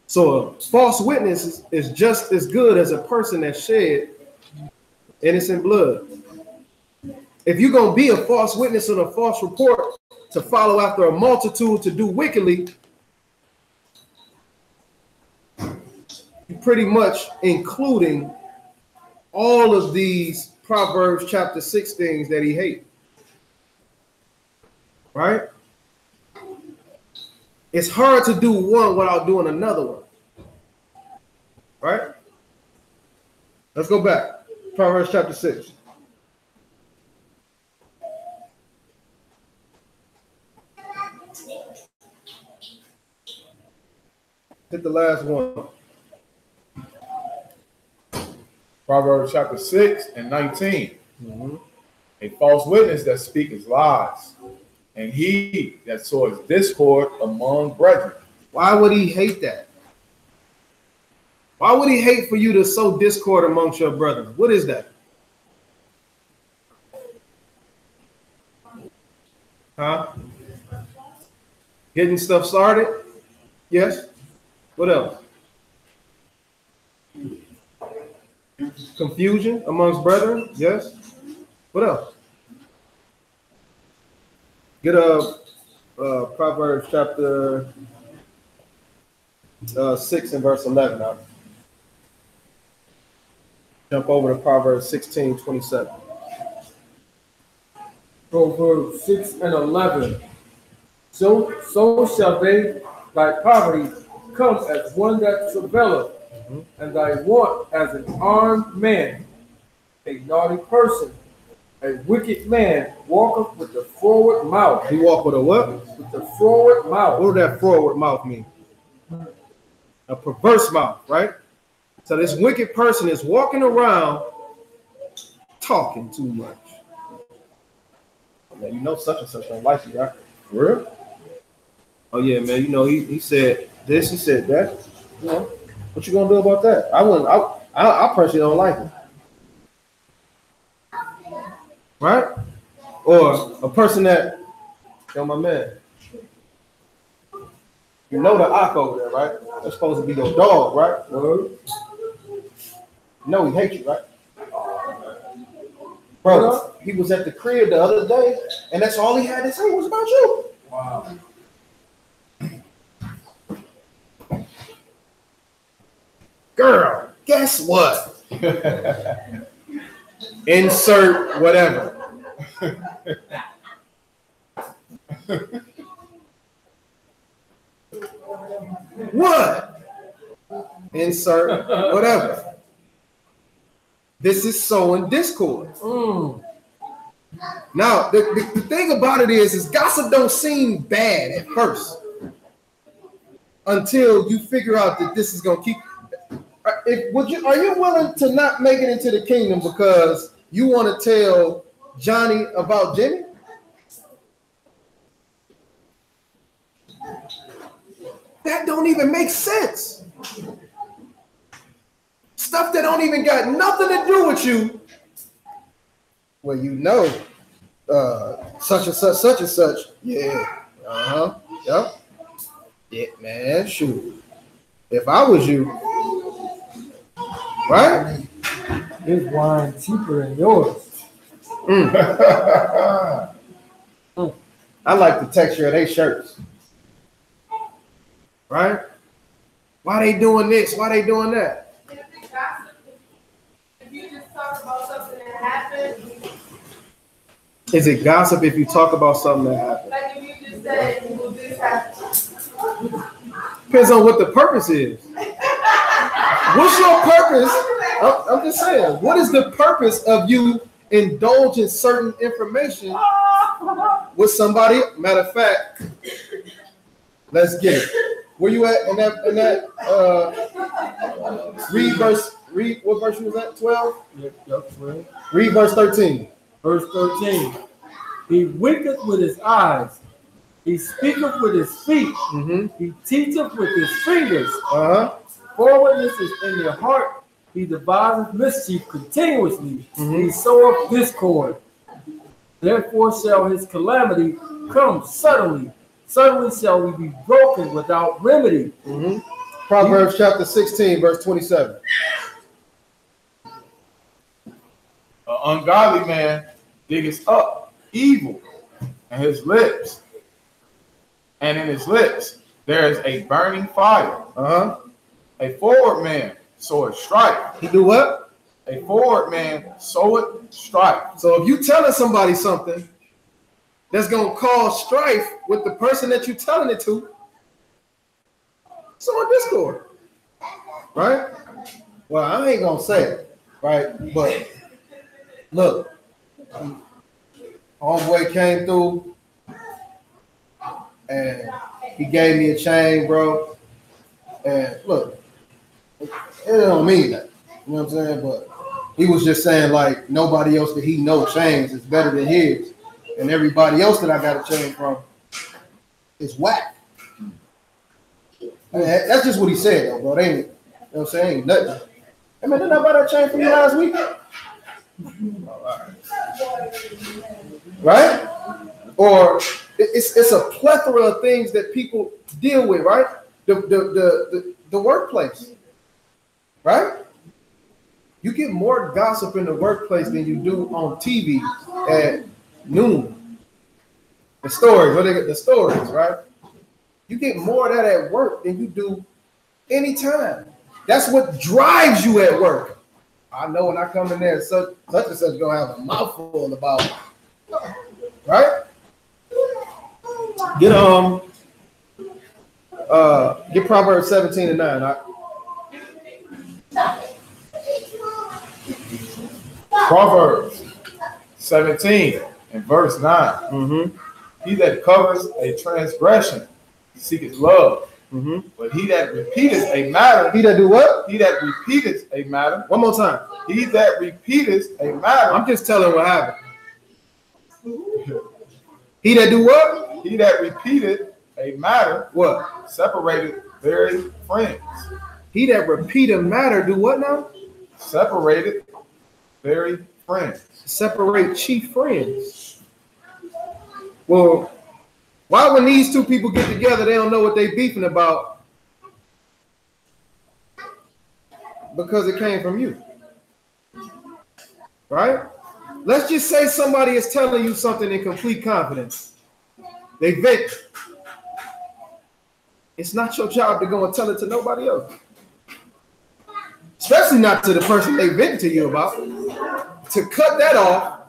B: So a false witness is just as good as a person that shed innocent blood. If you're going to be a false witness and a false report to follow after a multitude to do wickedly, you're pretty much including all of these Proverbs chapter 6 things that he hates. Right? It's hard to do one without doing another one. Right? Let's go back. Proverbs chapter 6. Hit the last one.
C: Proverbs chapter 6 and 19. A false witness that speaketh lies, and he that soweth discord among brethren.
B: Why would he hate that? Why would he hate for you to sow discord amongst your brethren? What is that? Huh? Getting stuff started? Yes. What else? Confusion amongst brethren? Yes. What else? Get Proverbs chapter 6 and verse 11 now. Jump over to Proverbs 16:27.
D: Proverbs 6 and 11. So shall thy poverty come as one that travaileth, and thy want as an armed man. A naughty person, a wicked man, walketh with the forward mouth.
B: He walk with a what?
D: With the forward mouth.
B: What does that forward mouth mean? A perverse mouth, right? So this wicked person is walking around talking too much. Man, you know such and such don't like you, right? For real? Oh yeah, man. You know he said this, he said that. You know, what you gonna do about that? I personally don't like it. Right? Or a person that, yo, my man, you know the Achan over there, right? That's supposed to be your dog, right? You know he hates you, right? Bro, he was at the crib the other day, and that's all he had to say was about you.
D: Wow.
B: Girl, guess what? Insert whatever. What? Insert whatever. This is sowing discord. Now, the thing about it is gossip don't seem bad at first until you figure out that this is gonna keep. Are you willing to not make it into the kingdom because you want to tell Johnny about Jimmy? That don't even make sense. Stuff that don't even got nothing to do with you. Well, you know, such and such. Yeah. Yep. Yeah, man, shoot. If I was you, right?
D: His wine cheaper than yours.
B: I like the texture of their shirts. Right? Why they doing this? Why they doing that?
F: If you just talk about something that happened.
B: Is it gossip if you talk about something that happened?
F: Like if you just said, well, this happened.
B: Depends on what the purpose is. What's your purpose? I'm just saying, what is the purpose of you indulging certain information with somebody? Matter of fact, let's get it. Where you at in that read what verse was that? 12?
D: Yep, 12.
B: Read verse 13.
D: Verse 13. He winketh with his eyes. He speaketh with his feet. He teacheth with his fingers. Forwardness is in your heart. He deviseth mischief continuously. He soweth discord. Therefore shall his calamity come suddenly. Suddenly shall we be broken without remedy.
B: Proverbs chapter 16, verse 27.
C: An ungodly man diggeth up evil, and in his lips there is a burning fire. A forward man soweth strife.
B: He do what?
C: A forward man soweth strife.
B: So if you telling somebody something that's gonna cause strife with the person that you're telling it to, sow discord, right? Well, I ain't gonna say it, right? But look, homeboy came through and he gave me a chain, bro. And look, it don't mean that, you know what I'm saying? But He was just saying like nobody else that he know chains is better than his, and everybody else that I got a chain from is whack. I mean, that's just what he said though, bro. They ain't, you know what I'm saying? Ain't nothing. I mean, didn't I buy that chain from you last week? Right? Or it's a plethora of things that people deal with, right? The workplace, right? You get more gossip in the workplace than you do on TV at noon. The stories, what they get the stories, right? You get more of that at work than you do anytime. That's what drives you at work. I know when I come in there, such and such gonna have a mouthful about it. Right? Get Proverbs 17:9.
C: Proverbs 17 and verse 9. Mm-hmm. He that covers a transgression seeketh love. Mm-hmm. But he that repeateth a matter.
B: He that do what?
C: He that repeateth a matter.
B: One more time.
C: He that repeateth a matter.
B: I'm just telling what happened. He that do what?
C: He that repeateth a matter.
B: What?
C: Separated very friends.
B: He that repeat a matter do what now?
C: Separated very friends.
B: Separate chief friends. Well, why when these two people get together, they don't know what they beefing about? Because it came from you. Right? Let's just say somebody is telling you something in complete confidence. They vent. It's not your job to go and tell it to nobody else. Especially not to the person they vent to you about. To cut that off,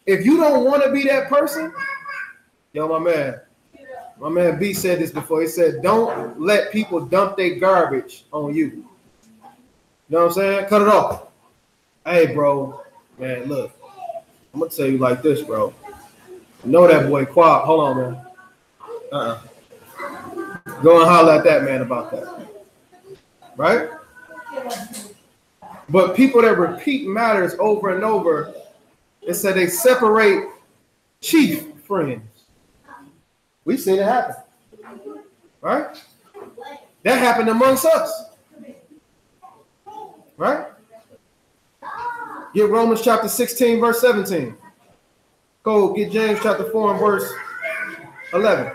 B: if you don't want to be that person, yo, my man B said this before. He said, don't let people dump their garbage on you. You know what I'm saying? Cut it off. Hey, bro, man, look, I'm going to tell you like this, bro. You know that boy Quab. Hold on, man. Go and holler at that man about that. Right? But people that repeat matters over and over, it said they separate chief friends. We've seen it happen. Right? That happened amongst us. Right? Get Romans chapter 16, verse 17. Go get James chapter 4 and verse 11.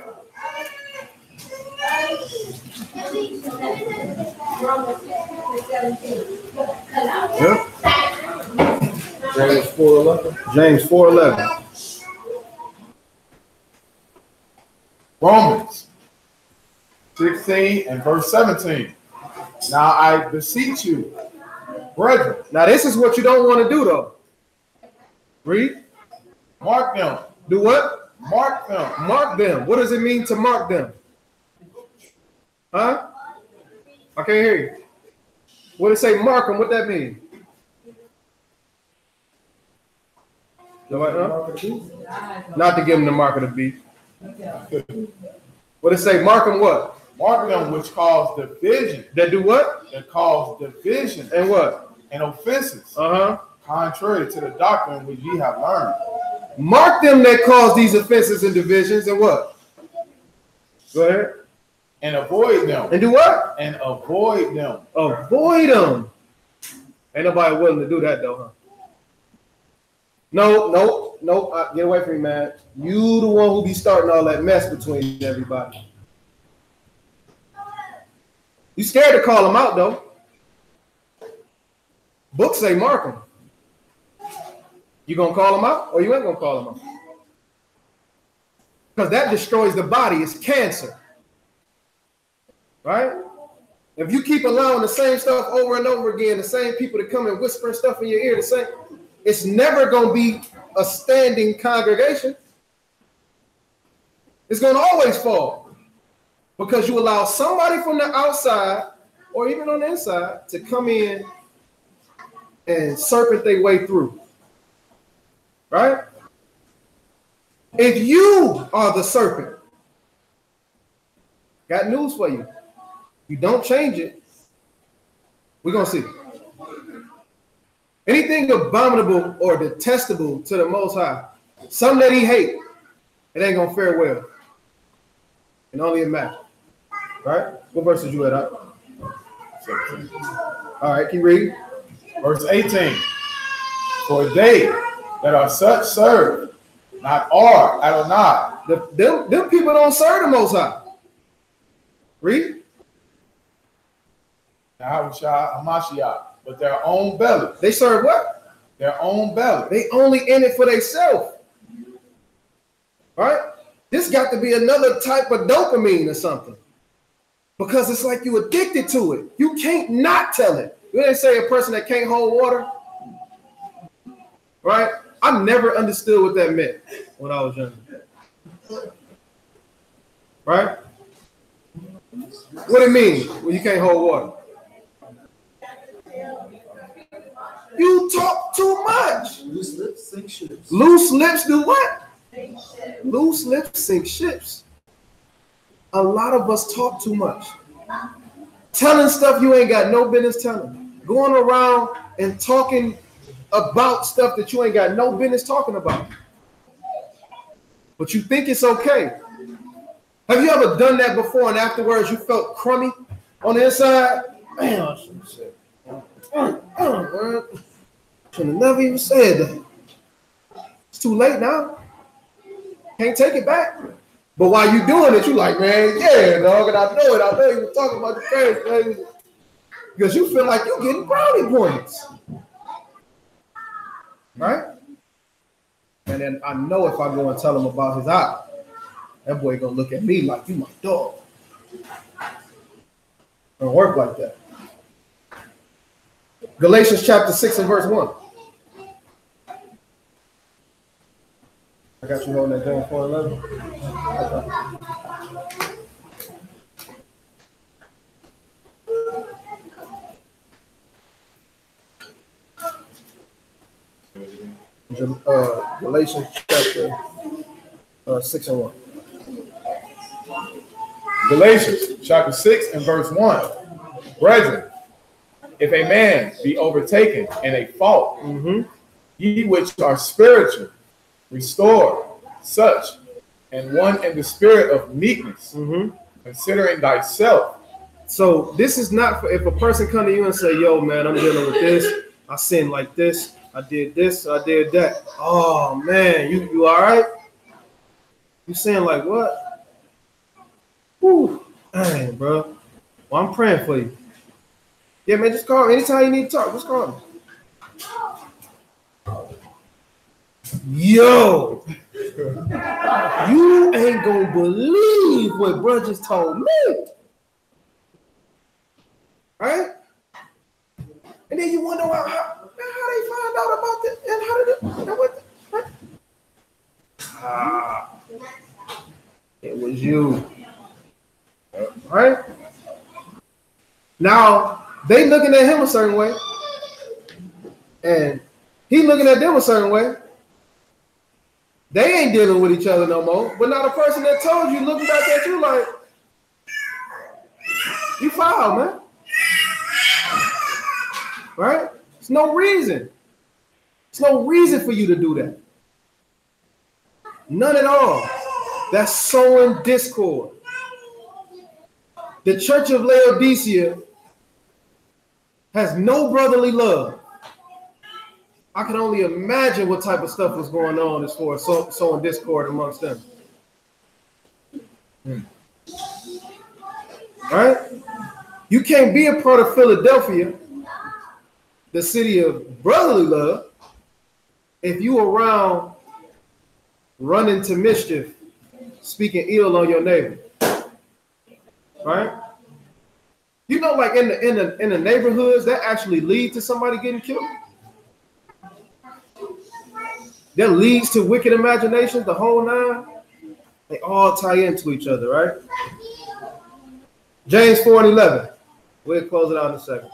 B: Yep.
D: James 4:11.
B: James 4:11.
C: Romans 16 and verse 17. Now I beseech you, brethren.
B: Now this is what you don't want to do though. Read.
C: Mark them.
B: Do what?
C: Mark them.
B: Mark them. What does it mean to mark them? Huh? I can't hear you. What does it say mark them? What that mean? Nobody know? Not to give them the mark of the beast. What does it say? Mark them what?
C: Mark them which cause division.
B: That do what?
C: That cause division.
B: And what?
C: And offenses.
B: Uh-huh.
C: Contrary to the doctrine which ye have learned.
B: Mark them that cause these offenses and divisions and what? Go ahead.
C: And avoid them.
B: And do what?
C: And avoid them.
B: Avoid them. Ain't nobody willing to do that though, huh? No. Get away from me, man. You the one who be starting all that mess between everybody. You scared to call them out though. Books say mark them. You gonna call them out or you ain't gonna call them out? Because that destroys the body. It's cancer. Right? If you keep allowing the same stuff over and over again, the same people to come and whisper stuff in your ear, the same, it's never going to be a standing congregation. It's going to always fall because you allow somebody from the outside or even on the inside to come in and serpent their way through. Right? If you are the serpent, got news for you. You don't change it, we're going to see. Anything abominable or detestable to the Most High, something that he hates, it ain't gonna fare well. And only imagine. Right? What verse did you at up?
C: 17.
B: All right, keep reading.
C: Verse 18. For they that are such serve, not are Adonai.
B: Them people don't serve the Most High. Read.
C: Hamashiach, but their own belly.
B: They serve what?
C: Their own belly.
B: They only in it for themselves. Right? This got to be another type of dopamine or something. Because it's like you addicted to it. You can't not tell it. You didn't say a person that can't hold water. Right? I never understood what that meant when I was younger. Right? What do it mean when you can't hold water? You talk too much.
D: Loose lips sink ships.
B: Loose lips do what? Loose lips sink ships. A lot of us talk too much. Telling stuff you ain't got no business telling. Going around and talking about stuff that you ain't got no business talking about. But you think it's okay. Have you ever done that before and afterwards you felt crummy on the inside? Man, I shouldn't have said that. Should have never even said that. It's too late now. Can't take it back. But while you doing it, you like, man, yeah, dog, and I know it. I know you were talking about the crazy, baby. Because you feel like you're getting brownie points. Right? And then I know if I go and tell him about his eye, that boy gonna look at me like you my dog. Don't work like that. Galatians chapter 6 and verse 1. I got you holding that John 4:11. Galatians chapter 6 and 1.
C: Galatians chapter 6 and verse 1. Brethren, if a man be overtaken in a fault, ye which are spiritual, restore such, and one in the spirit of meekness, considering thyself.
B: So this is not for if a person come to you and say, yo, man, I'm dealing with this. I sinned like this. I did this. I did that. Oh, man, you all right? You saying like what? Whew. Dang, bro. Well, I'm praying for you. Yeah, man, just call me. Anytime you need to talk, just call me. Yo, you ain't gonna believe what bro just told me. Right? And then you wonder how they find out about this and how did it, it was you. Right? Now, they looking at him a certain way, and he looking at them a certain way. They ain't dealing with each other no more. But now the person that told you looking back at you like, you foul, man. Right? There's no reason. There's no reason for you to do that. None at all. That's sowing discord. The church of Laodicea has no brotherly love. I can only imagine what type of stuff was going on as far as sowing discord amongst them. Right? You can't be a part of Philadelphia, the city of brotherly love, if you around running to mischief, speaking ill on your neighbor. Right? You know, like in the neighborhoods, that actually leads to somebody getting killed. That leads to wicked imaginations, the whole nine. They all tie into each other, right? James 4:11. We'll close it out in a second.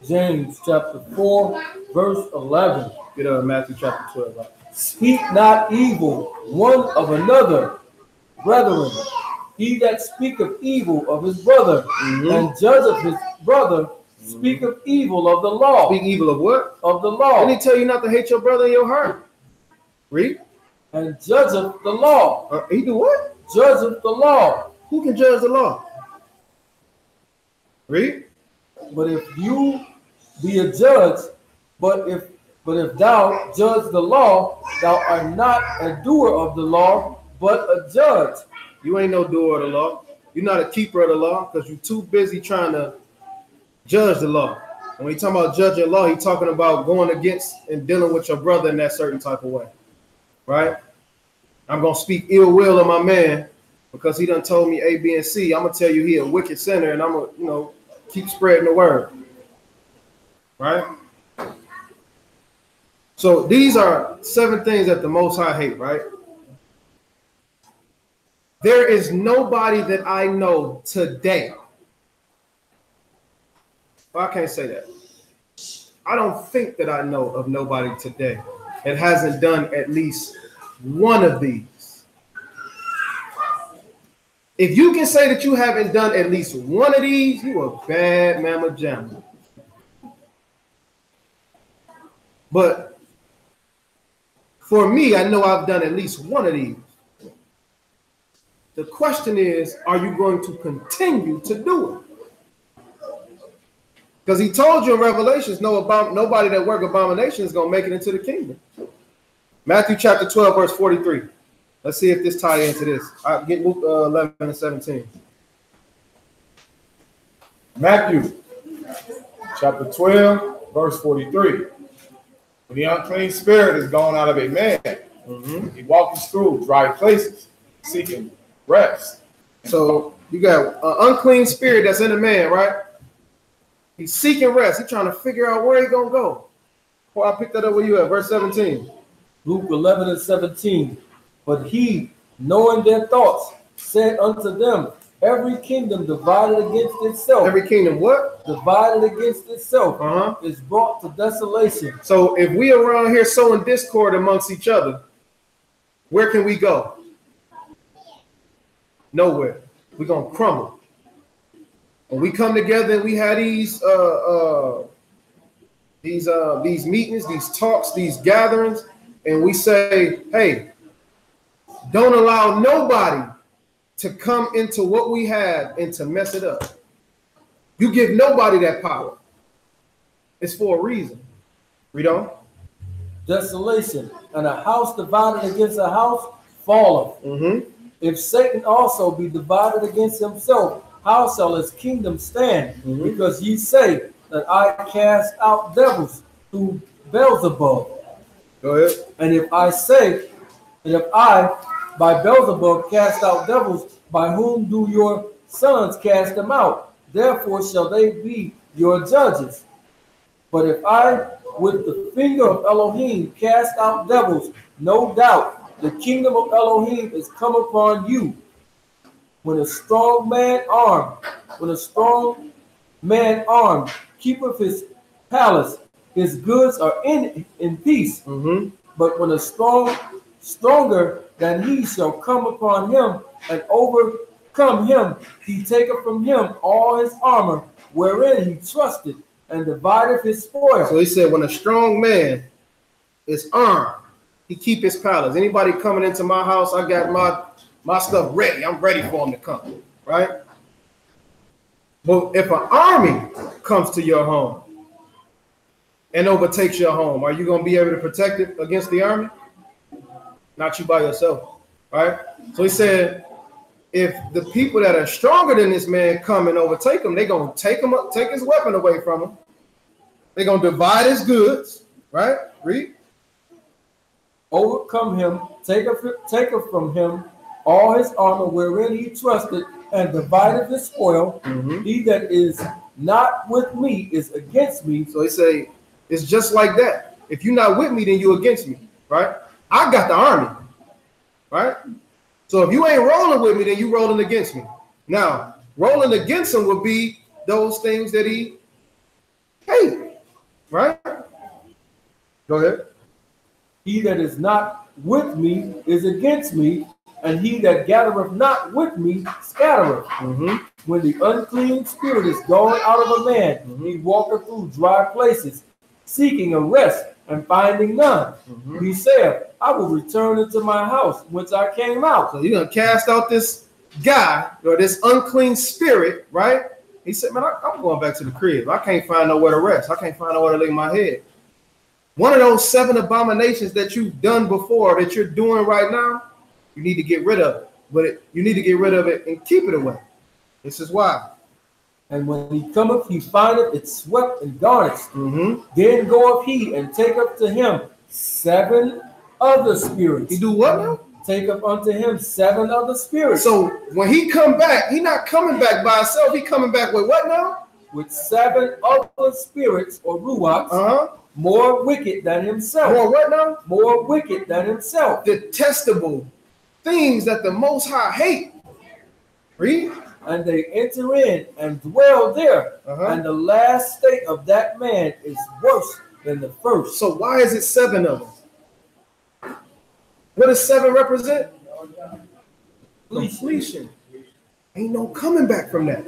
D: James chapter 4, verse 11.
B: Get up, Matthew chapter 12. Right?
D: Speak not evil one of another, brethren. He that speaketh evil of his brother and judgeth his brother Speak of evil of the law.
B: Speak evil of what?
D: Of the law.
B: Didn't he tell you not to hate your brother in your heart? Read.
D: And judge of the law.
B: He do what?
D: Judge of the law.
B: Who can judge the law? Read.
D: But if you be a judge, but if thou judge the law, thou art not a doer of the law, but a judge.
B: You ain't no doer of the law. You're not a keeper of the law because you're too busy trying to judge the law. And when he's talking about judging law, he's talking about going against and dealing with your brother in that certain type of way. Right? I'm going to speak ill will of my man because he done told me A, B, and C. I'm going to tell you he a wicked sinner, and I'm going to, keep spreading the word. Right? So these are 7 things that the Most High hate, right? There is nobody that I know today. Well, I can't say that. I don't think that I know of nobody today that hasn't done at least one of these. If you can say that you haven't done at least one of these, you a bad mama jamma. But for me, I know I've done at least one of these. The question is, are you going to continue to do it? Because he told you in Revelations, nobody that work abomination is going to make it into the kingdom. Matthew chapter 12, verse 43. Let's see if this ties into this. I'll get Luke 11 and 17.
C: Matthew chapter 12, verse 43. When the unclean spirit is gone out of a man, he walks through dry places, seeking rest.
B: So you got an unclean spirit that's in a man, right? He's seeking rest. He's trying to figure out where he's going to go. Well, I picked that up where you at, verse 17.
D: Luke 11 and 17. But he, knowing their thoughts, said unto them, every kingdom divided against itself.
B: Every kingdom what?
D: Divided against itself is brought to desolation.
B: So if we are around here sowing discord amongst each other, where can we go? Nowhere. We're going to crumble. When we come together and we have these meetings, these talks, these gatherings, and we say, hey, don't allow nobody to come into what we have and to mess it up. You give nobody that power. It's for a reason. Read on.
D: Desolation, and a house divided against a house falleth. If Satan also be divided against himself, how shall his kingdom stand? Because ye say that I cast out devils through Beelzebub.
B: Go ahead.
D: And if I say that if I by Beelzebub cast out devils, by whom do your sons cast them out? Therefore shall they be your judges. But if I with the finger of Elohim cast out devils, no doubt the kingdom of Elohim is come upon you. When a strong man armed keepeth his palace, his goods are in peace. But when a stronger than he shall come upon him and overcome him, he taketh from him all his armor wherein he trusted, and divideth his spoil.
B: So he said, when a strong man is armed, he keep his palace. Anybody coming into my house, I got my stuff ready. I'm ready for him to come, right? But if an army comes to your home and overtakes your home, are you going to be able to protect it against the army? Not you by yourself, right? So he said, if the people that are stronger than this man come and overtake him, they're going to take his weapon away from him. They're going to divide his goods, right? Read.
D: Overcome him, taketh from him all his armor wherein he trusted, and divided his spoil. He that is not with me is against me.
B: So he say, it's just like that. If you're not with me, then you're against me, right? I got the army, right? So if you ain't rolling with me, then you rolling against me. Now, rolling against him would be those things that he hates, right? Go ahead.
D: He that is not with me is against me, and he that gathereth not with me scattereth. When the unclean spirit is gone out of a man, he walketh through dry places, seeking a rest and finding none. He saith, I will return into my house whence I came out.
B: So you're gonna cast out this guy or this unclean spirit, right? He said, man, I'm going back to the crib. I can't find nowhere to rest. I can't find nowhere to lay my head. One of those 7 abominations that you've done before, that you're doing right now, you need to get rid of it. But you need to get rid of it and keep it away. This is why.
D: And when he cometh, he findeth it swept and garnished. Then goeth he and taketh to him 7 other spirits.
B: He do what now?
D: Taketh unto him 7 other spirits.
B: So when he come back, he not coming back by himself. He coming back with what now?
D: With 7 other spirits or ruachs, more wicked than himself.
B: More what now?
D: More wicked than himself.
B: Detestable things that the Most High hate. Read.
D: And they enter in and dwell there. And the last state of that man is worse than the first.
B: So why is it 7 of them? What does 7 represent? Completion. Ain't no coming back from that.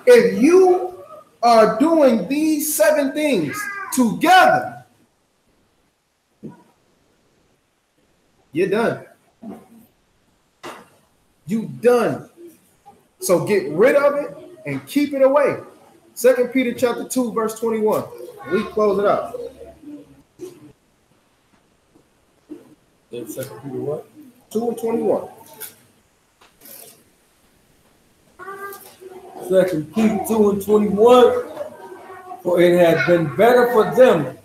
B: If you are doing these 7 things together, you're done. You done. So get rid of it and keep it away. 2 Peter chapter 2, verse 21. We close it out.
D: 2 Peter what?
B: 2 and 21.
D: 2 Peter 2 and 21. For it had been better for them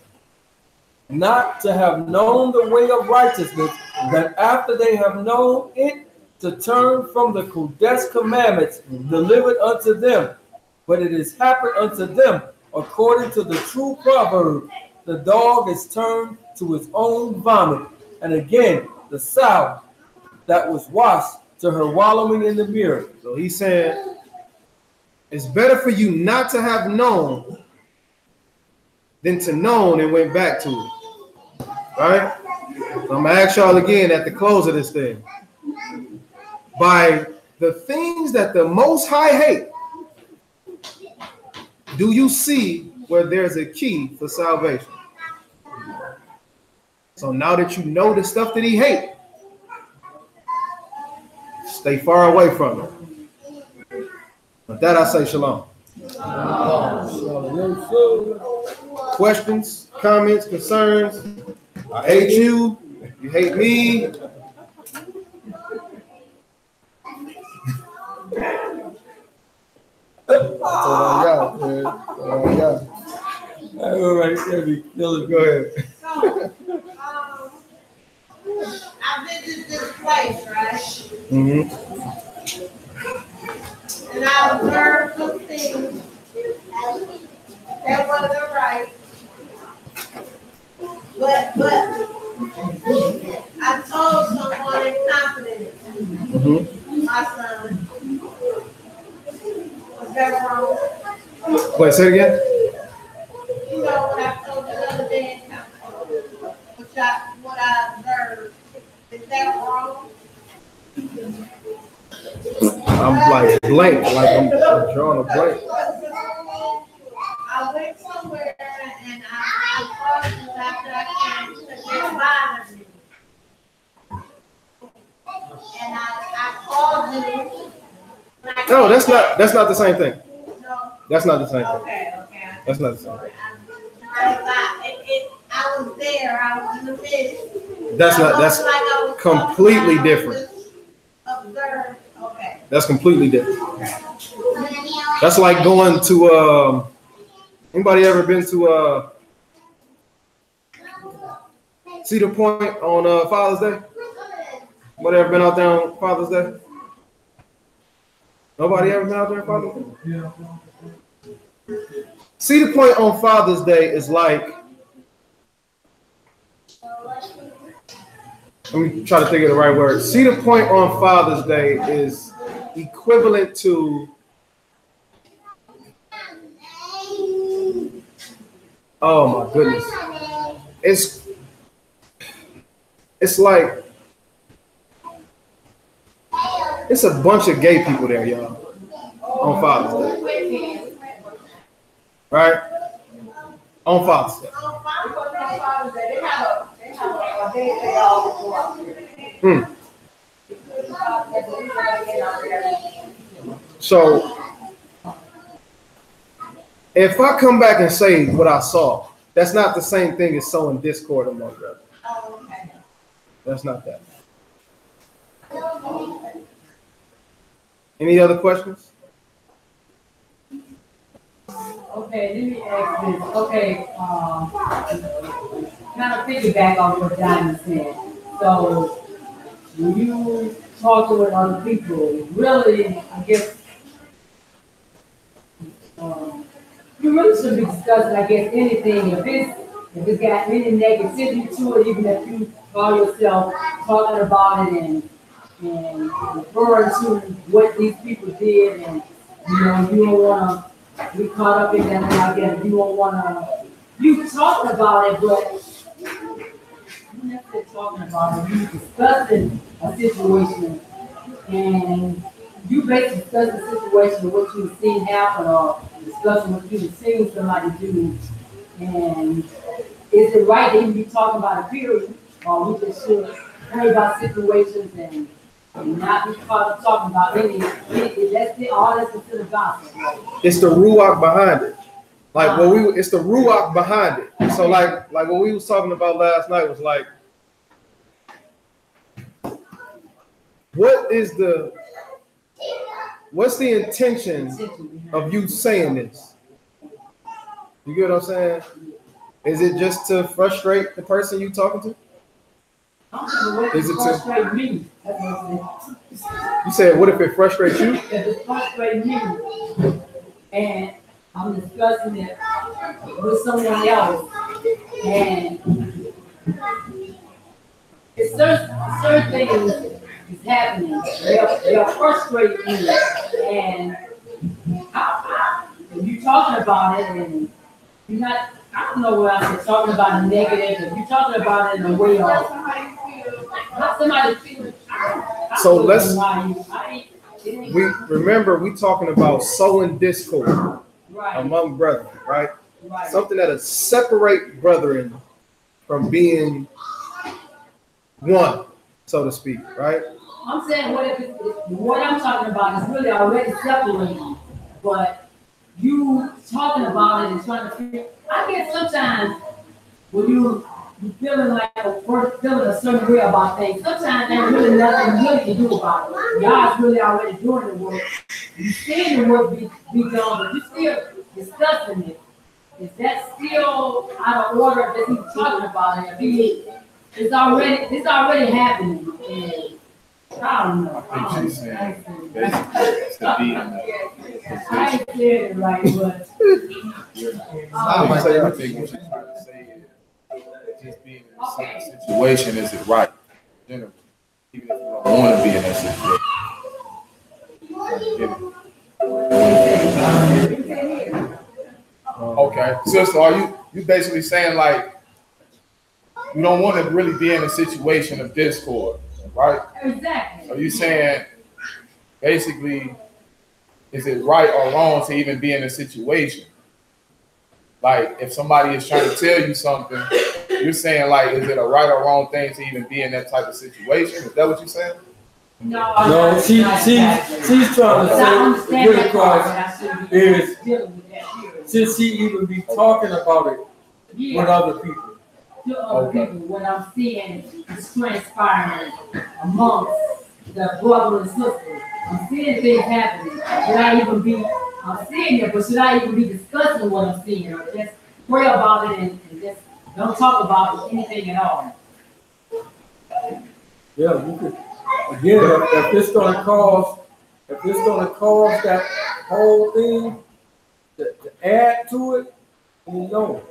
D: not to have known the way of righteousness than after they have known it to turn from the Kodesh commandments delivered unto them. But it is happened unto them according to the true proverb, the dog is turned to his own vomit, and again the sow that was washed to her wallowing in the mirror.
B: So he said, it's better for you not to have known than to know and went back to it. All right? So I'm going to ask y'all again at the close of this thing. By the things that the Most High hate, do you see where there's a key for salvation? So now that you know the stuff that he hates, stay far away from it. With that, I say shalom. Questions, comments, concerns? I hate you. You hate me. That's all I got, man. That's all I got.
D: All right,
B: Go ahead.
F: So, I visited this place, right? And I observed some things that wasn't right. But I told someone in confidence, my son, was that wrong?
B: Wait, say it again.
F: You know what I told you the other day in confidence, what I observed, is that wrong?
B: I'm like blank, like I'm drawing a blank.
F: I went somewhere and I called you after I came to get bothered me. And I called you.
B: No, that's not the same thing.
F: No.
B: That's not the same thing.
F: Okay.
B: That's not the same thing.
F: I was there. I was in the midst.
B: That's completely different.
F: Observed. Okay.
B: That's completely different. That's like going to anybody ever been to Cedar Point on Father's Day? Anybody ever been out there on Father's Day? Nobody ever been out there on Father's Day? Yeah. Cedar Point on Father's Day is like, let me try to think of the right word. Cedar Point on Father's Day is equivalent to, oh my goodness. It's like It's a bunch of gay people there, y'all, on Father's Day. Right? On Father's Day. So, if I come back and say what I saw, that's not the same thing as sowing discord among brothers. That's not that. Any other questions?
F: Okay, let me ask this. Okay, kind of piggyback on what Diamond said. So, when you talk with other people, really, I guess, you really should be discussing, I guess, anything. If it's got any negativity to it, even if you call yourself talking about it and referring to what these people did, and you don't want to be caught up in that like that. You don't want to. You talking about it, but you're not talking about it. You discussing a situation, and you basically discuss the situation of what you've seen happen, or discussing what you've seen somebody do. And is it right that you be talking about a period, or we just should pray about situations and not be caught up talking about any that's it, all that's considered gospel?
B: It's the ruach behind it. Like it's the ruach behind it. So like what we was talking about last night was like, what's the intention of you saying this? You get what I'm saying? Is it just to frustrate the person you talking to? Is it
F: frustrate me?
B: You said, what if it frustrates you?
F: If it frustrates me, and I'm discussing it with someone else, and it's certain things is happening. They're frustrating me, and if you're talking about it, and you're not. I don't know what I'm talking about a negative. If you're talking about it in a way of not somebody feels.
B: So we remember we talking about sowing discord among brethren, right? Something that'll separate brethren from being one, so to speak, right?
F: I'm saying what I'm talking about is really already separating, but you talking about it and trying to feel. I guess sometimes when you feeling like feeling a certain way about things, sometimes there's really nothing you can do about it. Yah's really already doing the work. You seeing the work be done, but you still discussing it. Is that still out of order that he's talking about it? It's already happening. And I don't know. I ain't said it right, but
C: I think what you're trying to say is just being in a certain situation, is it right? Even if you don't want to be in that situation. Okay. Sister, are you basically saying like you don't want to really be in a situation of discord, right?
F: Exactly.
C: Are you saying basically, is it right or wrong to even be in a situation? Like if somebody is trying to tell you something, you're saying like, is it a right or wrong thing to even be in that type of situation? Is that what you're saying?
D: No, she's trying to say the good across is since she even be talking about it with other people.
F: To other people, what I'm seeing is transpiring amongst the brothers and sisters. I'm seeing things happening. I'm seeing it, but should I even be discussing what I'm seeing? Or just pray about it and just don't talk about anything at all?
D: Yeah, you could. Again, if it's gonna cause that whole thing to add to it, you know.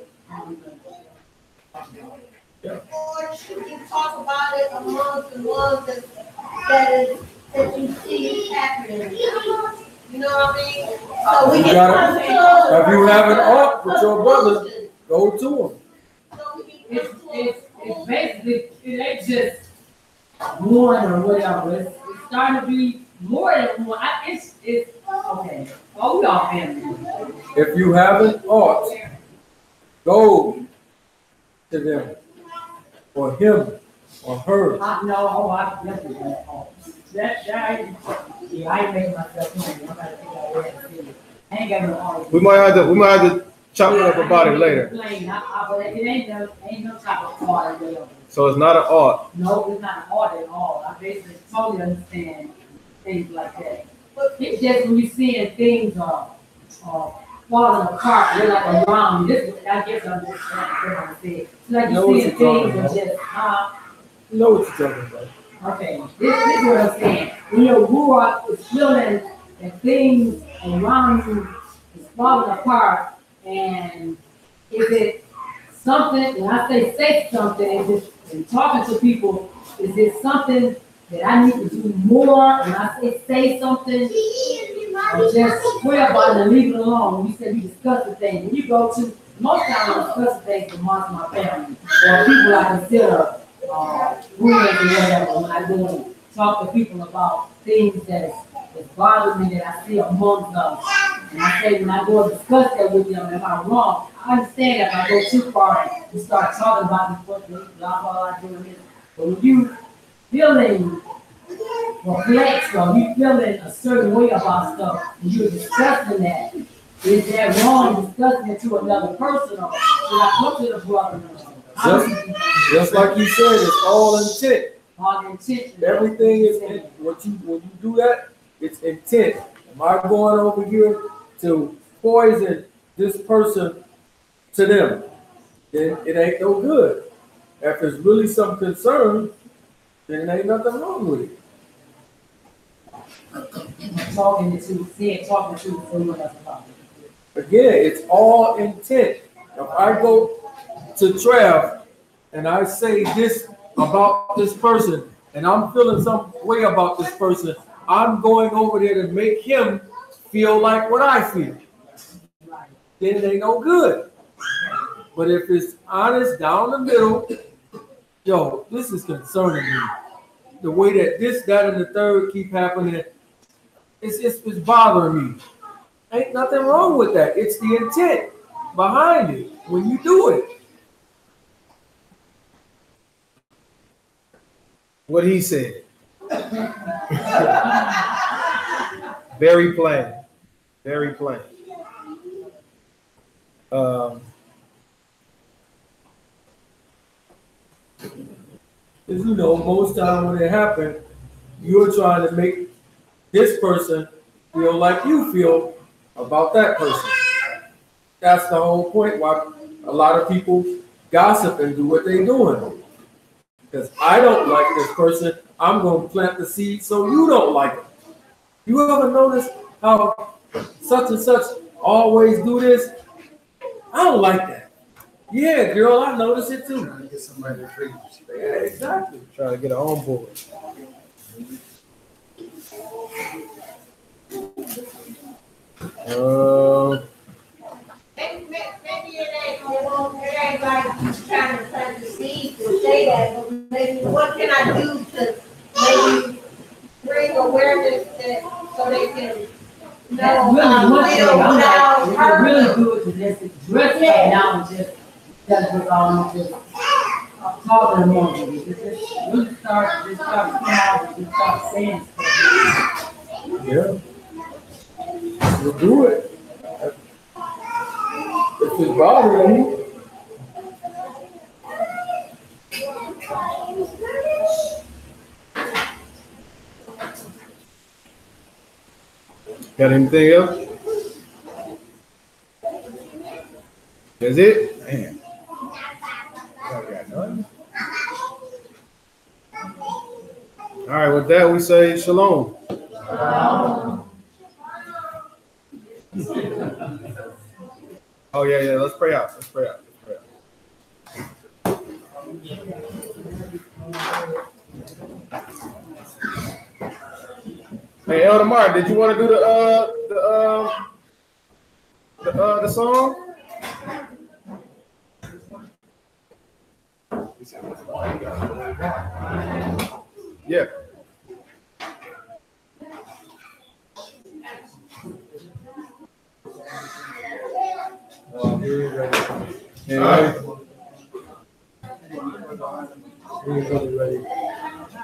I: Yeah. Or should you talk about it amongst the ones that you see happening? You know what I mean? So we
D: if you have an art with your brother, go to him.
F: It's basically, it ain't just one or whatever. It's starting to be more than one. It's okay. Oh, we all family.
D: If you haven't ought, go to them, or him, or her.
F: I definitely don't ought. Yeah, I ain't making myself money. I'm about to figure out where to see it. I ain't got no ought.
B: We might have to chop it up about it later.
F: But it ain't no type of ought available.
B: So it's not an ought.
F: No, it's not an ought at all. I basically totally understand things like that. It's just when you're seeing things falling apart, they're like around you. This, I guess I'm just trying to say. It's like you're seeing things that just,
D: You know what you're talking about.
F: okay, this is what I'm saying. When you grew up, it's feeling that things around you is falling apart, and is it something, when I say something, is it, and talking to people, is it something that I need to do more when I say something, or just pray about it and leave it alone? When you say we discuss the thing, when you go to, most times I discuss things amongst my family, or people I consider friends or whatever, when I go and talk to people about things that bother me that I see amongst us. And I say, when I go and discuss that with them, am I wrong? I understand that if I go too far and start talking about this, blah, blah, blah, doing this. But when you feeling perplexed or you feeling a certain way about stuff, and you're discussing that, is that wrong discussing it to another person, or should I go to the brother?
D: Just like you said, it's all intent.
F: All intent.
D: Everything is when you do that, it's intent. Am I going over here to poison this person to them? Then it ain't no good. If there's really some concern, then there ain't nothing wrong with it.
F: Talking to someone else about it.
D: Again, it's all intent. If I go to Trav and I say this about this person, and I'm feeling some way about this person, I'm going over there to make him feel like what I feel. Then it ain't no good. But if it's honest, down the middle, yo, this is concerning me. The way that this, that, and the third keep happening, it's bothering me. Ain't nothing wrong with that. It's the intent behind it when you do it.
B: What he said. Very plain. Very plain.
D: Because you know, most time when it happens, you're trying to make this person feel like you feel about that person. That's the whole point why a lot of people gossip and do what they're doing. Because I don't like this person, I'm going to plant the seed so you don't like it. You ever notice how such and such always do this? I don't like that. Yeah, girl, I notice it too.
A: Trying to get somebody to treat you.
D: Yeah, exactly.
B: Trying to get her on board.
I: Maybe it ain't like trying to plant the seed to say that, but maybe what can I do to maybe bring awareness that so they can know
F: That's really good to just address that now and just talking among you. Just really start saying stuff.
D: Yeah. We'll do it. If it's bothering you.
B: Got anything else? That's it?
C: Man. I got nothing.
B: All right, with that, we say shalom. Oh, yeah. Let's pray out. Hey, Elder Martin, did you want to do the song? Yeah.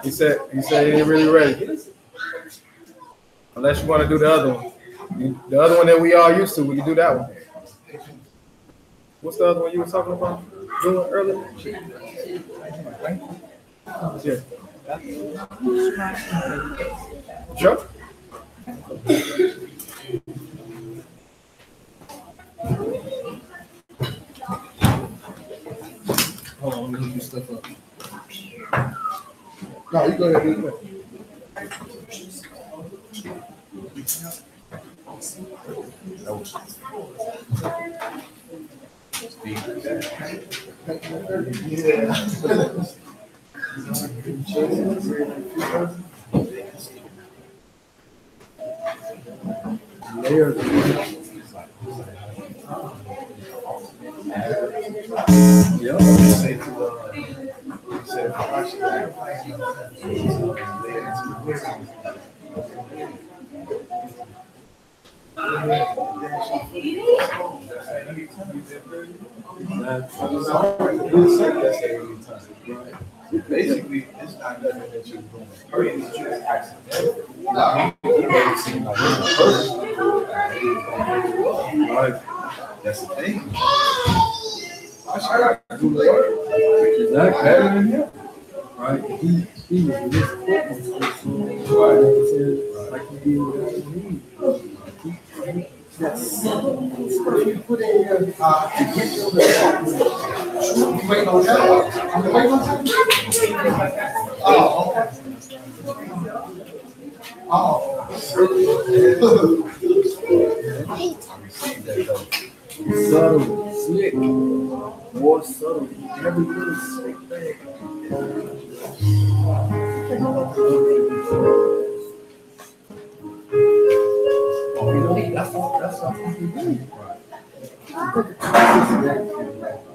B: He said he ain't really ready. Unless you want to do the other one. The other one that we all used to, we can do that one. What's the other one you were talking about doing earlier? Yeah. Sure.
A: Hold on, let me hook your stuff up. No, you go ahead.
E: Basically, it's not nothing that you're doing. It's just accidental. That's the thing. I got to do the work.
D: Is that better than him? Right? He was in this like he did with subtle, slick, more subtle. Every little slick thing. That's all he did.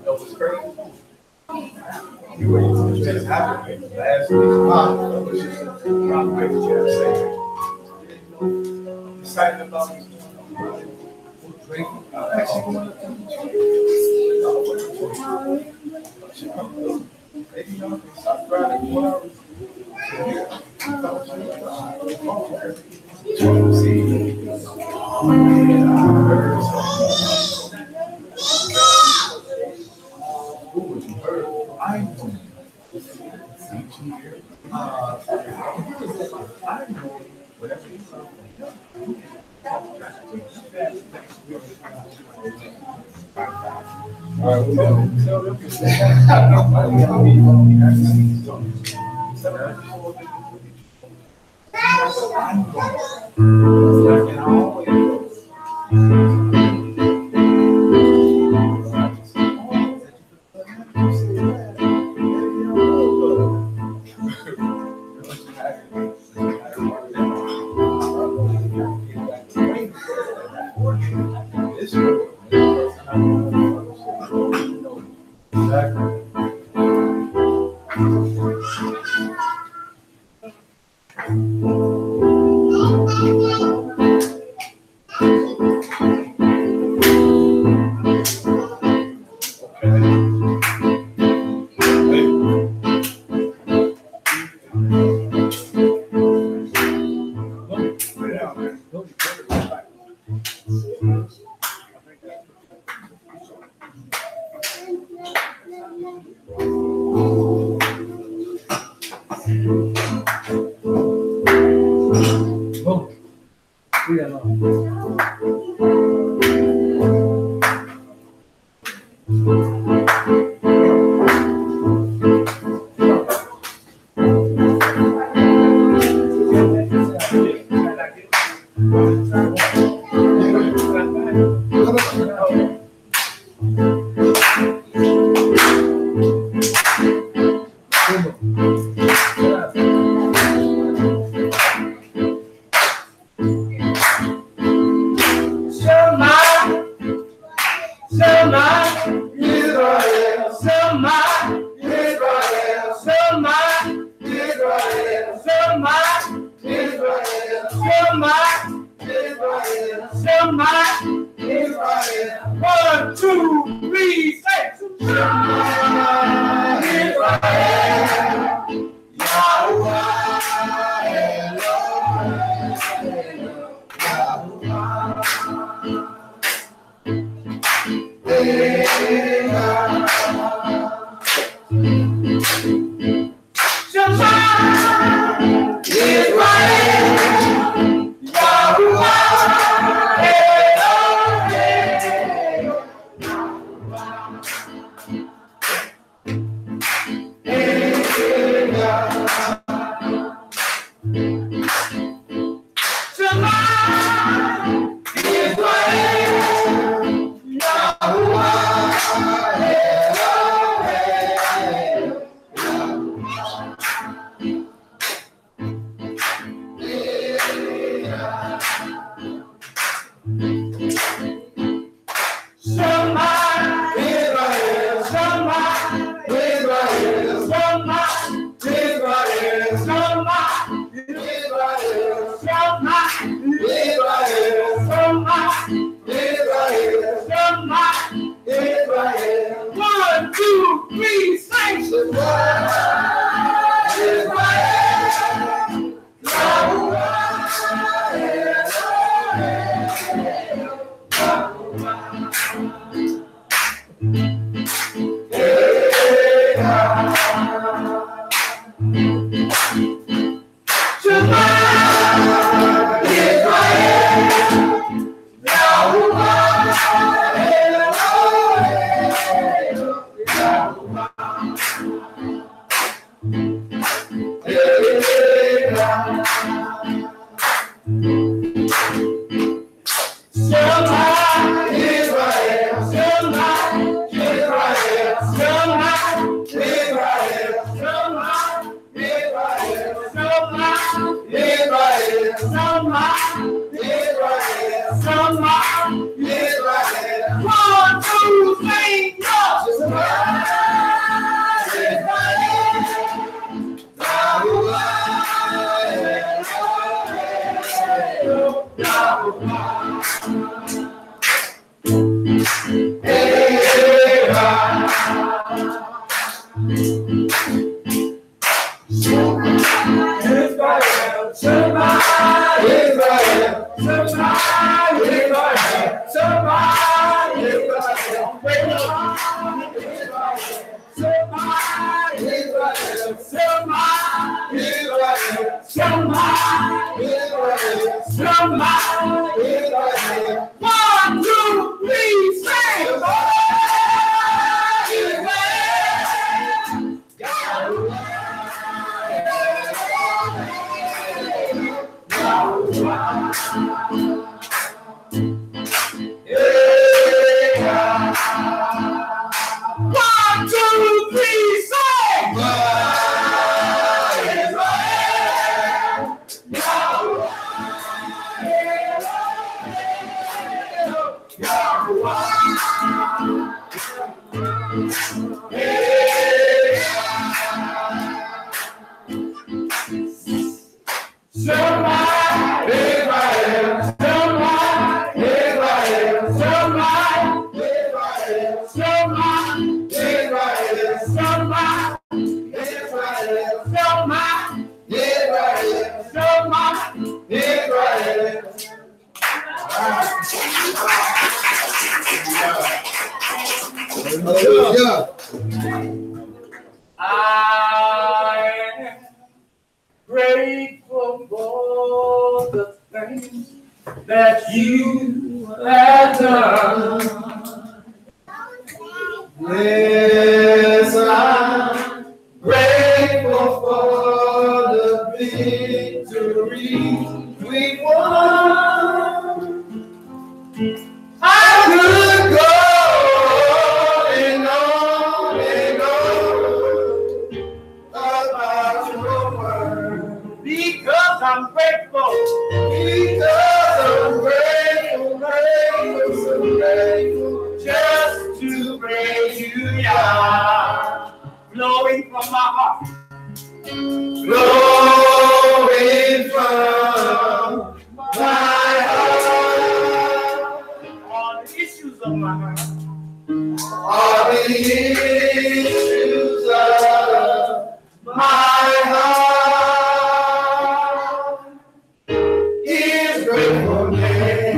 E: What's crazy? You were just happening last week. Was just a rock paper chair excited about it. Maybe y'all can stop driving 4 hours.
C: Yahweh. Israel, Israel. 1, 2, 3, go.
A: Hallelujah.
C: I'm grateful for the things that you have done. Yes, I'm grateful for the victory we won. I could go about your word because I'm grateful. Because I'm grateful, grateful, so grateful just to praise you, Yah. Flowing from my heart. Flowing from my heart. All the issues of my heart. All the issues of my heart is gratefulness.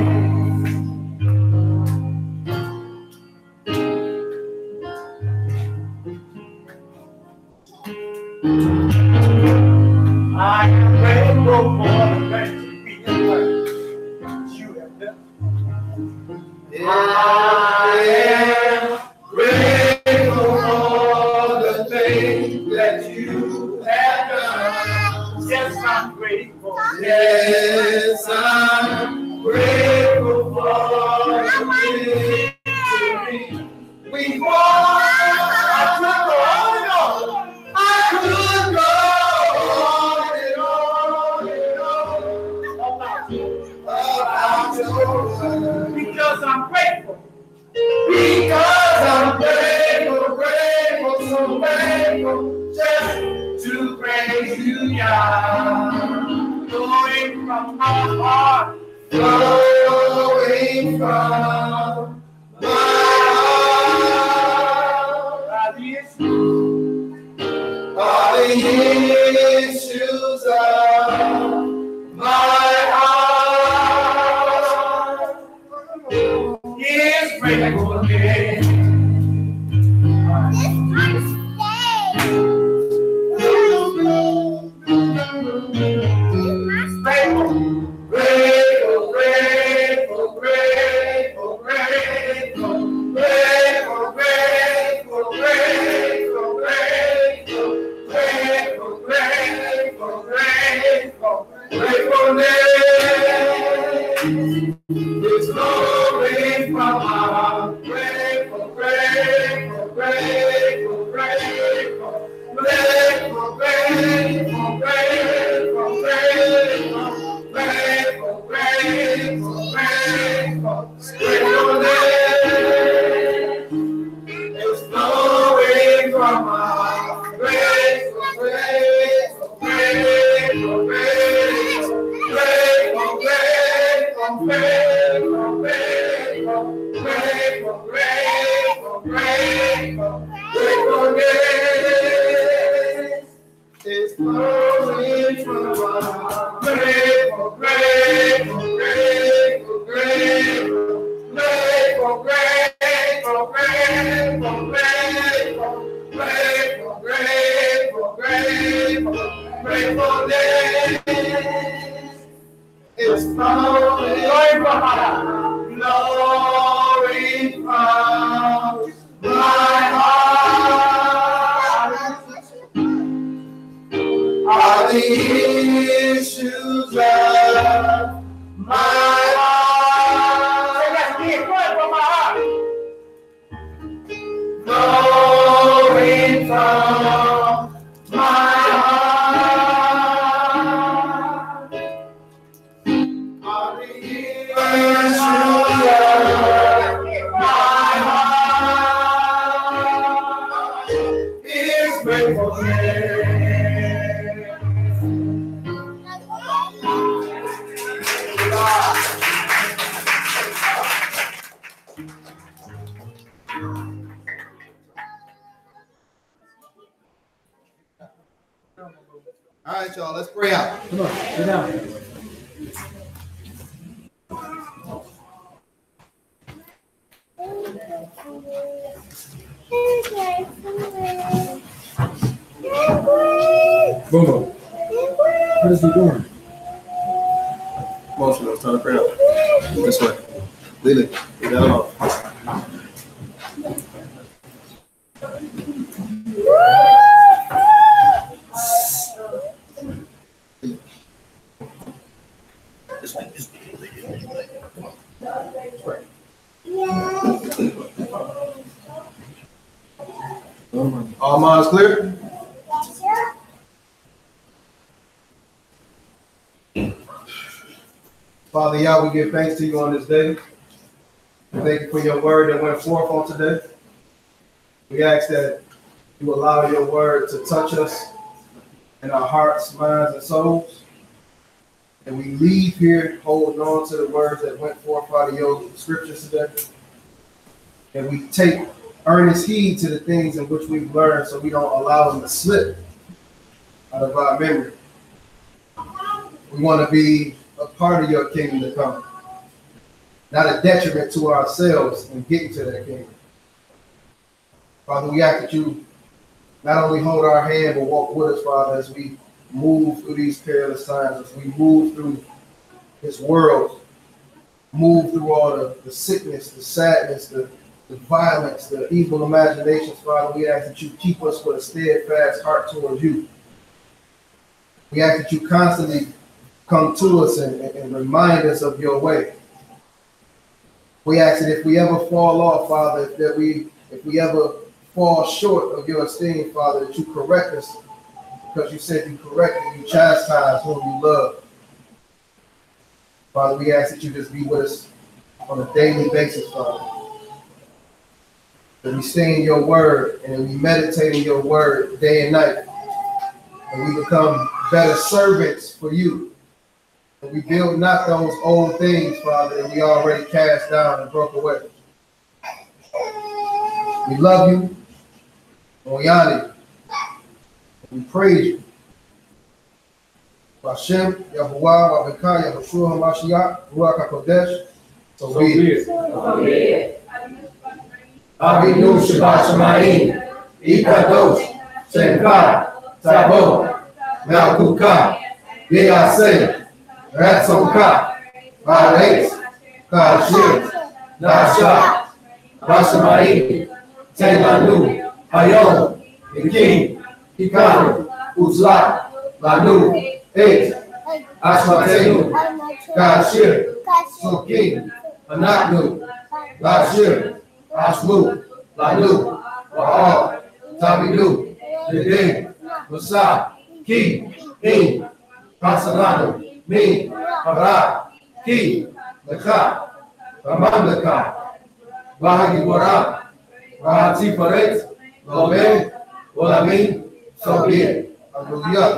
C: I am grateful for the things we have learned that you have done. I am grateful for the things that you have done. Yes, I'm grateful. Yes, I'm grateful for the victory we won. I could go on and on. I could go on and on about your word. Because I'm grateful. Because I'm grateful, grateful, so grateful, just to praise you, Yah. Flowing from my heart, flowing from my heart. Are the issues of my heart is gratefulness. Grateful, grateful, grateful, grateful, grateful, grateful, grateful, grateful, grateful, grateful, grateful, gratefulness is flowing from my heart. Grateful, grateful, grateful, grateful, grateful, grateful, grateful, grateful, grateful. Grateful, grateful, grateful, grateful, grateful, grateful, grateful, grateful, grateful, grateful, grateful, gratefulness. It's flowing, glory from my heart. Are the issues of my heart. Say that's me, flowing from my heart. Flowing from my heart. Are the issues of my heart is gratefulness.
A: All right, y'all, let's pray out.
D: Come on, sit down. Boom. What is he doing?
B: Motion, I was trying to pray out. This way. Leave it. Leave that alone. This way. This way. All minds clear? Father Yah, we give thanks to you on this day. We thank you for your word that went forth on today. We ask that you allow your word to touch us in our hearts, minds, and souls. And we leave here holding on to the words that went forth out of your scriptures today. And we take earnest heed to the things in which we've learned so we don't allow them to slip out of our memory. We want to be a part of your kingdom to come, not a detriment to ourselves in getting to that kingdom. Father, we ask that you not only hold our hand, but walk with us, Father, as we move through these perilous times, as we move through this world, move through all the sickness, the sadness, the violence, the evil imaginations, Father. We ask that you keep us with a steadfast heart towards you. We ask that you constantly come to us and remind us of your way. We ask that if we ever fall off, Father, that if we ever fall short of your esteem, Father, that you correct us, because you said you correct and you chastise whom you love. Father, we ask that you just be with us on a daily basis, Father. That we stay in your word and we meditate in your word day and night. And we become better servants for you. And we build not those old things, Father, that we already cast down and broke away. We love you. And we honor you. We praise you. Hashem, Yahuwah, Wabekah, Yahushua, Hamashiach, Ruach HaKodesh. So be it. Avinu Shabbat Shemayim, Ikadosh, Shenkai, Tabo, Malkuka, Yaseh, Ratzonka, Varex, Kashir, Nasha, Bashamayim, Telanu, Hayom, Ekim, Hikanu, Uzla, Lanu, Eight, Ashmatenu, Kashir, Sokim, Anaknu, Lashir, Ashmu, Lanu, Wa'al, Tamidu, Yedin, Musa, Ki, In, Pasalanu, Min, Hara, Ki, Lecha, Ramandaka, Bahagi Boram, Bahati Paret, Lome, Olamin, so be it. Hallelujah.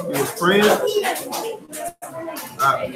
B: You was praying? All right.